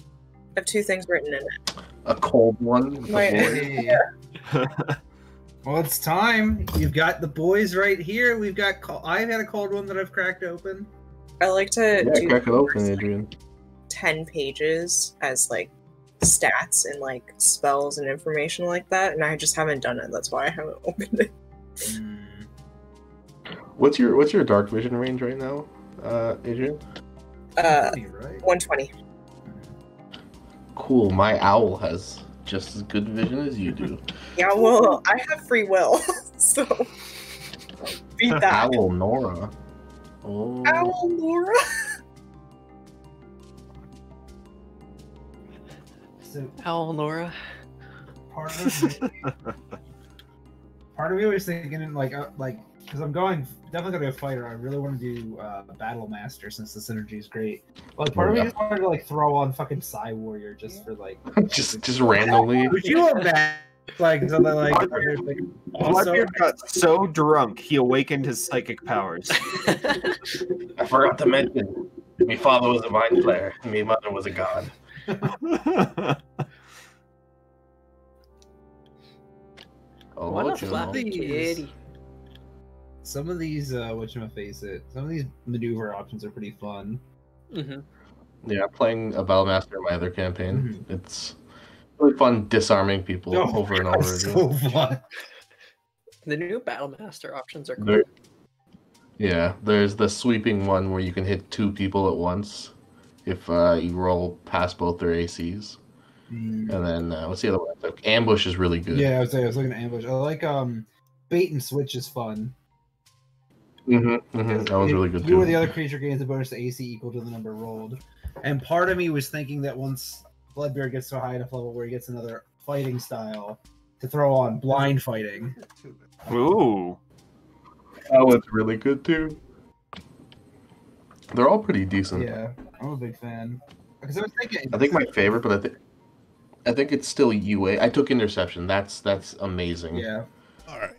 I have 2 things written in it. A cold one. With My- the boy. Well, it's time. You've got the boys right here. We've got. I've had a cold one that I've cracked open. I like to Yeah, do crack it the open, first, like, Adrian. 10 pages as like stats and like spells and information like that, and I just haven't done it. That's why I haven't opened it. What's your dark vision range right now, Adrian? Right. 120. Cool. My owl has just as good vision as you do. Yeah, well, I have free will, so beat that. Owl Nora. Oh. Owl Laura. So Owl Nora. part of me was thinking like because I'm definitely gonna be a fighter. I really want to do Battle Master since the synergy is great. Like part of me just wanted to like throw on fucking Psy Warrior just for like just randomly. Would you imagine like something like also, Bloodbeard got so drunk he awakened his psychic powers. I forgot to mention, my father was a vine player, and my mother was a god. Oh, What a you know. flappy kitty. some of these whatchamafaceit, some of these maneuver options are pretty fun. Mm-hmm. Yeah, playing a Battlemaster in my other campaign. It's really fun disarming people over and over again. So fun. The new Battlemaster options are cool. There- Yeah, there's the sweeping one where you can hit 2 people at once if you roll past both their ACs. And then what's the other one? Ambush is really good. Yeah, I was looking at ambush. I like bait and switch is fun. That was really good You or too. the other creature gains a bonus to AC equal to the number rolled. And part of me was thinking that once Bloodbeard gets to a high enough level where he gets another fighting style to throw on blind fighting. Ooh. That was really good too. They're all pretty decent. Yeah, I'm a big fan. Because I was thinking, I think my favorite, but I think it's still UA. I took Interception. That's amazing. yeah, All right.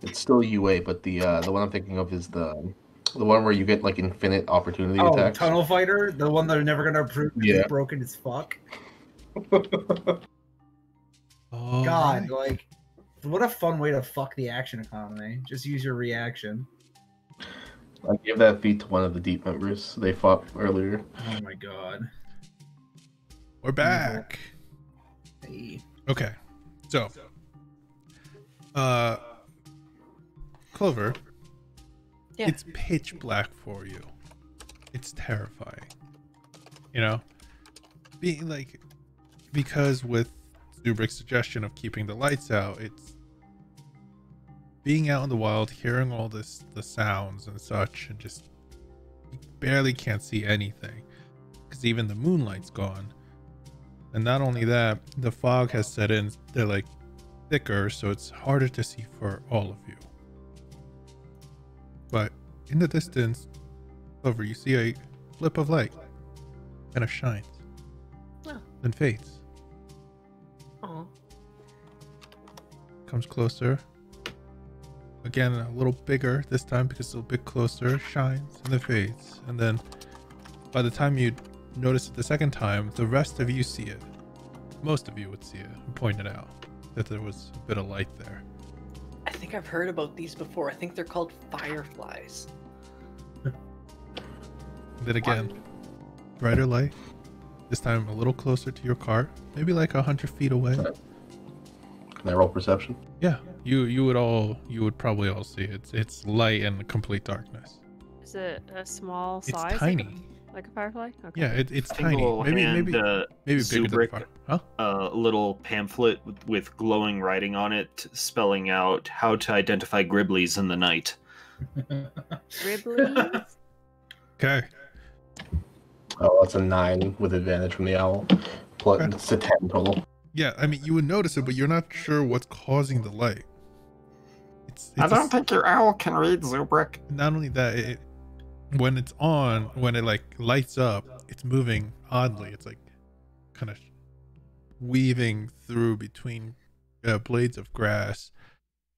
It's still UA, but the one I'm thinking of is the one where you get like infinite opportunity attacks. Tunnel Fighter, the one they're never gonna approve because Yeah. it's broken as fuck. All God, right. like, what a fun way to fuck the action economy. Just use your reaction. I gave that feat to one of the Deep members. They fought earlier. Oh my god. We're back. Hey. Okay. So, Clover, Yeah. it's pitch black for you. It's terrifying. You know? Being like, because with Zubrik's suggestion of keeping the lights out, it's being out in the wild, hearing all the sounds and such, and just you barely can't see anything because even the moonlight's gone. And not only that, the fog has set in. They're like thicker, so it's harder to see for all of you. But in the distance, Clover, you see a flip of light, and it shines, Oh. then fades. Oh. Comes closer. Again, a little bigger this time because it's a bit closer. Shines and then fades. And then by the time you notice it the second time, the rest of you see it. Most of you would see it and point it out that there was a bit of light there. I think I've heard about these before. I think they're called Fireflies. Then again, brighter light. This time a little closer to your cart, maybe like 100 feet away. Can I roll perception? Yeah, you would probably all see it. It's light and complete darkness. Is it a small It's size? tiny. Like a firefly? Okay. Yeah, it's I think tiny. we'll Maybe hand, bigger than Zubrik fire. Huh? a little pamphlet with glowing writing on it, spelling out how to identify Griblies in the night. Ribley? Okay. Oh, that's a 9 with advantage from the owl. Plus, Okay. it's a 10 total. Yeah, I mean, you would notice it, but you're not sure what's causing the light. It's I a don't think your owl can read Zubrik. not only that, when it's on, when it like lights up, it's moving oddly. It's like kind of weaving through between blades of grass,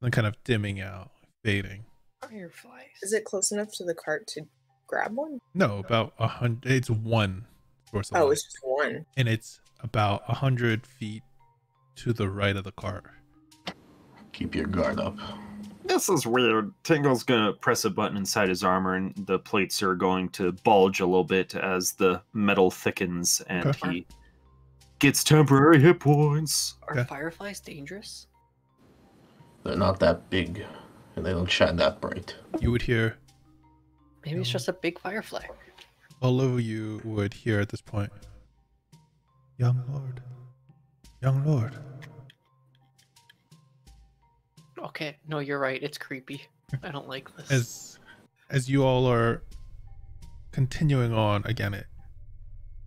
and kind of dimming out, fading. Fireflies. Is it close enough to the cart to grab one? No, about 100. It's one source of Oh, light, it's just one. and it's about 100 feet to the right of the cart. Keep your guard up. This is weird. Tingle's gonna press a button inside his armor, and the plates are going to bulge a little bit as the metal thickens, and Okay. he gets temporary hit points. Are Okay. fireflies dangerous? They're not that big, and they don't shine that bright. You would hear, Maybe it's just a big firefly. all of you would hear at this point, young lord, young lord. Okay, no, you're right. It's creepy. I don't like this. As you all are continuing on, again, it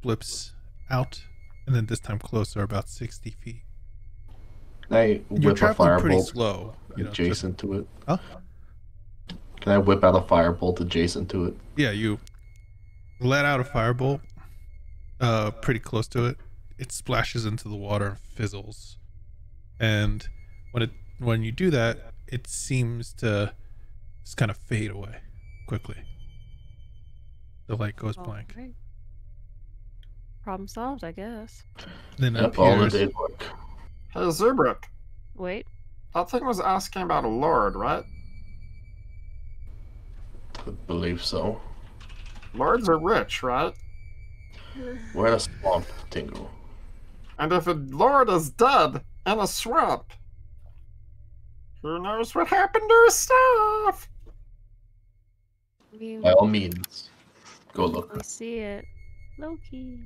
blips out, and then this time closer, about 60 feet. Can I You're whip a traveling pretty firebolt slow. You know, just- adjacent to it? Huh? Can I whip out a firebolt adjacent to it? Yeah, you let out a firebolt pretty close to it. It splashes into the water and fizzles. And when you do that, it seems to just kind of fade away quickly. The light goes blank. Alright. Problem solved, I guess. Then it Yep, all the appears. day's work. Hey, Zubrik, Wait. that thing was asking about a lord, right? I believe so. Lords are rich, right? We're in a swamp, Tingle. And if a lord is dead in a swamp, who knows what happened to his stuff? We, By all means, go look. we see it. Loki.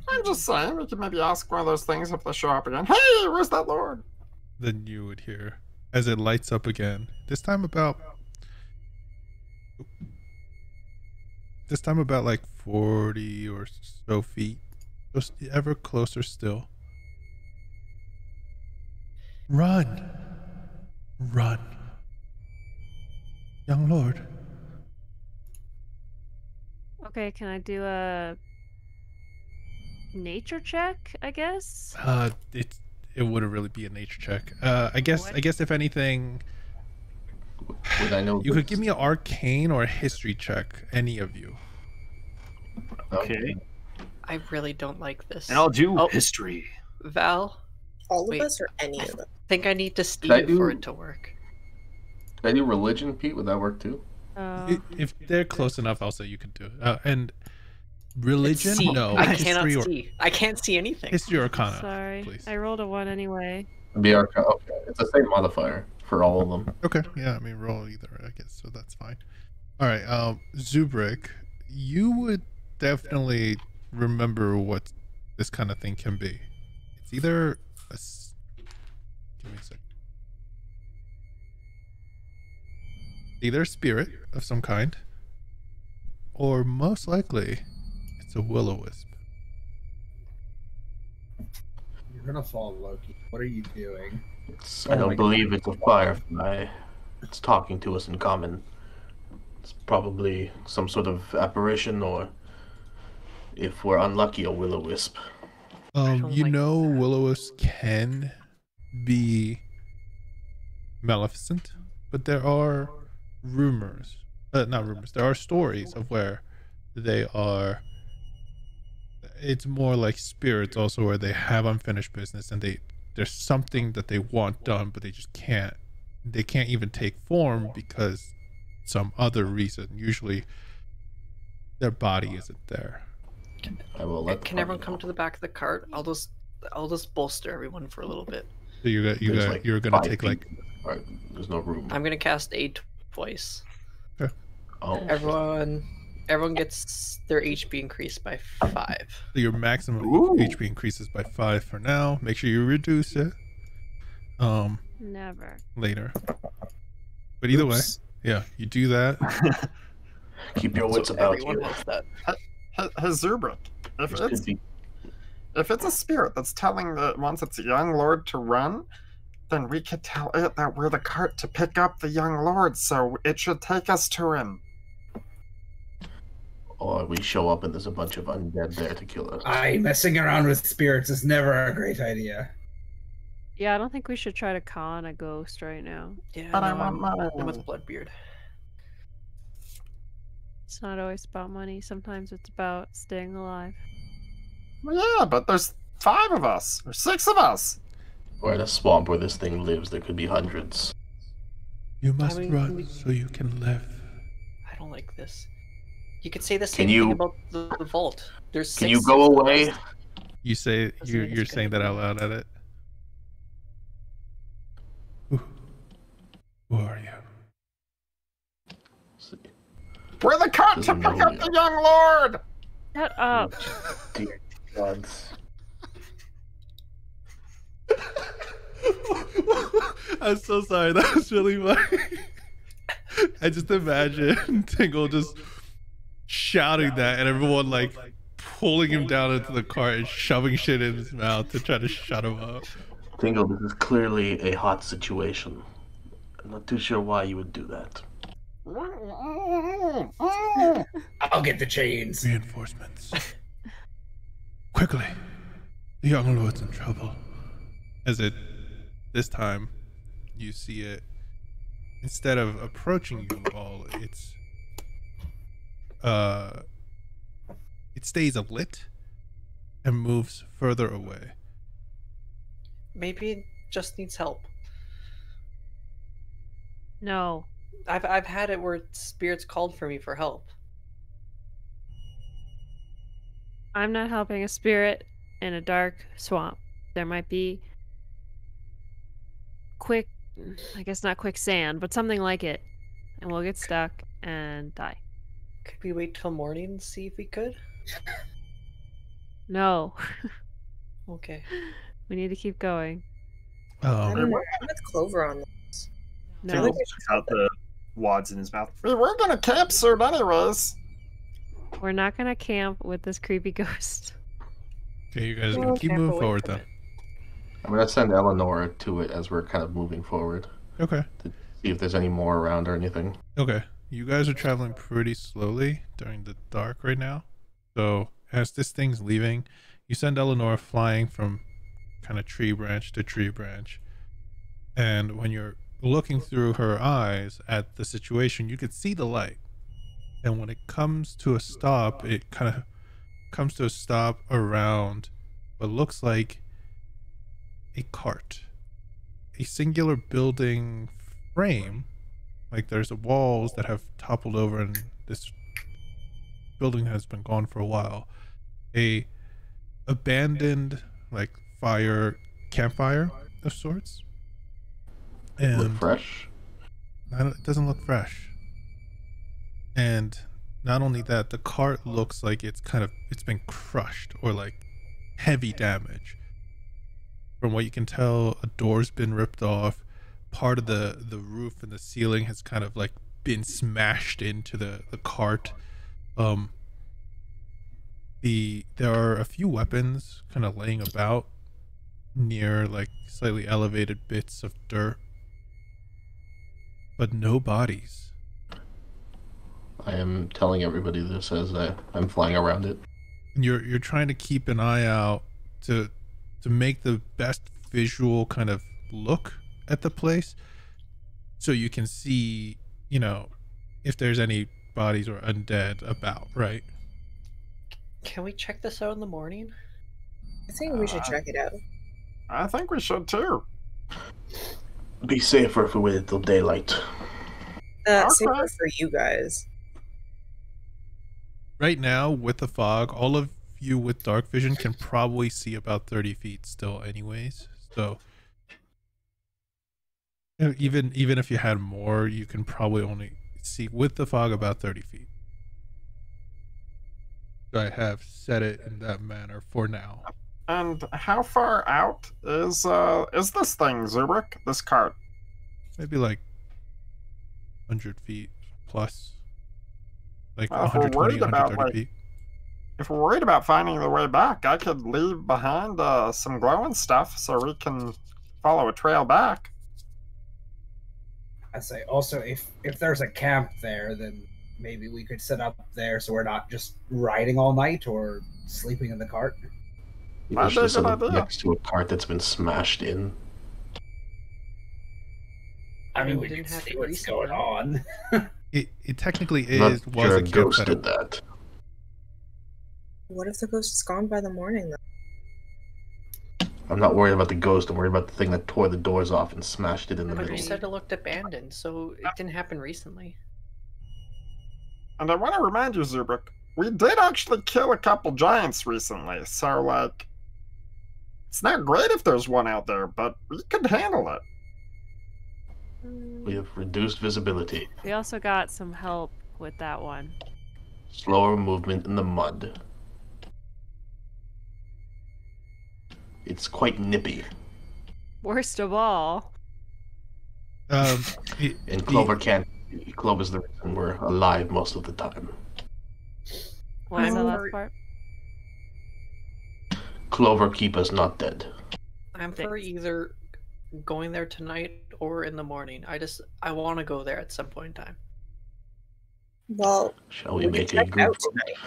I'm just saying, we could maybe ask one of those things if they show up again. Hey, where's that lord? Then you would hear as it lights up again. This time about like 40 or so feet, just ever closer still. Run, run, young lord. Okay, can I do a nature check, I guess? It wouldn't really be a nature check. I guess if anything, Would I know? you could give me an arcane or a history check, any of you. Okay. I really don't like this. And I'll do Oh. history. Val, All Wait. of us or any of them? I think I need to see Could I you for do- it to work. Can I do religion, Pete? Would that work too? If they're close enough, I'll say you can do it. And religion, See. no. I cannot history or see. I can't see anything. history or arcana. Sorry. please. I rolled a 1 anyway. Be our okay. It's the same modifier for all of them. Okay, yeah, I mean roll either, I guess, so that's fine. All right, Zubrik, you would definitely remember what this kind of thing can be. It's either give me a sec. Either a spirit of some kind, or most likely, it's a will-o-wisp. You're gonna fall, Loki. What are you doing? I don't believe it's a firefly. It's talking to us in common. It's probably some sort of apparition, or if we're unlucky, a will-o-wisp. don't You like know, that. will-o-wisps can be maleficent, but there are rumors, not rumors, there are stories of where they are, it's more like spirits also, where they have unfinished business and there's something that they want done, but they can't even take form because some other reason, usually their body isn't there. I will let. Can everyone come to the back of the cart? I'll just bolster everyone for a little bit. So you're gonna 5 take feet. like, Right, there's no room. I'm gonna cast aid twice. Oh, Everyone gets their HP increased by 5. so your maximum Ooh. HP increases by 5 for now. Make sure you reduce it Never. later. But either way, Oops. yeah, you do that. keep your wits about Everyone you. has that. Hey, Zubrik, This could be- if it's a spirit that's telling that it wants its young lord to run, then we could tell it that we're the cart to pick up the young lord, so it should take us to him. or we show up and there's a bunch of undead there to kill us. Messing around with spirits is never a great idea. Yeah, I don't think we should try to con a ghost right now. Yeah, But I no, want money. I'm with Bloodbeard. It's not always about money. Sometimes it's about staying alive. Yeah, but there's 5 of us, or 6 of us. We're in a swamp where this thing lives. There could be hundreds. You must mean, run so you can live. I don't like this. You could say the same you- thing about the vault. There's 6 Can you go away? You say Doesn't you're mean it's saying good. that out loud at it. Who are you? We're the cart to Doesn't pick know up you. the young lord! Shut up. Dear gods. I'm so sorry. That was really funny. I just imagine Tingle just shouting that and everyone like pulling him down into the cart and shoving shit in his mouth to try to shut him up. Tingle, this is clearly a hot situation. I'm not too sure why you would do that. I'll get the chains. Reinforcements. Quickly. The young lord's in trouble. As it, this time, you see it, instead of approaching you all, it stays lit and moves further away. Maybe it just needs help. No. I've had it where spirits called for me for help. I'm not helping a spirit in a dark swamp. There might be I guess not quicksand, but something like it. And we'll get stuck and die. Could we wait till morning and see if we could? No. Okay. We need to keep going. I'm with Clover on this. I feel No. like we should Out the wads in his mouth. We were gonna camp soon anyways. We're not gonna camp with this creepy ghost. Okay, you guys We'll keep camp moving away forward from then. it. I'm gonna send Eleanor to it as we're kind of moving forward. Okay. To see if there's any more around or anything. Okay. You guys are traveling pretty slowly during the dark right now. So as this thing's leaving, you send Eleanor flying from kind of tree branch to tree branch. And when you're looking through her eyes at the situation, you could see the light. And when it comes to a stop, it kind of comes to a stop around what looks like a cart. A singular building frame. Like there's walls that have toppled over and this building has been gone for a while. A abandoned like campfire of sorts. Look And fresh. it doesn't look fresh. And not only that, the cart looks like it's been crushed or like heavy damage. From what you can tell, a door's been ripped off. Part of the roof and the ceiling has kind of like been smashed into the cart. There are a few weapons kind of laying about near like slightly elevated bits of dirt, but no bodies. I am telling everybody this as I'm flying around it. And you're trying to keep an eye out to make the best visual kind of look at the place, so you can see, if there's any bodies or undead about, right? Can we check this out in the morning? I think we should check it out. I think we should too. Be safer if we waited till daylight. Safer Okay. for you guys. Right now, with the fog, all of you with dark vision can probably see about 30 feet still anyways. So even if you had more, you can probably only see with the fog about 30 feet. So I have set it in that manner for now. And how far out is this thing, Zubrik? This cart? Maybe like 100 feet plus. Like Well, if we're 120, worried about, 130 like, feet. If we're worried about finding the way back, I could leave behind some glowing stuff so we can follow a trail back. I say also if there's a camp there, then maybe we could set up there so we're not just riding all night or sleeping in the cart. You Why should have is set that up idea? next to a cart that's been smashed in. I mean, it we didn't can see happen what's recently. going on. It technically I'm not was sure a a ghost campsite. did that. What if the ghost is gone by the morning, though? I'm not worried about the ghost. I'm worried about the thing that tore the doors off and smashed it in the But middle. you said it looked abandoned, so it didn't happen recently. And I want to remind you, Zubrik, we did actually kill a couple giants recently, so, like, it's not great if there's one out there, but we could handle it. We have reduced visibility, We also got some help with that one. slower movement in the mud. It's quite nippy. Worst of all, And Clover can't. Clover's the reason we're alive most of the time. what was the I'm last for- part? Clover keep us not dead. I'm for Thanks. either going there tonight or in the morning. I want to go there at some point in time. Well, Shall we we make can a check group? out tonight.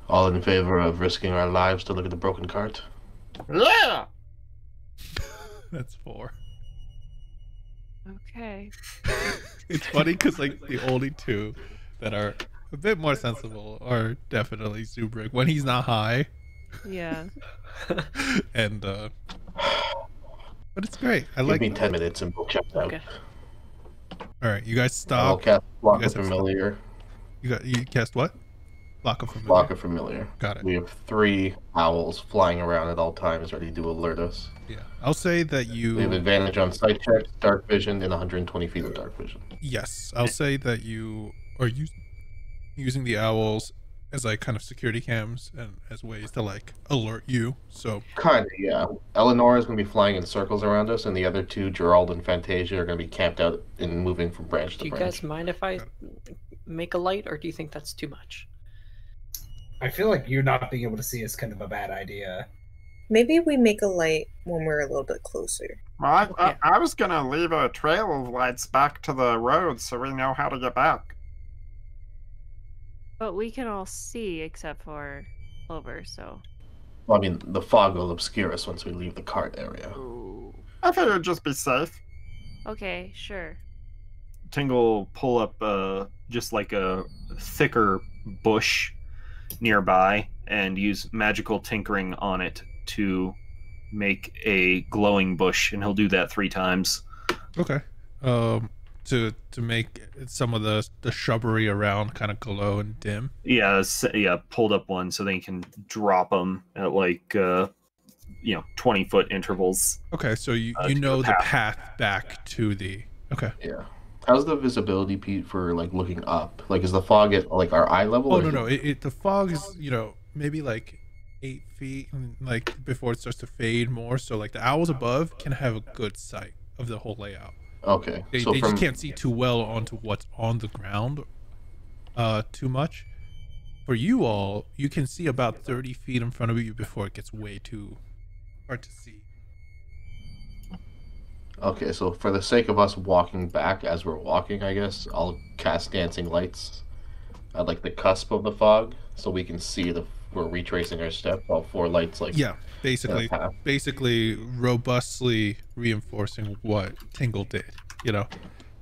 All in favor of risking our lives to look at the broken cart? Yeah! That's 4. Okay. It's funny because like the only two that are a bit more sensible are definitely Zubrik when he's not high, Yeah. and but it's great. I Give like. me 10 minutes and we'll check it out. Okay. All right, you guys I'll stop. cast Block You of guys have Familiar. You cast what? Block of familiar. Block of Familiar. Got it. We have 3 owls flying around at all times ready to alert us. Yeah, I'll say that you. We have advantage on sight checks, dark vision, and 120 feet of dark vision. Yes, I'll say that you are using the owls as like kind of security cams and as ways to like alert you. So Kind of, yeah. Eleanor is going to be flying in circles around us, and the other 2, Gerald and Fantasia, are going to be camped out and moving from branch Do to you branch. guys mind if I make a light, or do you think that's too much? I feel like you not being able to see is kind of a bad idea. Maybe we make a light when we're a little bit closer. Well, Okay. I was gonna leave a trail of lights back to the road so we know how to get back. But we can all see except for Clover, so. Well, I mean, the fog will obscure us once we leave the cart area. Ooh. I figured it'd just be safe. Okay, sure. Tingle pull up just like a thicker bush nearby and use magical tinkering on it to make a glowing bush, and he'll do that 3 times. okay, to make some of the shrubbery around kind of glow and dim. Yeah, pulled up one so they can drop them at like 20-foot intervals. Okay, so you To know the the path. path back to the. Okay. Yeah. How's the visibility, Pete, for like looking up? Like, is the fog at like our eye level? Oh or no is no! The fog is maybe like 8 feet, and like before it starts to fade more. So like the owls above can have a good sight of the whole layout. Okay. They So from just can't see too well onto what's on the ground, too much. For you all, you can see about 30 feet in front of you before it gets way too hard to see. Okay, so for the sake of us walking back as we're walking, I guess I'll cast dancing lights at like the cusp of the fog, so we can see we're retracing our steps. All 4 lights, like Yeah, basically, path. robustly reinforcing what Tingle did. Yeah,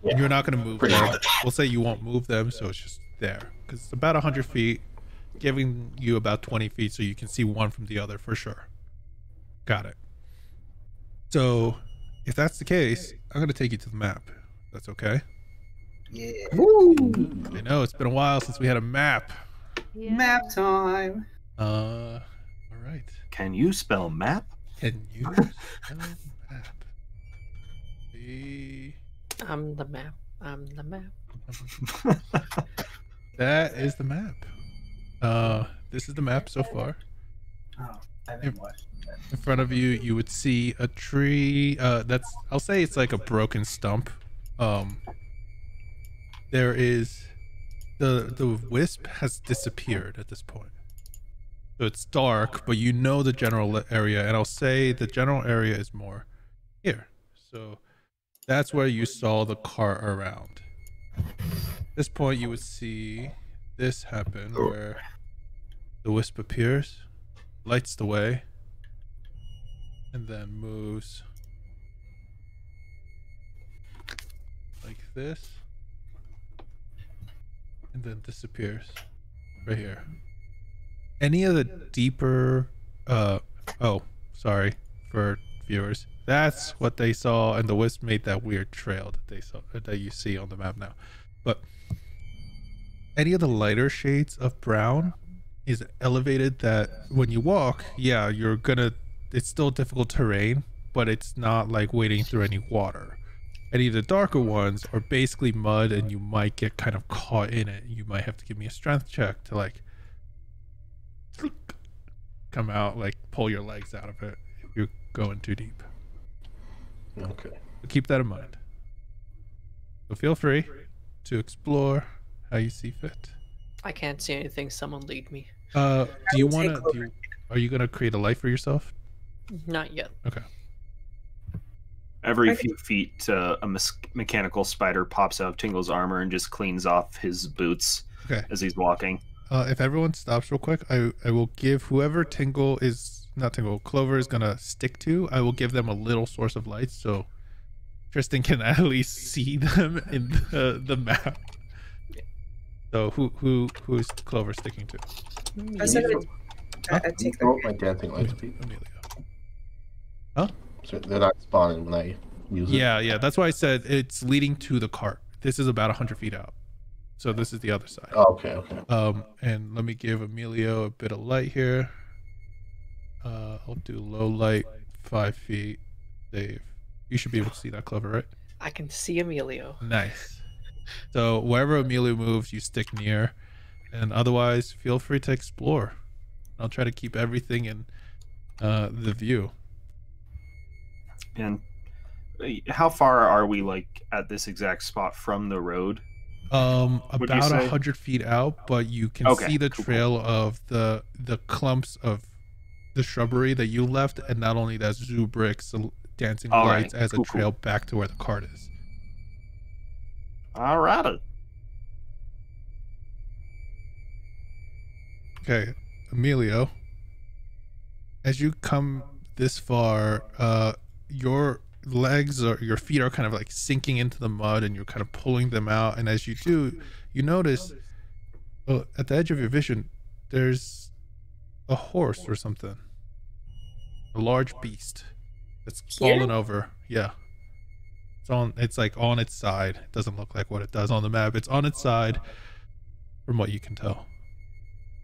You're not going to move pretty them. much. We'll say you won't move them, so it's just there. Because it's about 100 feet, giving you about 20 feet so you can see one from the other for sure. Got it. So, if that's the case, I'm going to take you to the map. That's okay? Yeah. I know, it's been a while since we had a map. Yeah. Map time. All right. Can you spell map? Can you spell map? The... I'm the map. I'm the map. That is the map. This is the map so far. Oh, I haven't watched. In front of you, you would see a tree. I'll say it's like a broken stump. There is the wisp has disappeared at this point. So it's dark, but you know the general area, and I'll say the general area is more here. So That's where you saw the cart around. At this point, you would see this happen where the wisp appears, lights the way, and then moves like this, and then disappears right here. Any of the deeper, oh, sorry for viewers. That's what they saw, and the wisp made that weird trail that they saw, that you see on the map now. But any of the lighter shades of brown is elevated that when you walk, yeah, you're gonna, it's still difficult terrain, but it's not like wading through any water. Any of the darker ones are basically mud, and you might get kind of caught in it. You might have to give me a strength check to like come out, like pull your legs out of it if you're going too deep. Okay. So keep that in mind. So feel free to explore how you see fit. I can't see anything. Someone lead me. Do you will want take to? over. Are you gonna create a life for yourself? Not yet. Okay. Every few feet, a mechanical spider pops out of Tingle's armor and just cleans off his boots Okay. as he's walking. If everyone stops real quick, I will give whoever Tingle is, not Tingle, Clover is gonna stick to, I will give them a little source of light so Tristan can at least see them in the map. So who is Clover sticking to? I said I'd take the My dancing light speed. Amelia. So they're not spawning when I use it. Yeah, that's why I said it's leading to the cart. This is about 100 feet out. So this is the other side. Oh, okay. And let me give Emilio a bit of light here. I'll do low light, 5 feet. Dave, you should be able to see that, Clover, right? I can see Emilio. Nice. So wherever Emilio moves, you stick near, and otherwise feel free to explore. I'll try to keep everything in the view. And how far are we, like, at this exact spot from the road? About say? 100 feet out, but you can Okay, see the cool. trail of the clumps of the shrubbery that you left, and not only that, Zubric's dancing All lights right, as cool, a trail back to where the cart is. Alrighty. Okay, Emilio, as you come this far, your legs or your feet are kind of like sinking into the mud, and you're kind of pulling them out. And as you do, you notice at the edge of your vision, there's a horse or something, a large beast that's fallen over. Yeah, it's like on its side. It doesn't look like what it does on the map. It's on its side, from what you can tell.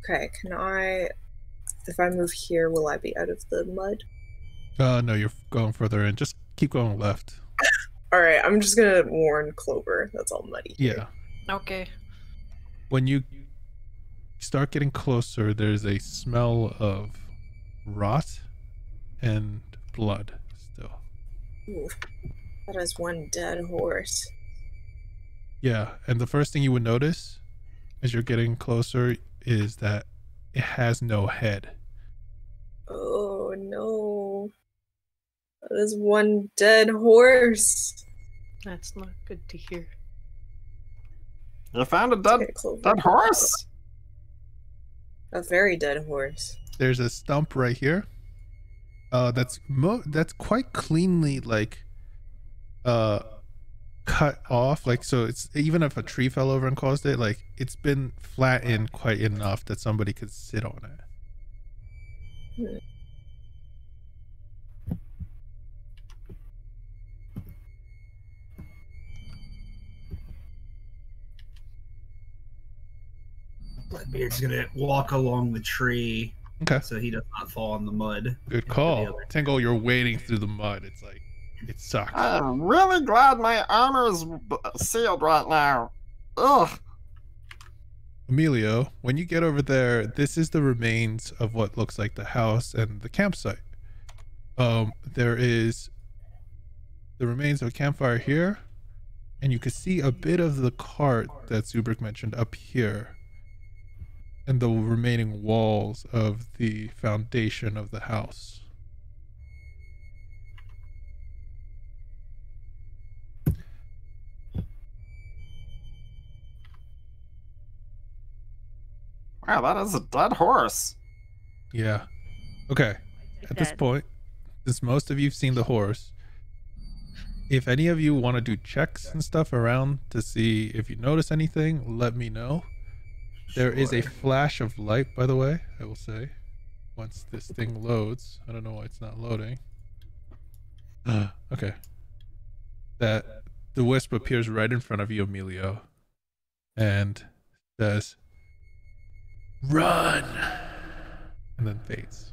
Okay, can I... If I move here, will I be out of the mud? No, you're going further in. Just keep going left. Alright, I'm just gonna warn Clover. That's all muddy. Yeah. Okay. When you start getting closer, there's a smell of rot and blood still. Ooh, that is one dead horse. Yeah, and the first thing you would notice as you're getting closer is that it has no head. Oh no. That is one dead horse. That's not good to hear. You found a Okay, Clover. dead horse? A very dead horse. There's a stump right here. That's quite cleanly like cut off, like, so it's, even if a tree fell over and caused it, like, it's been flattened quite enough that somebody could sit on it. Bloodbeard's gonna walk along the tree Okay, so he does not fall in the mud. good call. Tingle, you're wading through the mud. It's like, it sucks. I'm really glad my armor is sealed right now. Ugh. Emilio, when you get over there, this is the remains of what looks like the house and the campsite. There is the remains of a campfire here, and you can see a bit of the cart that Zubrick mentioned up here, and the remaining walls of the foundation of the house. Wow, that is a dead horse. Yeah. Okay. At this Dead. point, since most of you've seen the horse, if any of you want to do checks and stuff around to see if you notice anything, let me know. There is a Sure. flash of light, by the way, I will say, once this thing loads. I don't know why it's not loading. Okay. That the wisp appears right in front of you, Emilio, and says, "Run!" and then fades.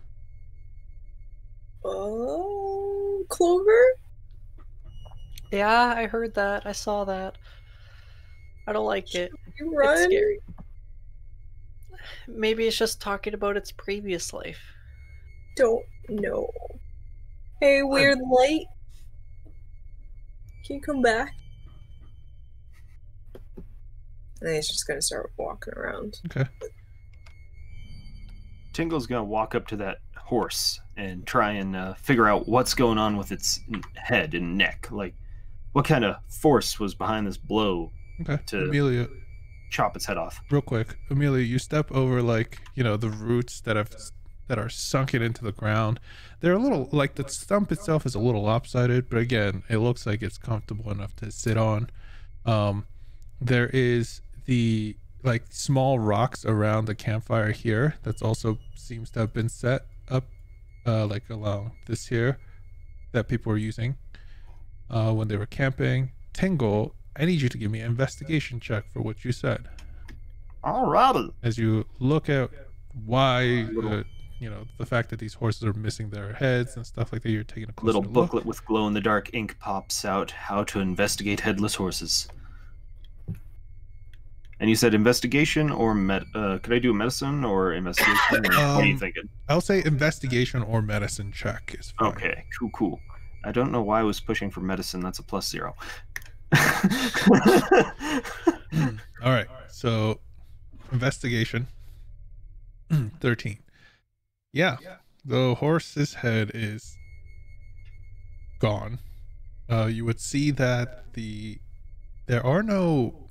Oh, Clover? Yeah, I heard that. I saw that. I don't like it. You run? It's scary. Maybe it's just talking about its previous life. Don't know. Hey, weird light. Can you come back? And then he's just gonna start walking around. Okay. Tingle's gonna walk up to that horse and try and figure out what's going on with its head and neck. Like, what kind of force was behind this blow Okay. to Amelia, chop its head off? real quick. Amelia, you step over, like, you know, the roots that are sunken into the ground. They're a little, like, the stump itself is a little lopsided, but again, it looks like it's comfortable enough to sit on. There is the, like, small rocks around the campfire here that's also seems to have been set up, like along this here, that people were using when they were camping. Tingle, I need you to give me an investigation check for what you said. Alrighty. As you look at why, you know, the fact that these horses are missing their heads and stuff like that, you're taking a closer Little look. booklet with glow-in-the-dark ink pops out. How to investigate headless horses. And you said investigation or could I do medicine or investigation? Or what are you thinking? I'll say investigation or medicine check is fine. Okay, cool. I don't know why I was pushing for medicine. That's a +0. All right. So, investigation. 13. Yeah. The horse's head is gone. You would see that there are no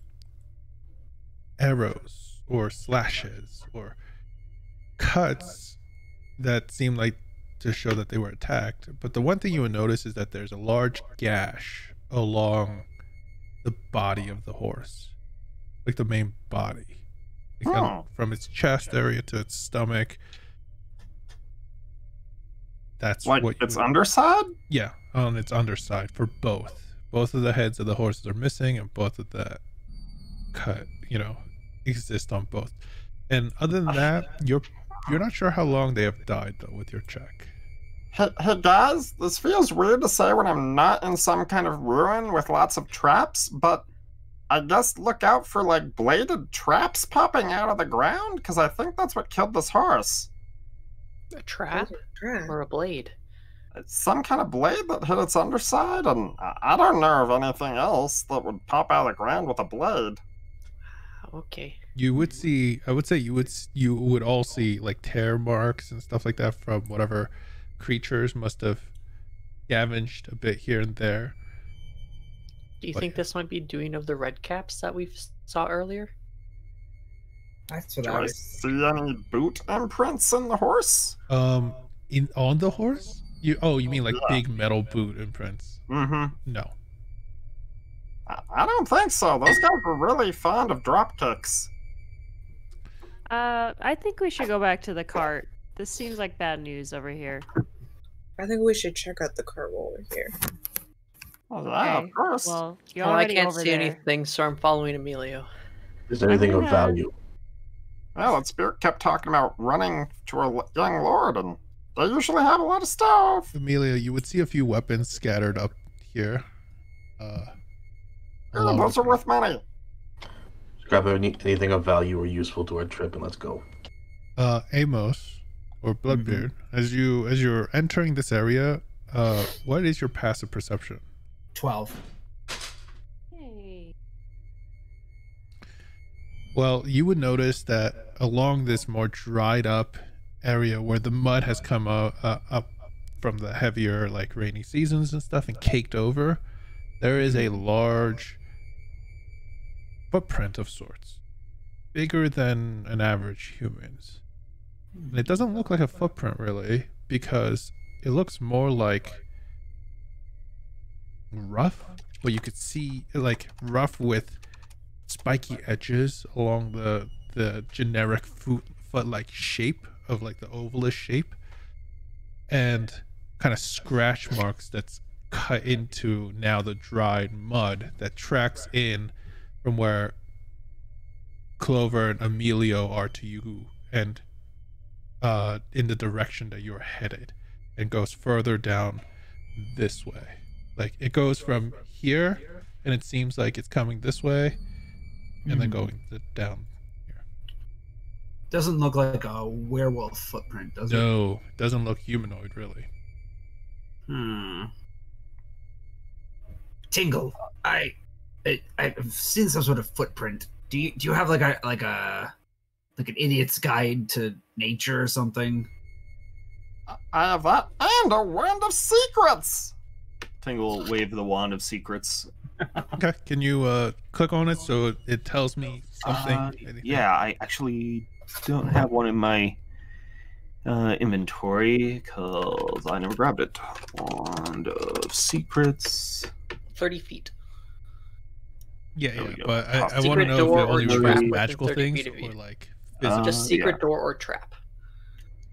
arrows or slashes or cuts that seem like to show that they were attacked. But the one thing you would notice is that there's a large gash along the body of the horse, like the main body, like kind of from its chest area to its stomach. That's Like what its underside? Yeah, on its underside for both. Both of the heads of the horses are missing, and both of the cut, you know, exist on both. And other than that, you're not sure how long they have died though with your check. Hey guys, this feels weird to say when I'm not in some kind of ruin with lots of traps, but I guess look out for like bladed traps popping out of the ground, because I think that's what killed this horse. A trap or a blade? It's some kind of blade that hit its underside, and I don't know of anything else that would pop out of the ground with a blade. Okay. You would see, I would say you would all see like tear marks and stuff like that from whatever creatures must have scavenged a bit here and there. Do you But- think this might be doing of the red caps that we saw earlier? That's what Do I I was. see any boot imprints in the horse? On the horse? You mean like Yeah. big metal boot imprints? Mm-hmm. No. I don't think so. Those guys were really fond of drop kicks. I think we should go back to the cart. This seems like bad news over here. I think we should check out the cart while we're here. Well, yeah, Okay, of course. well, you're Well, I already can't over see there. anything, so I'm following Emilio. Is there anything of gonna- value? Well, that spirit kept talking about running to a young lord, and they usually have a lot of stuff. Amelia, you would see a few weapons scattered up here. Yeah, along those the are worth money. Grab anything of value or useful to our trip, and let's go. Amos or Bloodbeard, as you're entering this area, what is your passive perception? 12. Hey. Well, you would notice that along this more dried up area where the mud has come up from the heavier like rainy seasons and stuff and caked over, there is a large footprint of sorts. bigger than an average human's. And it doesn't look like a footprint really, because it looks more like rough, but you could see like rough with spiky edges along the generic foot-like shape of like the ovalish shape, and kind of scratch marks that's cut into now the dried mud that tracks in from where Clover and Emilio are to you, and in the direction that you're headed, and goes further down this way. Like it goes from here and it seems like it's coming this way and then going down here. Doesn't look like a werewolf footprint, does it? No, doesn't look humanoid really. Tingle, I've seen some sort of footprint. Do you have like an idiot's guide to nature or something? I have that and a wand of secrets. Tingle wave the wand of secrets. Okay, can you click on it so it tells me something? Yeah, I actually don't have one in my inventory because I never grabbed it. Wand of secrets. 30 feet. Yeah, we go. but I want to Secret know if door it or only trap reveals within magical 30 things feet of you. or like Just secret yeah. door or trap.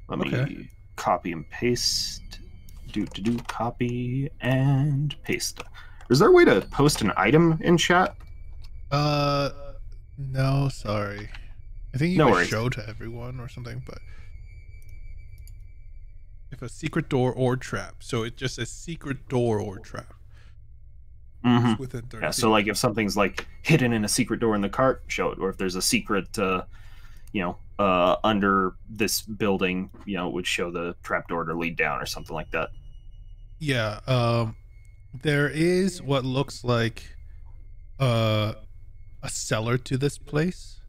Let Okay. me copy and paste. Do copy and paste. Is there a way to post an item in chat? No, sorry. I think you No can worries. show to everyone or something, but if a secret door or trap, so it just says secret door or trap. Mm-hmm. It's within 30 Yeah, feet. so like if something's like hidden in a secret door in the cart, show it. Or if there's a secret, under this building, it would show the trap door to lead down or something like that. Yeah, there is what looks like a cellar to this place,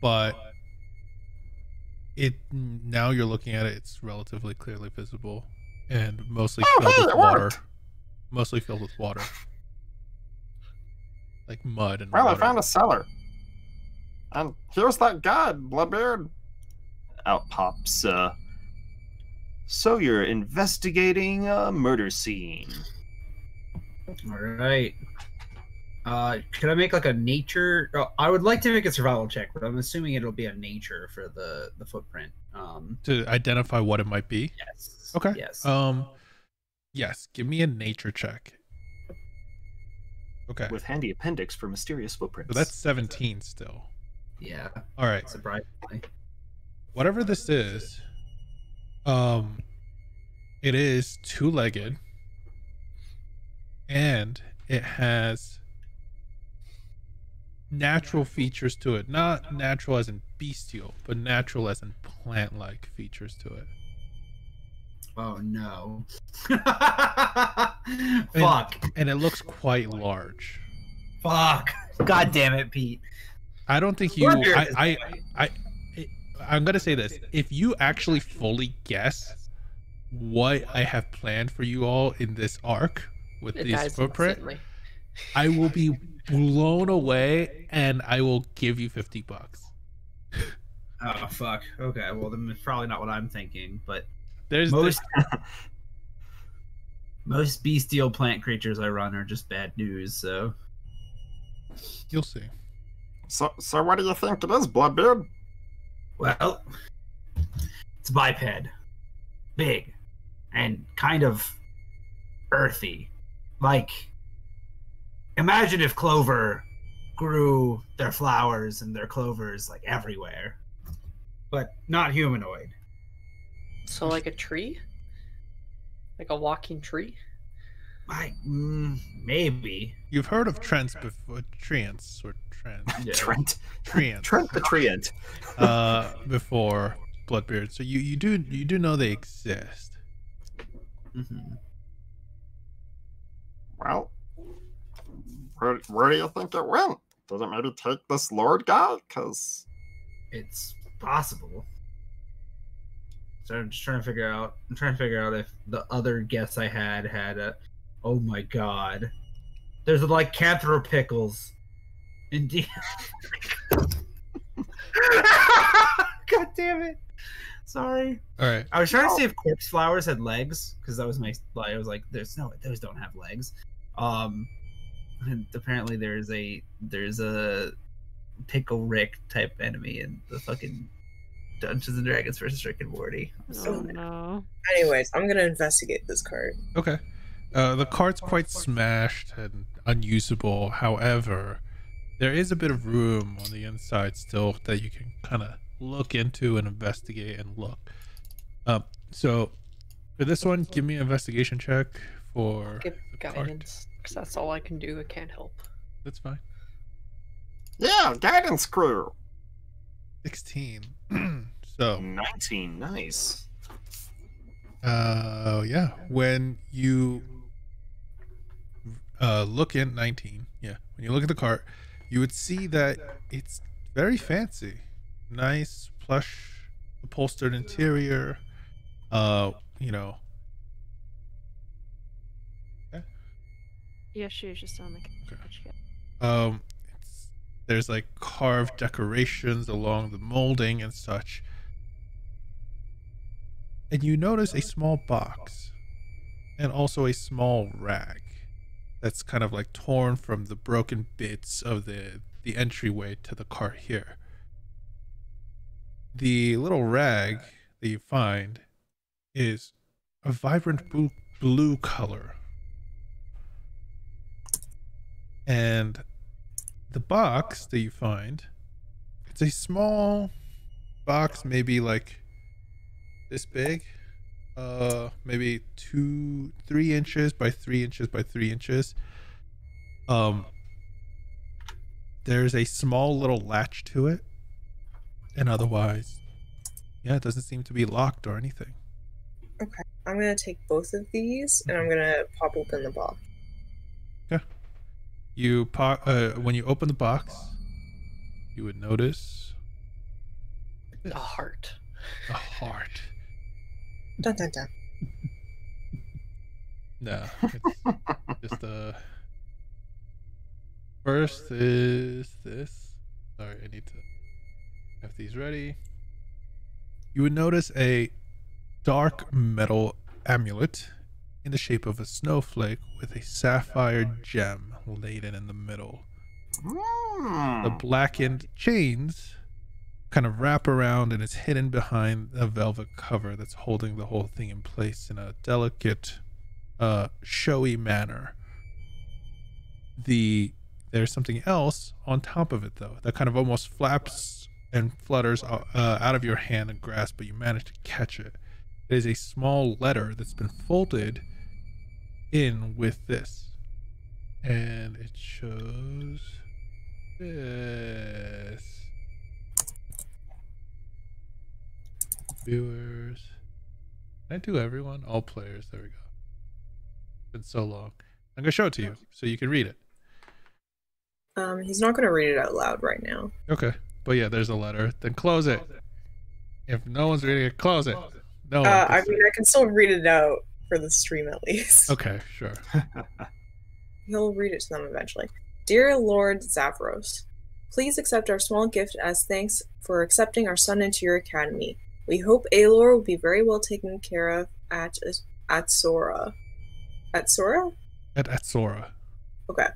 but now you're looking at it, it's relatively clearly visible and mostly filled with it water. worked. Mostly filled with water. Like mud and Well, water. I found a cellar. And here's that guide, Bloodbeard. Out pops, so you're investigating a murder scene. All right. Could I make like a nature? Oh, I would like to make a survival check, but I'm assuming it'll be a nature for the footprint. To identify what it might be. Yes. Okay. Yes. Yes, give me a nature check. Okay. With handy appendix for mysterious footprints. So that's 17 still. Yeah. All right. Surprisingly. Whatever this is, it is two-legged, and it has natural features to it. Not natural as in bestial, but natural as in plant-like features to it. Oh no. And- Fuck. And it looks quite large. Fuck. God damn it, Pete. I don't think you. We're I'm gonna say this: if you actually fully guess what I have planned for you all in this arc with It these dies footprint, instantly. I will be blown away, and I will give you $50. Oh fuck. Okay. Well, then it's probably not what I'm thinking, but There's most bestial plant creatures I run are just bad news. So you'll see. So what do you think it is, Bloodbeard? well, it's a biped, big, and kind of earthy. Like, imagine if Clover grew their flowers and their clovers like everywhere, but not humanoid. So like a tree? Like a walking tree? Maybe. You've heard of Trents before, Treants or Trent, Yeah. Trent. Treants, Trent the Treant. before Bloodbeard. So you do know they exist. Mhm. Well, where do you think it went? Did it maybe take this Lord guy? Because It's possible. So I'm just trying to figure out. I'm trying to figure out if the other guess I had a. Oh my god! There's like lycanthrope pickles. Indeed. God damn it! Sorry. All right. I was trying to see if corpse flowers had legs because that was my. I was like, "There's no, those don't have legs." And apparently there's a Pickle Rick type enemy in the fucking Dungeons and Dragons versus Rick and Morty. Oh no. Anyways, I'm gonna investigate this card. Okay. The card's quite smashed and unusable. However, there is a bit of room on the inside still that you can kind of look into and investigate and look. So for this one, give me an investigation check for Give the card. guidance, because that's all I can do. I can't help. That's fine. Yeah, guidance crew. 16. So 19, nice. yeah, when you look in 19, yeah, when you look at the cart, you would see that it's very fancy. Nice plush upholstered interior. You know. Yeah, she was just on the couch. Okay. There's like carved decorations along the molding and such. And you notice a small box and also a small rag that's kind of like torn from the broken bits of the entryway to the cart here. The little rag that you find is a vibrant blue color. And the box that you find, it's a small box, maybe like this big, maybe 3 inches by 3 inches by 3 inches. There's a small little latch to it, and otherwise, yeah, it doesn't seem to be locked or anything. Okay, I'm gonna take both of these and I'm gonna pop open the box. You when you open the box, you would notice A heart. a heart. Dun dun dun. No, it's just first is this. Sorry, I need to have these ready. You would notice a dark metal amulet in the shape of a snowflake with a sapphire gem laden in the middle. The blackened chains kind of wrap around and it's hidden behind a velvet cover that's holding the whole thing in place in a delicate, showy manner. There's something else on top of it though that kind of almost flaps and flutters out of your hand and grasp, but you manage to catch it. It is a small letter that's been folded in with this, and it shows this. Viewers, can I do everyone? All players. There we go. It's been so long. I'm gonna show it to you so you can read it. He's not gonna read it out loud right now. Okay, but yeah, there's a letter. Then close it. If no one's reading it, close it. No one I can mean, I can still read it out for the stream at least. Okay, sure. He'll read it to them eventually. Dear Lord Zavros, please accept our small gift as thanks for accepting our son into your academy. We hope Aelor will be very well taken care of at Sora. At Sora? At Sora. Okay.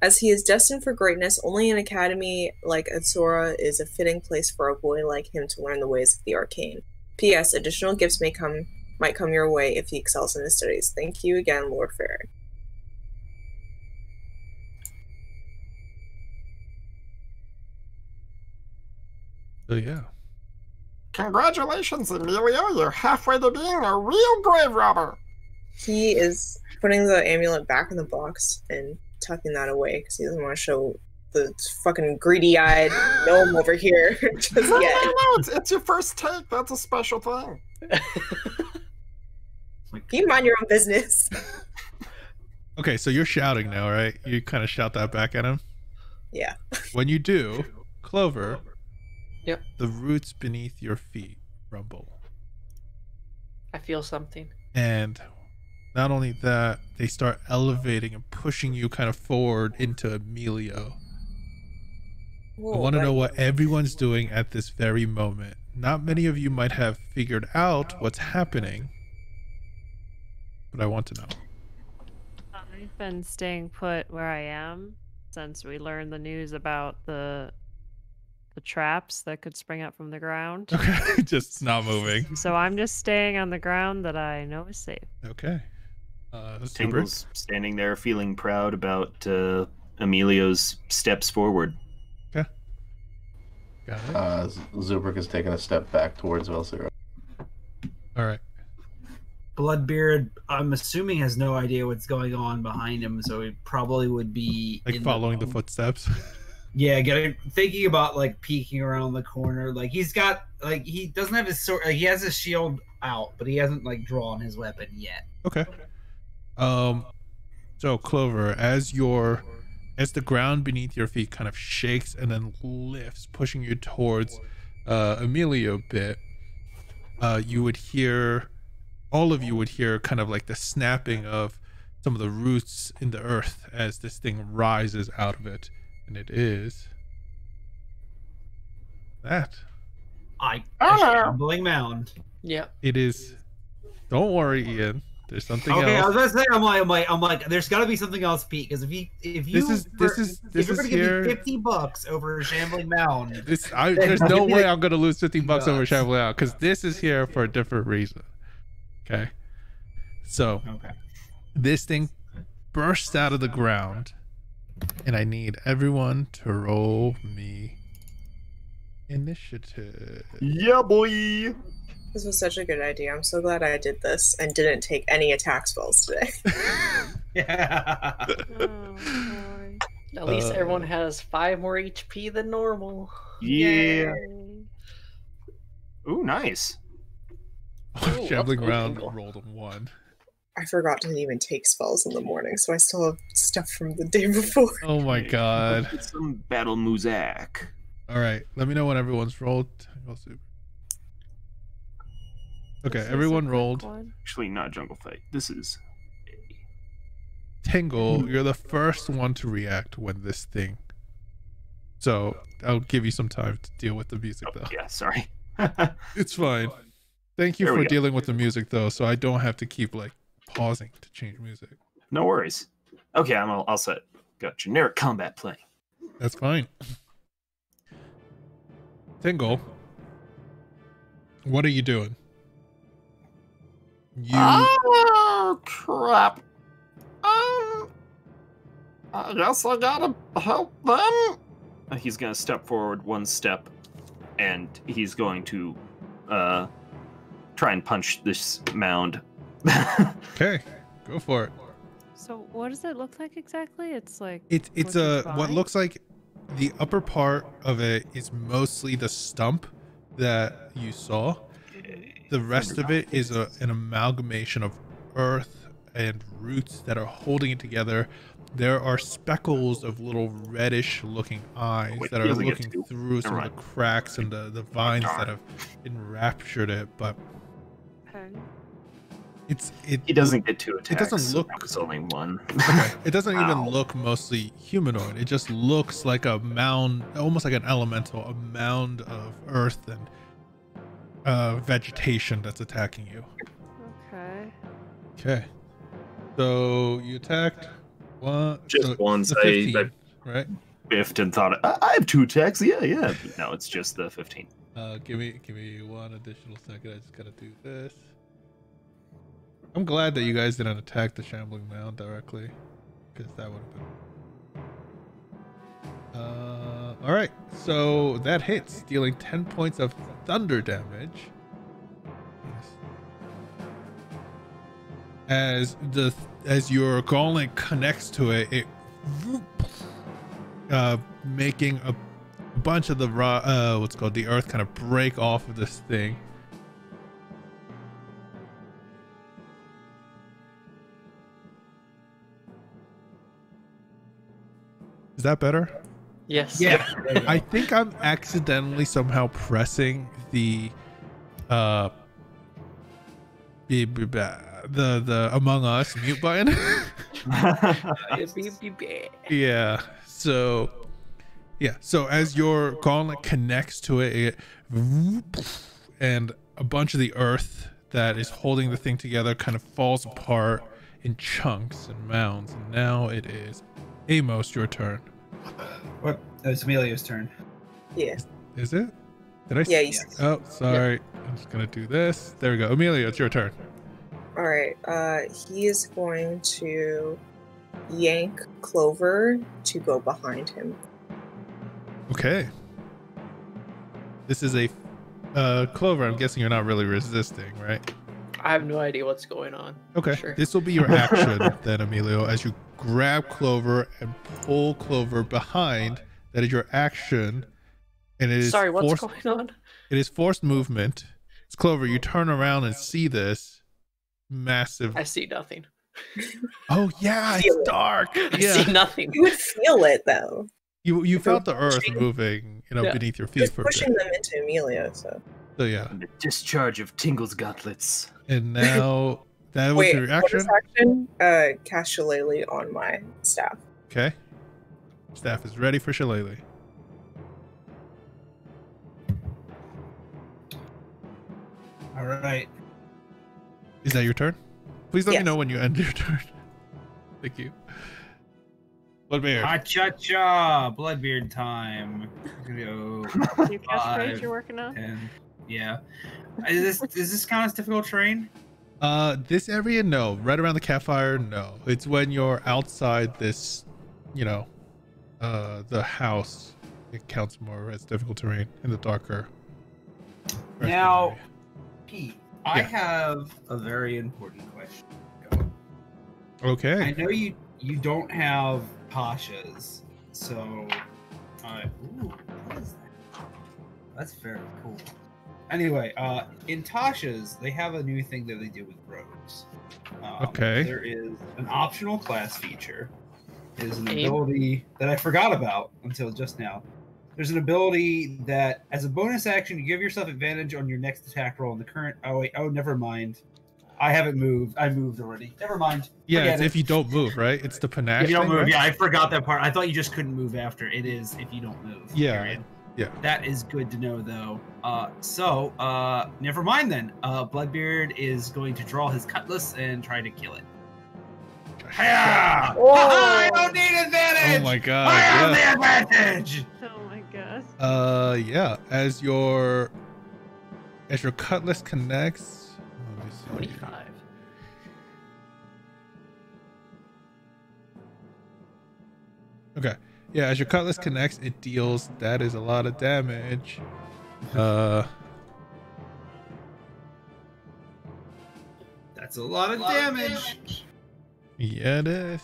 As he is destined for greatness, only an academy like Atsora is a fitting place for a boy like him to learn the ways of the arcane. P.S. Additional gifts might come your way if he excels in his studies. Thank you again, Lord Farron. So yeah. Congratulations, Emilio. You're halfway to being a real grave robber. He is putting the amulet back in the box and tucking that away because he doesn't want to show the fucking greedy-eyed gnome over here just yet. No, it's your first take. That's a special thing. You mind your own business. Okay, so you're shouting now, right? You kind of shout that back at him? Yeah. When you do, Clover, Yep. the roots beneath your feet rumble. I feel something. And not only that, they start elevating and pushing you kind of forward into Emilio. Whoa, I want to know buddy. what everyone's doing at this very moment. Not many of you might have figured out what's happening, but I want to know. I've been staying put where I am since we learned the news about the traps that could spring up from the ground. Okay, just not moving. So I'm just staying on the ground that I know is safe. Okay. Super. Tingle's standing there feeling proud about Emilio's steps forward. Got it. Zubrik is taking a step back towards Velsira. All right. Bloodbeard, I'm assuming, has no idea what's going on behind him, so he probably would be Like in following the footsteps. Yeah, thinking about like peeking around the corner. Like he doesn't have his sword. Like, he has his shield out, but he hasn't like drawn his weapon yet. Okay. So Clover, as the ground beneath your feet kind of shakes and then lifts, pushing you towards Emilio a bit, all of you would hear kind of like the snapping of some of the roots in the earth as this thing rises out of it. And it is that. A shambling mound. Yeah. It is. Don't worry, Ian. There's something Okay, else. I was gonna say, I'm like, there's got to be something else, Pete. Because if you're gonna give me $50 over a shambling mound, There's no way I'm gonna lose $50 over shambling mound because this is here for a different reason. Okay. So this thing bursts out of the ground. And I need everyone to roll me initiative. Yeah, boy. This was such a good idea. I'm so glad I did this and didn't take any attack spells today. yeah. Oh, boy. At least everyone has 5 more HP than normal. Yeah. Yay. Ooh, nice. Ooh, Shambling let's go, round Tingle. rolled a 1. I forgot to even take spells in the morning, so I still have stuff from the day before. Oh my god. It's some battle muzak. All right, let me know when everyone's rolled. Okay, This is everyone a quick rolled. one. Actually, not jungle fight. This is. Tingle, you're the first one to react when this thing. So I'll give you some time to deal with the music, though. Yeah, sorry. It's fine. Thank you There we for go. dealing with the music, though, so I don't have to keep like pausing to change music. No worries. Okay, I'm all set. Got generic combat playing. That's fine. Tingle, what are you doing? Oh, crap. I guess I gotta help them. He's gonna step forward 1 step, and he's going to try and punch this mound. Okay, go for it. So what does it look like exactly? It's like It's what you what find? looks like the upper part of it is mostly the stump that you saw. The rest of it is an amalgamation of earth and roots that are holding it together. There are speckles of little reddish looking eyes Wait, that he are doesn't get looking to. through some of Never the cracks and the vines that darn. have enraptured it, but Okay. He doesn't get 2 attacks. doesn't so look- that was only 1. okay. It doesn't even Ow. look mostly humanoid. It just looks like a mound, almost like an elemental, a mound of earth and vegetation that's attacking you. Okay. Okay. So you attacked one. Just so once. the I 15, right? biffed and thought, I have 2 attacks. Yeah. But no, it's just the 15. Give me one additional second. I just gotta do this. I'm glad that you guys didn't attack the shambling mound directly, because that would have been. All right. So that hits, dealing 10 points of thunder damage. As your gauntlet connects to it, it making a bunch of the what's called the earth kind of break off of this thing. Is that better? Yes. Yeah. I think I'm accidentally somehow pressing the Among Us mute button. Yeah. So Yeah. So as your gauntlet connects to it, and a bunch of the earth that is holding the thing together kind of falls apart in chunks and mounds. And now it is Amos, your turn. What? It's Emilio's turn. Yeah. Is it? Did I? Yeah. Oh, sorry. I'm just gonna do this. There we go. Emilio, it's your turn. All right. He is going to yank Clover to go behind him. Okay. This is a Clover. I'm guessing you're not really resisting, right? I have no idea what's going on. Okay. Sure. This will be your action then, Emilio, as you grab Clover and pull Clover behind. That is your action. And it is Sorry, what's forced, going on? It is forced movement. It's Clover. You turn around and see this massive. I see nothing. Oh yeah, it's Feel it. dark. I Yeah, see nothing. You would feel it though. you felt the earth moving, Yeah. beneath your feet Just for a pushing bit. them into Emilio. So So yeah, And the discharge of Tingle's gauntlets. and now that was wait, your reaction. bonus action. Cast Shillelagh on my staff. Okay, staff is ready for Shillelagh. All right. Is that your turn? Please let me Yes. know when you end your turn. Thank you. Bloodbeard. Cha-cha-cha! Bloodbeard time. Go. Your catchphrase 5, you're working on? 10. Yeah. Is this count as difficult terrain? This area, no. Right around the campfire, no. It's when you're outside this, the house. It counts more as difficult terrain in the darker. Now, Pete, I Yeah. have a very important question. Okay. I know you don't have Pasha's, so ooh, what is that? That's very cool. Anyway, in Tasha's, they have a new thing that they do with rogues. Okay. There is an optional class feature. It is an Aim. ability that I forgot about until just now. There's an ability that, as a bonus action, you give yourself advantage on your next attack roll in the current. Oh wait, never mind. I haven't moved. I moved already. Never mind. Yeah, Forget it's it. if you don't move, right? It's the panache. If you don't thing, move, right? yeah, I forgot that part. I thought you just couldn't move after. It is if you don't move. Yeah, period. yeah. That is good to know, though. So, never mind then. Bloodbeard is going to draw his cutlass and try to kill it. Yeah! Whoa! I don't need advantage! Oh my god. I have Yeah. the advantage! Oh my god. Yeah. As your cutlass connects. Let me see. 25. Okay. Yeah, as your cutlass connects, it deals. That is a lot of damage. That's a lot of damage. Yeah, it is.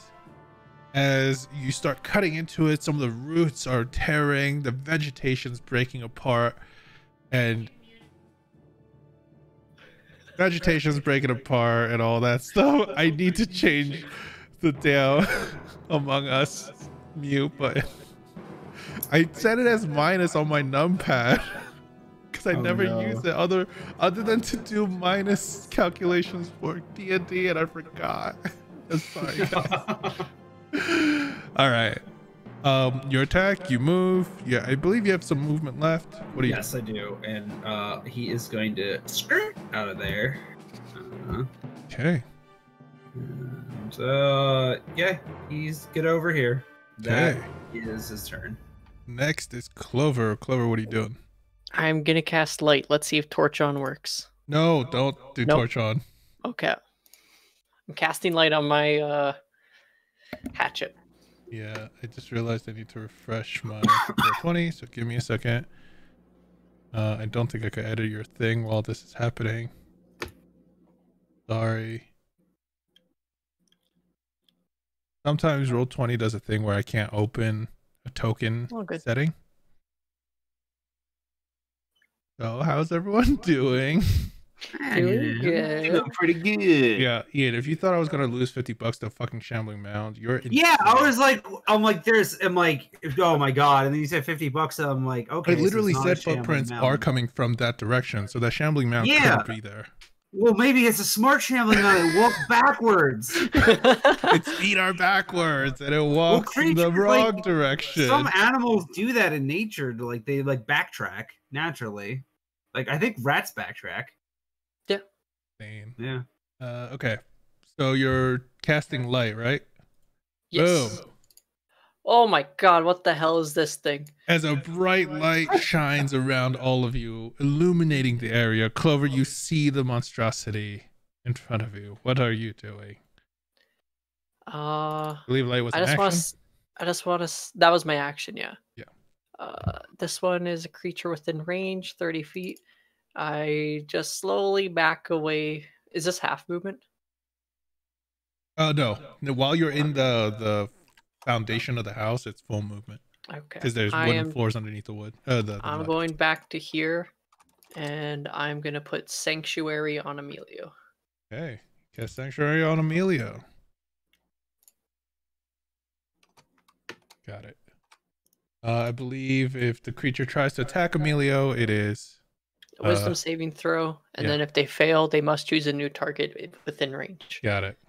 As you start cutting into it, some of the roots are tearing, the vegetation's breaking apart, and vegetation's breaking apart and all that stuff. I need to change the down Among Us mute, but I set it as minus on my numpad because I never use it other than to do minus calculations for D&D, and I forgot. That's fine, guys. All right. Your attack, you move. Yeah, I believe you have some movement left. What do you? Yes, I do. And he is going to skirt out of there. Okay. And, yeah, he's get over here. That Okay. is his turn. Next is Clover. Clover, what are you doing? I'm gonna cast light. Let's see if Torch On works. No, don't do Nope. torch on. Okay. I'm casting light on my hatchet. Yeah, I just realized I need to refresh my 420, so give me a second. I don't think I could edit your thing while this is happening. Sorry. Sometimes Roll20 does a thing where I can't open a token Oh, good. setting. So, how's everyone doing? Doing good. Pretty good. Yeah, Ian, if you thought I was gonna lose $50 to fucking Shambling Mound, you're Yeah, I insane. was like, I'm like, oh my god, and then you said $50. I'm like, okay. I so literally it's not a said shambling footprints are mountain. coming from that direction, so that Shambling Mound Yeah. couldn't be there. Well, maybe it's a smart shambling on it. Walk backwards. Its feet are backwards and it walks in the creatures, wrong like, direction. Some animals do that in nature. They backtrack naturally. Like I think rats backtrack. Yeah. Insane. Yeah. Okay. So you're casting light, right? Yes. Boom. Oh my god, what the hell is this thing? As a bright light shines around all of you, illuminating the area, Clover, you see the monstrosity in front of you. What are you doing? I believe light was an action. I just want to. That was my action, yeah. Yeah. This one is a creature within range, 30 feet. I just slowly back away. Is this half movement? No. While you're in the foundation of the house, it's full movement. Okay. Because there's wooden floors underneath the wood. I'm going back to here, and I'm gonna put Sanctuary on Emilio. Okay. Cast Sanctuary on Emilio. Got it. I believe if the creature tries to attack Emilio, it is a wisdom saving throw, and then if they fail, they must choose a new target within range. Got it.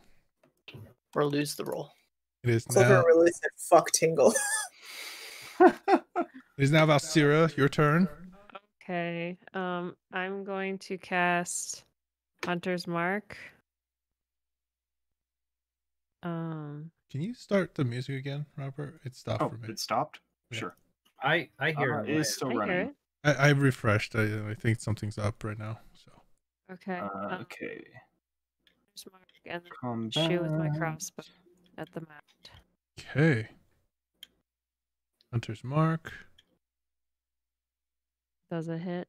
Or lose the roll. It is Clover now. really said fuck Tingle. It is now Valsira, your turn. Okay. I'm going to cast Hunter's Mark. Can you start the music again, Robert? It stopped for me. It stopped? Yeah. Sure. I hear It is still I hear running. it. I refreshed. I think something's up right now. So Okay. Okay. Hunter's Mark and then Come shoot with my back. crossbow at the mount. okay. Hunter's Mark. Does it hit?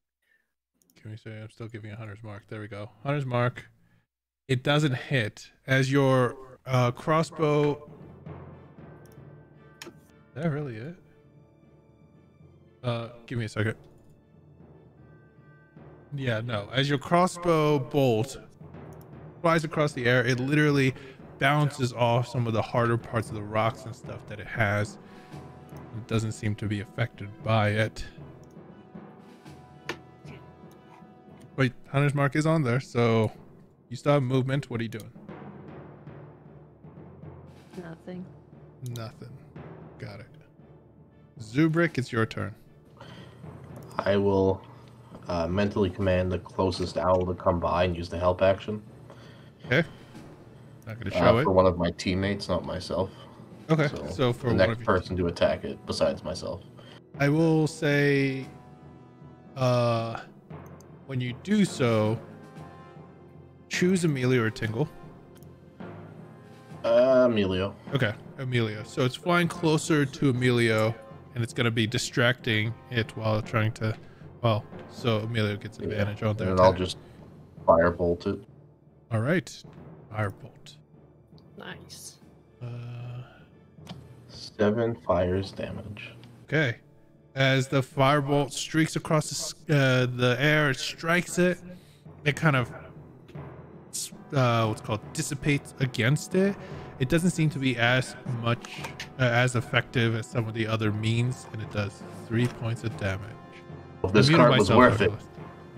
Can we say I'm still giving a Hunter's Mark? There we go. Hunter's Mark. It doesn't hit as your crossbow. Is that really it? Give me a second. Yeah, no. As your crossbow bolt flies across the air, it literally bounces off some of the harder parts of the rocks and stuff that it has. It doesn't seem to be affected by it. Wait, Hunter's Mark is on there, so you still have movement. What are you doing? Nothing. Nothing. Got it. Zubrik, it's your turn. I will mentally command the closest owl to come by and use the help action. Okay. Not gonna show it. For one of my teammates, not myself. Okay. So for the one next of you, person to attack it, besides myself. I will say, when you do so, choose Emilio or Tingle. Emilio. Okay, Emilio. So it's flying closer to Emilio, and it's gonna be distracting it while trying to. Well, so Emilio gets advantage on their And attack. I'll just firebolt it. All right, firebolt. Nice. 7 fires damage. Okay. As the firebolt streaks across the air, it strikes it. It kind of what's called dissipates against it. It doesn't seem to be as much as effective as some of the other means, and it does 3 points of damage. Well, this Muted card was myself, worth I it. realized.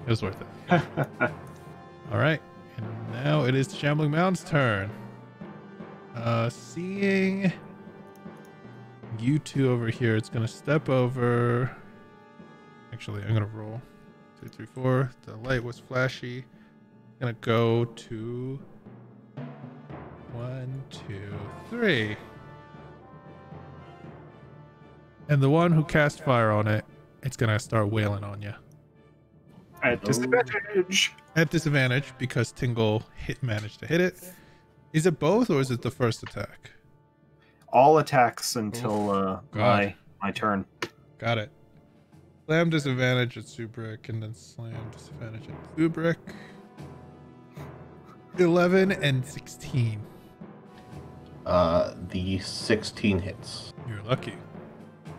It was worth it. All right, and now it is Shambling Mound's turn. Seeing you two over here, it's gonna step over. Actually, I'm gonna roll 2, 3, 4. The light was flashy. Gonna go to 1, 2, 3. And the one who cast fire on it, it's gonna start wailing on you. At disadvantage. At disadvantage because Tingle managed to hit it. Is it both or is it the first attack? All attacks until God. my turn. Got it. Slam disadvantage at Zubrik and then slam disadvantage at Zubrik. 11 and 16. The 16 hits. You're lucky.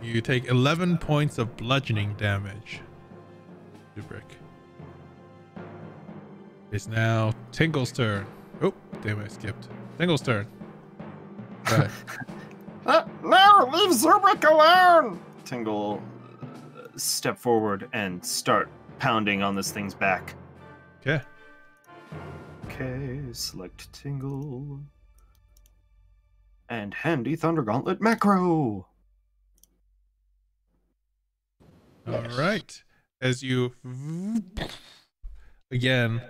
You take 11 points of bludgeoning damage. Zubrik. It's now Tingle's turn. Oh, damn it, I skipped. Tingle's turn. Go ahead. No, leave Zubrik alone! Tingle step forward and start pounding on this thing's back. Okay. select Tingle. And handy Thunder Gauntlet macro. All right. As you again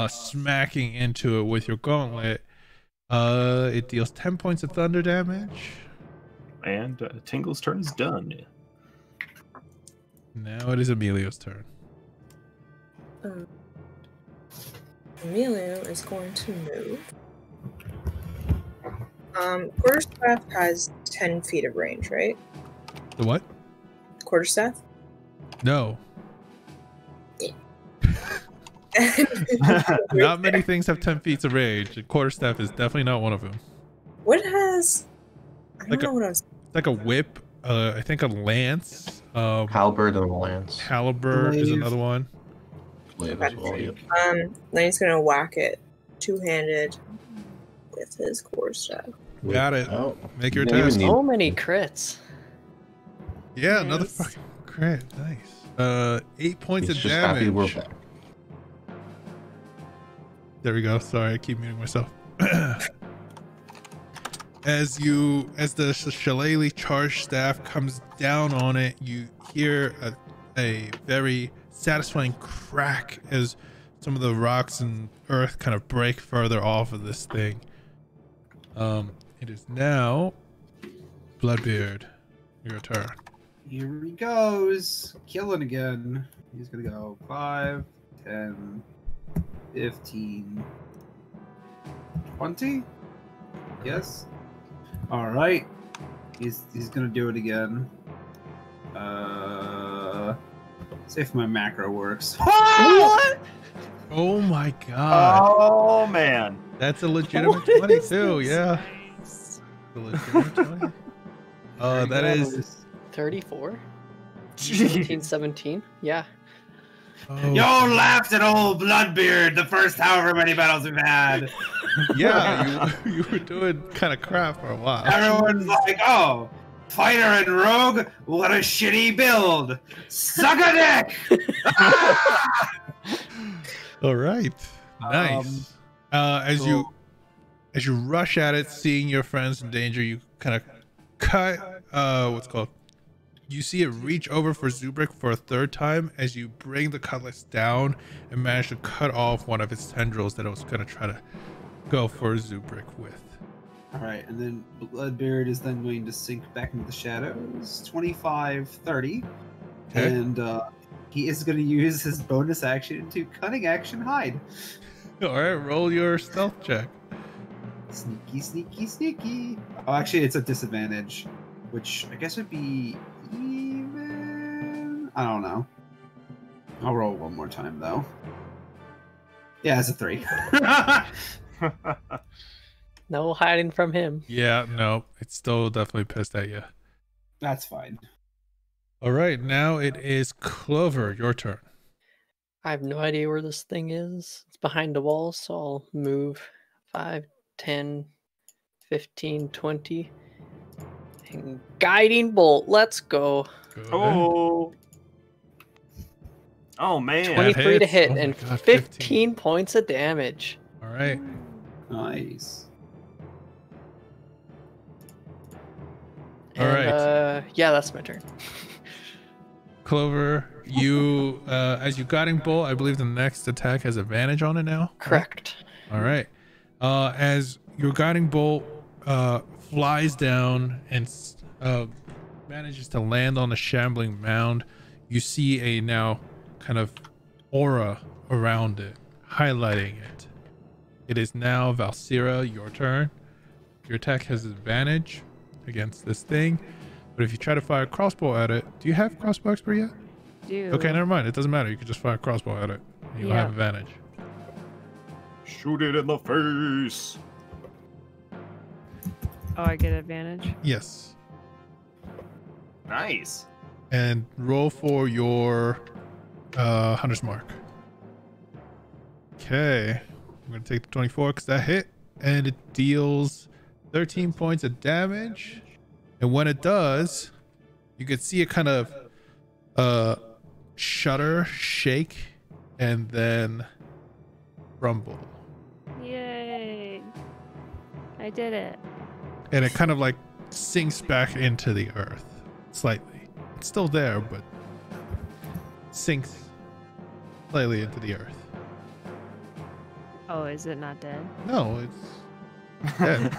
smacking into it with your gauntlet, it deals 10 points of thunder damage. And Tingle's turn is done. Now it is Emilio's turn. Emilio is going to move. Quarterstaff has 10 feet of range, right? The what? Quarterstaff? No. Not many things have 10 feet of range. And quarterstaff is definitely not one of them. What has... I don't Like know what I was... It's like a whip. I think a lance. Halberd and a lance. Caliber is Glaive. another one. Glaive as well, yep. Then he's gonna whack it two-handed with his quarterstaff. Got it. Oh, Make your you don't even test. need- So many crits. Yeah, another Nice. fucking crit. Nice. 8 points He's of just happy we're damage. back. There we go. Sorry, I keep muting myself. As the shillelagh charged staff comes down on it, you hear a very satisfying crack as some of the rocks and earth kind of break further off of this thing. It is now Bloodbeard. Your turn. Here he goes. Killing again. He's gonna go 5, 10, 15, 20. Yes. All right. He's gonna do it again. See if my macro works. What? Oh my god. Oh, man. That's a legitimate 22, yeah. A legitimate 20. That is 34? Jeez. 17, 17? Yeah. oh, Y'all laughed at old Bloodbeard the first however many battles we've had. yeah, you were doing kind of crap for a while. Everyone's like, "Oh, fighter and rogue, what a shitty build! Suck a dick!" All right, nice. As you rush at it, seeing your friends in danger, you kind of cut. What's it called? You see it reach over for Zubrik for a third time as you bring the cutlass down and manage to cut off one of its tendrils that it was gonna try to go for Zubrik with. All right, and then Bloodbeard is then going to sink back into the shadows. 25, 30, Okay. and he is going to use his bonus action to cunning action hide. All right, roll your stealth check. Sneaky, sneaky, sneaky. Oh, actually, it's a disadvantage, which I guess would be even. I don't know. I'll roll one more time though. Yeah, it's a 3. No hiding from him. Yeah, no, it's still definitely pissed at you. That's fine. All right, now it is Clover. Your turn. I have no idea where this thing is. It's behind the wall, so I'll move 5, 10, 15, 20. And guiding bolt. Let's go. Go ahead. Oh. Oh, man. 23 to hits. hit Oh my and God, 15 points of damage. All right. Nice. All right. And, yeah, that's my turn. Clover, you as you guiding bolt, I believe the next attack has advantage on it now. Correct. All right. As your guiding bolt flies down and manages to land on a shambling mound, you see a now kind of aura around it, highlighting it. It is now Valsira, your turn. Your attack has advantage against this thing, but if you try to fire a crossbow at it, do you have crossbow expert yet? Do. Okay, never mind. It doesn't matter. You can just fire a crossbow at it. You'll Yeah. have advantage. Shoot it in the face. Oh, I get advantage. Yes. Nice. And roll for your hunter's mark. Okay. I'm going to take the 24 because that hit. And it deals 13 points of damage. And when it does, you can see it kind of shudder, shake, and then rumble. Yay. I did it. And it kind of like sinks back into the earth slightly. It's still there, but sinks slightly into the earth. Oh, is it not dead? No, it's dead.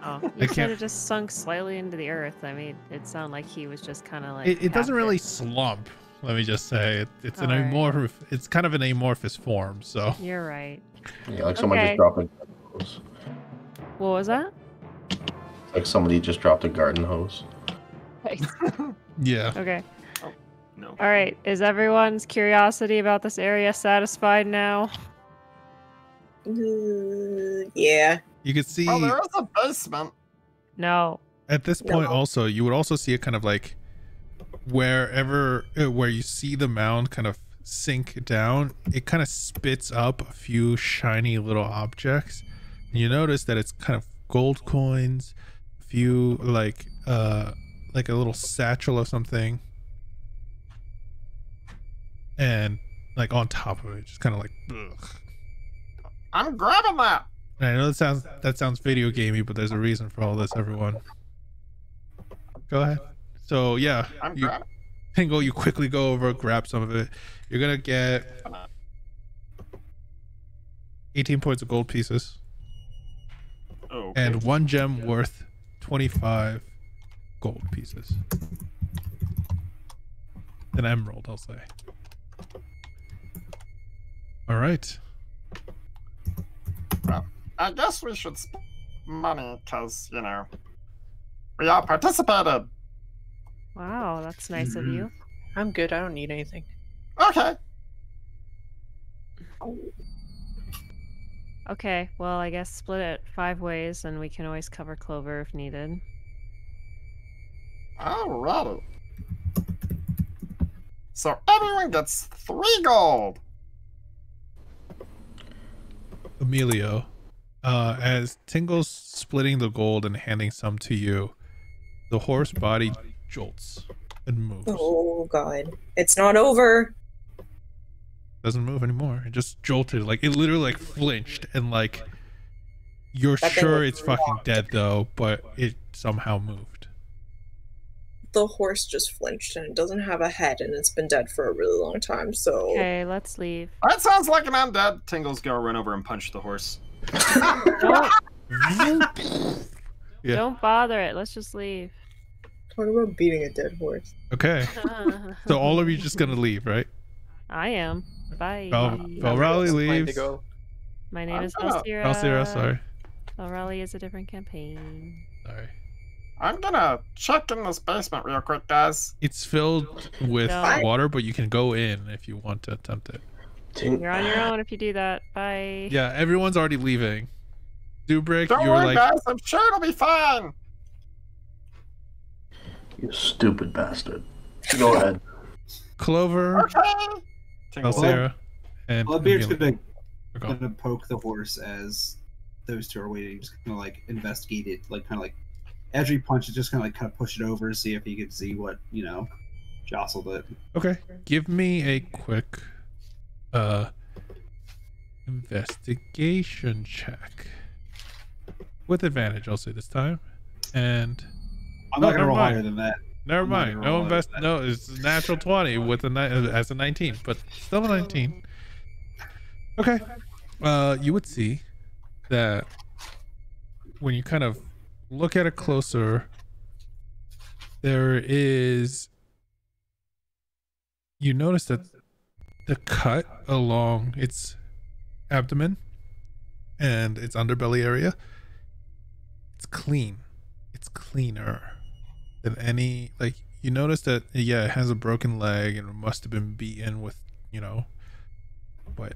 Oh, I you said can't- it just sunk slightly into the earth. I mean, it sounded like he was just kind of like. It doesn't really captive. slump. Let me just say it's an Alright. amorphous. It's kind of an amorphous form. So You're right. Yeah, like someone Okay. just dropped a garden hose. What was that? Like somebody just dropped a garden hose. yeah. Okay. No. All right. Is everyone's curiosity about this area satisfied now? Yeah. You can see Oh, there is a basement. No. at this point No. also you would also see it kind of like wherever where you see the mound kind of sink down, it kind of spits up a few shiny little objects. And you notice that it's kind of gold coins, a few like a little satchel or something, and like on top of it just kind of like ugh. I'm grabbing that. And I know that sounds video gamey, but there's a reason for all this, everyone. Go ahead. So yeah, I'm you grabbing. Tingle, you quickly go over, grab some of it. You're gonna get 18 points of gold pieces Oh, and 1 gem worth 25 gold pieces. An emerald, I'll say. All right. I guess we should spend money because, you know, we all participated. Wow, that's nice of you. I'm good. I don't need anything. Okay. Okay, well, I guess split it 5 ways, and we can always cover Clover if needed. Alrighty. So everyone gets 3 gold. Emilio, as Tingle's splitting the gold and handing some to you, the horse body jolts and moves. Oh god. It's not over. Doesn't move anymore. It just jolted. Like, it literally like flinched and like you're That thing sure was it's fucking dead though, but it somehow moved. The horse just flinched and it doesn't have a head and it's been dead for a really long time, so Okay, let's leave. That sounds like an undead. Tingle's gonna run over and punch the horse. Don't, Yeah. don't bother it. Let's just leave. talk about beating a dead horse. Okay. So all of you just gonna leave, right? I am. Bye. Valrali Plan to leaves. go. My name is gonna- Valsira. Valsira, sorry. Valrali is a different campaign. Sorry. I'm gonna check in this basement real quick, guys. It's filled with No. water, but you can go in if you want to attempt it. You're on your own if you do that. Bye. Yeah, everyone's already leaving. Dubrick, Don't you're worry, like guys. I'm sure it'll be fine. You stupid bastard. Go ahead. Clover, Okay. Tingle. Valsira, and Bloodbeard's Emilio. gonna poke the horse as those two are waiting. Just kind of like investigate it, like kind of like as he punches, just kind of push it over, see if he could see what jostled it. Okay, give me a quick investigation check with advantage. I'll say this time, and I'm No, not gonna never roll mind. higher than that. never I'm not mind. gonna No roll invest. that. No, it's a natural 20 with as a 19, but still a 19. Okay, you would see that when you kind of look at it closer, there is. You notice that the cut along its abdomen and its underbelly area, it's clean. It's cleaner than any, like, you notice that, yeah, it has a broken leg and it must have been beaten with, but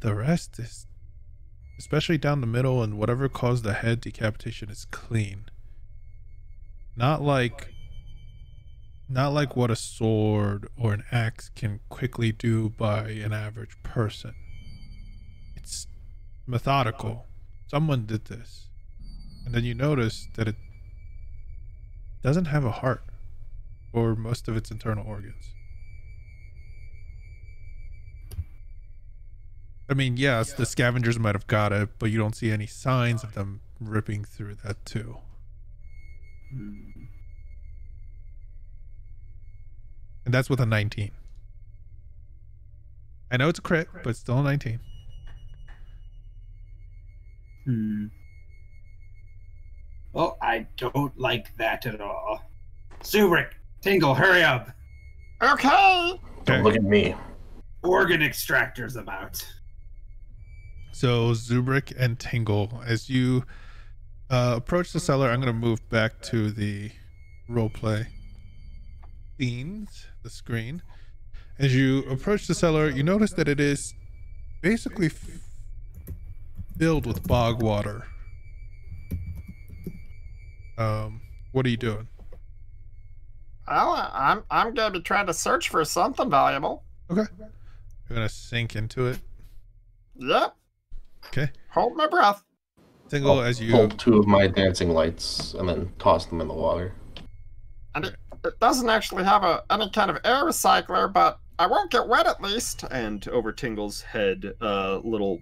the rest is, especially down the middle and whatever caused the head decapitation, is clean. Not like what a sword or an axe can quickly do by an average person. It's methodical. Someone did this. And then you notice that it doesn't have a heart or most of its internal organs. I mean, yes, the scavengers might have got it, but you don't see any signs of them ripping through that too. And that's with a 19. I know it's a crit, but it's still a 19. Well, I don't like that at all. Subric, Tingle, hurry up. Okay. Don't look at me. Organ extractor's about. So Zubrick and Tingle, as you approach the cellar, I'm going to move back to the roleplay scenes, the screen. As you approach the cellar, you notice that it is basically filled with bog water. What are you doing? Well, I'm gonna be trying to search for something valuable. Okay. You're gonna sink into it. Yep. Okay. Hold my breath. Tingle, I'll as you pull 2 of my dancing lights and then toss them in the water. And it doesn't actually have any kind of air recycler, but I won't get wet at least. And over Tingle's head, a little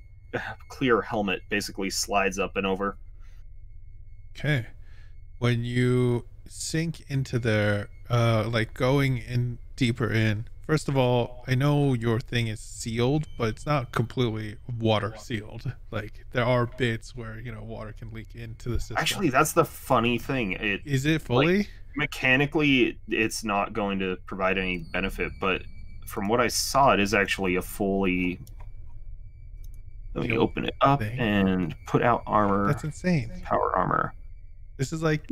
clear helmet basically slides up and over. Okay. When you sink into there, like going in deeper in, first of all, I know your thing is sealed, but it's not completely water sealed. Like there are bits where, you know, water can leak into the system. Actually, that's the funny thing. Is it fully? Like, mechanically, it's not going to provide any benefit, but from what I saw, it is actually a fully... Let me open it up and put out armor. That's insane. Power armor. This is like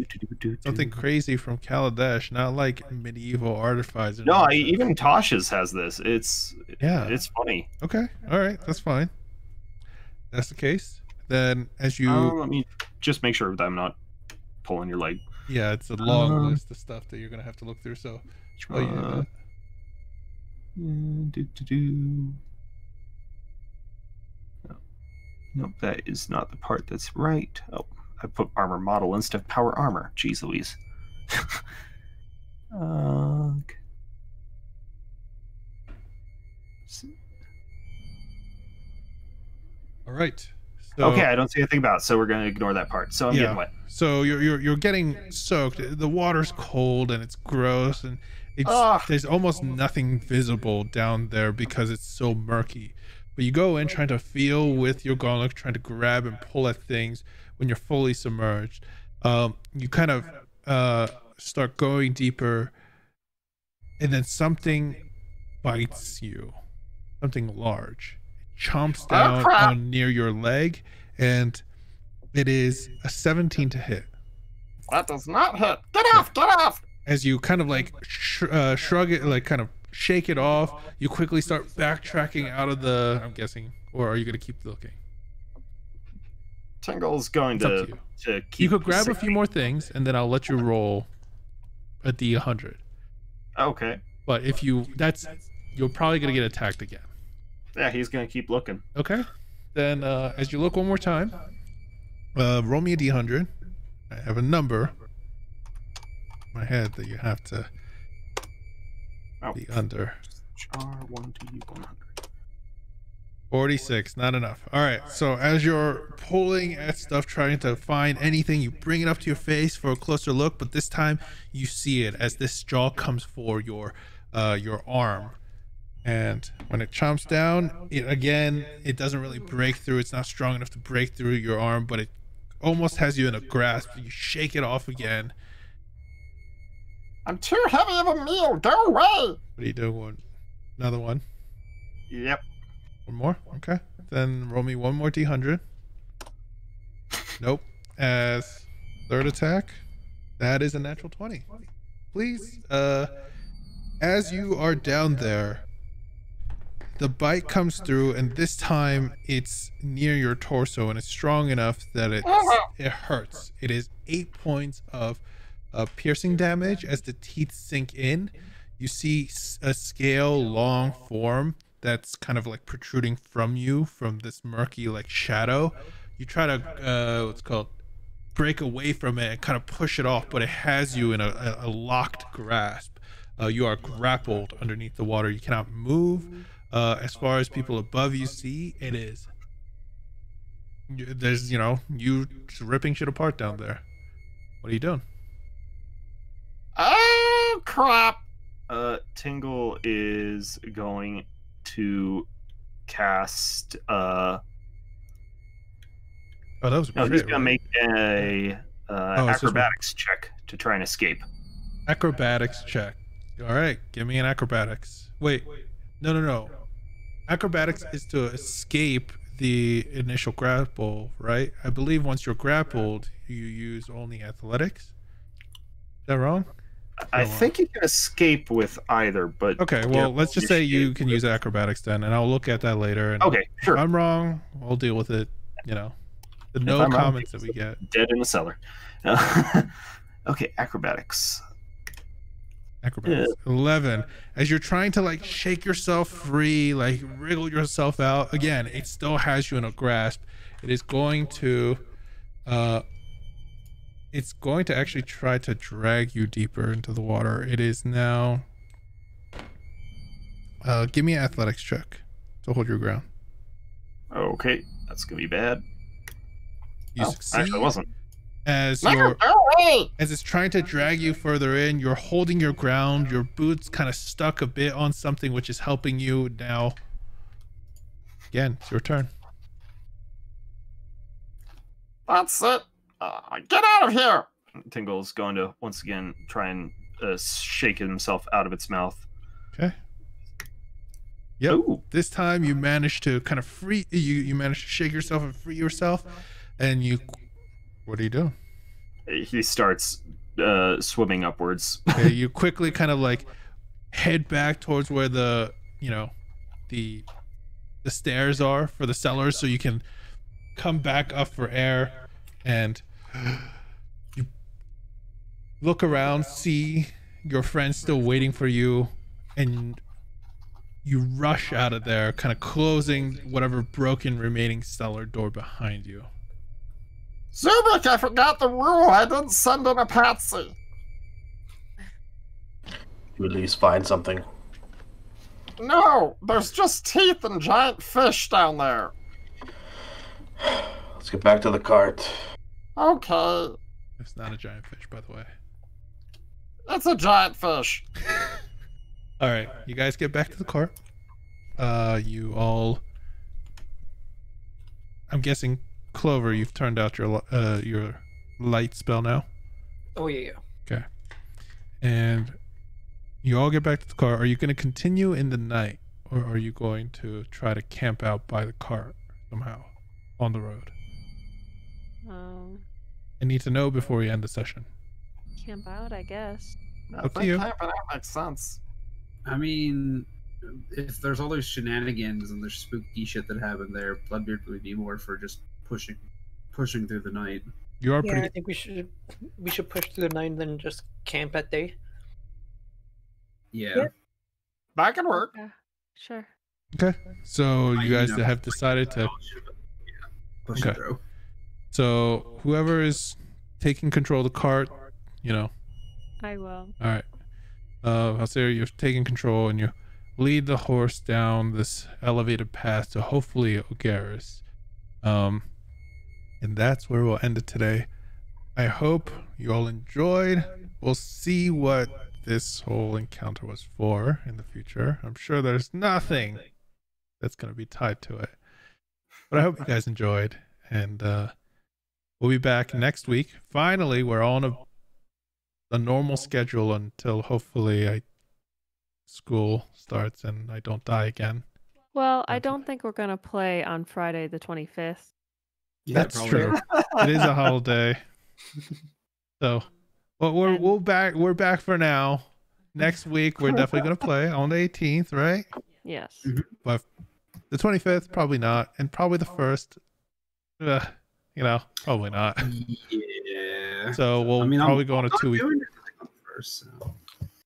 something crazy from Kaladesh, not like medieval artifice. No, even Tasha's has this. It's funny. Okay, all right, that's fine. That's the case. Then, as you let me just make sure that I'm not pulling your leg. Yeah, it's a long list of stuff that you're gonna have to look through. So, Nope, that is not the part that's right. Oh, I put armor model instead of power armor. Jeez Louise. Okay. All right. So, okay, I don't see anything about it, so we're going to ignore that part. So I'm getting wet. So you're getting soaked. The water's cold and it's gross, and there's almost nothing visible down there because it's so murky. But you go in trying to feel with your gauntlet, trying to grab and pull at things when you're fully submerged. You kind of start going deeper, and then something bites you, something large. It chomps down on near your leg, and it is a 17 to hit. That does not hit. Get off! Get off! As you kind of like shrug it, like kind of shake it off, you quickly start backtracking out of the, I'm guessing, or are you going to keep looking? Tingle's going to keep. You could grab a few more things, and then I'll let you roll a D100. Okay. But if you're probably going to get attacked again. Yeah, he's going to keep looking. Okay. Then as you look one more time, roll me a D100. I have a number in my head that you have to be under. R1D100. 46, not enough. All right, so as you're pulling at stuff, trying to find anything, you bring it up to your face for a closer look, but this time you see it as this jaw comes for your arm. And when it chomps down, it doesn't really break through. It's not strong enough to break through your arm, but it almost has you in a grasp. You shake it off again. I'm too heavy of a meal. Go away. What are you doing? Another one? Yep. One more? Okay. Then roll me one more D100. Nope. As third attack, that is a natural 20. Please, as you are down there, the bite comes through, and this time it's near your torso, and it's strong enough that it hurts. It is 8 points of piercing damage as the teeth sink in. You see a scale long form that's kind of like protruding from you from this murky like shadow. You try to what's called break away from it and kind of push it off, but it has you in a locked grasp. You are grappled underneath the water. You cannot move. As far as people above you see, it is. There's, you ripping shit apart down there. What are you doing? Oh, crap. Tingle is going to cast. Oh, that was a he's crit, gonna right? make a acrobatics check to try and escape. Acrobatics check. All right, give me an acrobatics. Wait, no. Acrobatics is to escape the initial grapple, right? I believe once you're grappled, you use only athletics. Is that wrong? I think you can escape with either, but okay. Well, let's just say you can use acrobatics then, and I'll look at that later. And okay, sure. If I'm wrong, we'll deal with it. The no comments that we get. Dead in the cellar. Okay, acrobatics. Acrobatics 11. As you're trying to like shake yourself free, like wriggle yourself out, again, it still has you in a grasp. It is going to actually try to drag you deeper into the water. It is now give me an athletics check to hold your ground. Okay, that's gonna be bad. You succeed. Actually, it wasn't. As it's trying to drag you further in, you're holding your ground. Your boots kind of stuck a bit on something, which is helping you now. Again, it's your turn. That's it. Get out of here. Tingle's going to once again try and shake himself out of its mouth. Okay. Yep. Ooh. This time you managed to kind of free. You managed to shake yourself and free yourself, and you. What are you doing? He starts swimming upwards. Okay, you quickly kind of like head back towards where the stairs are for the cellars, so you can come back up for air, and you look around, see your friends still waiting for you, and you rush out of there, kind of closing whatever broken remaining cellar door behind you. Zubik, I forgot the rule. I didn't send in a patsy. You at least find something. No, there's just teeth and giant fish down there. Let's get back to the cart. Okay. It's not a giant fish, by the way. It's a giant fish. All right, you guys get back to the cart. You all. I'm guessing, Clover, you've turned out your light spell now. Oh yeah. Okay. And you all get back to the car. Are you going to continue in the night, or are you going to try to camp out by the cart somehow on the road? I need to know before we end the session. Camp out, I guess. I Up to think you. camping out makes sense. I mean, if there's all those shenanigans and there's spooky shit that happened there, Bloodbeard would be more for just pushing through the night. You are Yeah, pretty. I think we should push through the night and then just camp at day. Yeah. That could work. Yeah, sure. Okay. So you guys know, have decided to. Push Okay. it through. So whoever is taking control of the cart, I will. All right. Alcera, you're taking control and you lead the horse down this elevated path to hopefully Ogaris. And that's where we'll end it today. I hope you all enjoyed. We'll see what this whole encounter was for in the future. I'm sure there's nothing that's going to be tied to it. But I hope you guys enjoyed. And we'll be back next week. Finally, we're on a normal schedule until hopefully school starts and I don't die again. Well, I don't think we're gonna play on Friday the 25th. Yeah, That's probably. true. It is a holiday. So, but we're back for now. Next week we're definitely gonna play on the 18th, right? Yes. But the 25th probably not, and probably the 1st. Probably not. Yeah. So we'll probably go on a 2-week. First, so.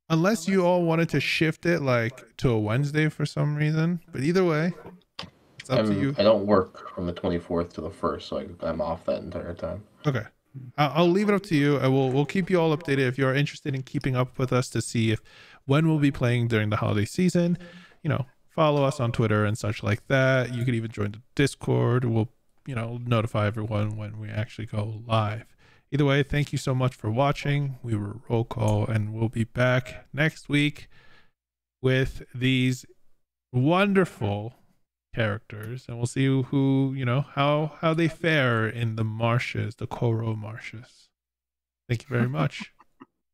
Unless you all wanted to shift it like to a Wednesday for some reason. But either way, it's up to you. I don't work from the 24th to the 1st, so I'm off that entire time. Okay. I'll leave it up to you. We'll keep you all updated if you're interested in keeping up with us to see when we'll be playing during the holiday season. follow us on Twitter and such like that. You can even join the Discord. We'll, notify everyone when we actually go live. Either way, thank you so much for watching. We were Roll Call, and we'll be back next week with these wonderful characters, and we'll see who how they fare in the marshes, the Koro marshes. Thank you very much.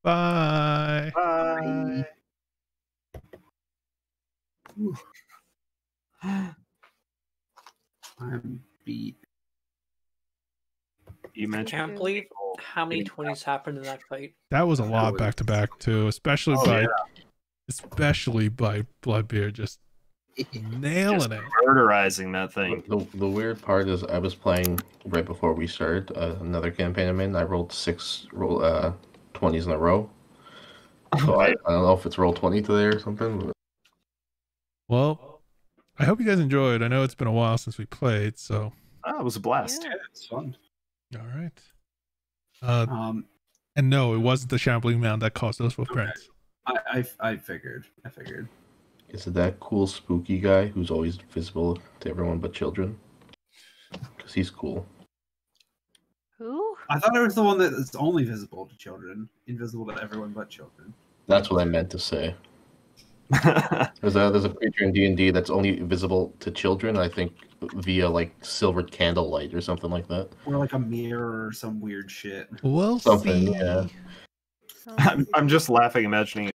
Bye. Bye. I'm beat. You I mentioned can't believe how many 20s happened in that fight. That was a lot back to back too, especially by Bloodbeard just nailing it. murderizing that thing. The weird part is I was playing right before we started another campaign I'm in. I rolled 20s in a row. So I don't know if it's roll 20 today or something. Well, I hope you guys enjoyed. I know it's been a while since we played, so It was a blast. Yeah, it's fun. all right. And no, it wasn't the shambling mound that caused those footprints. I figured. Is it that cool spooky guy who's always visible to everyone but children? Because he's cool. Who? I thought it was the one that is only visible to children, invisible to everyone but children. That's what I meant to say. There's a creature in D&D that's only visible to children, I think, via like silvered candlelight or something like that. Or like a mirror or some weird shit. We'll Something, see. yeah. I'm just laughing, imagining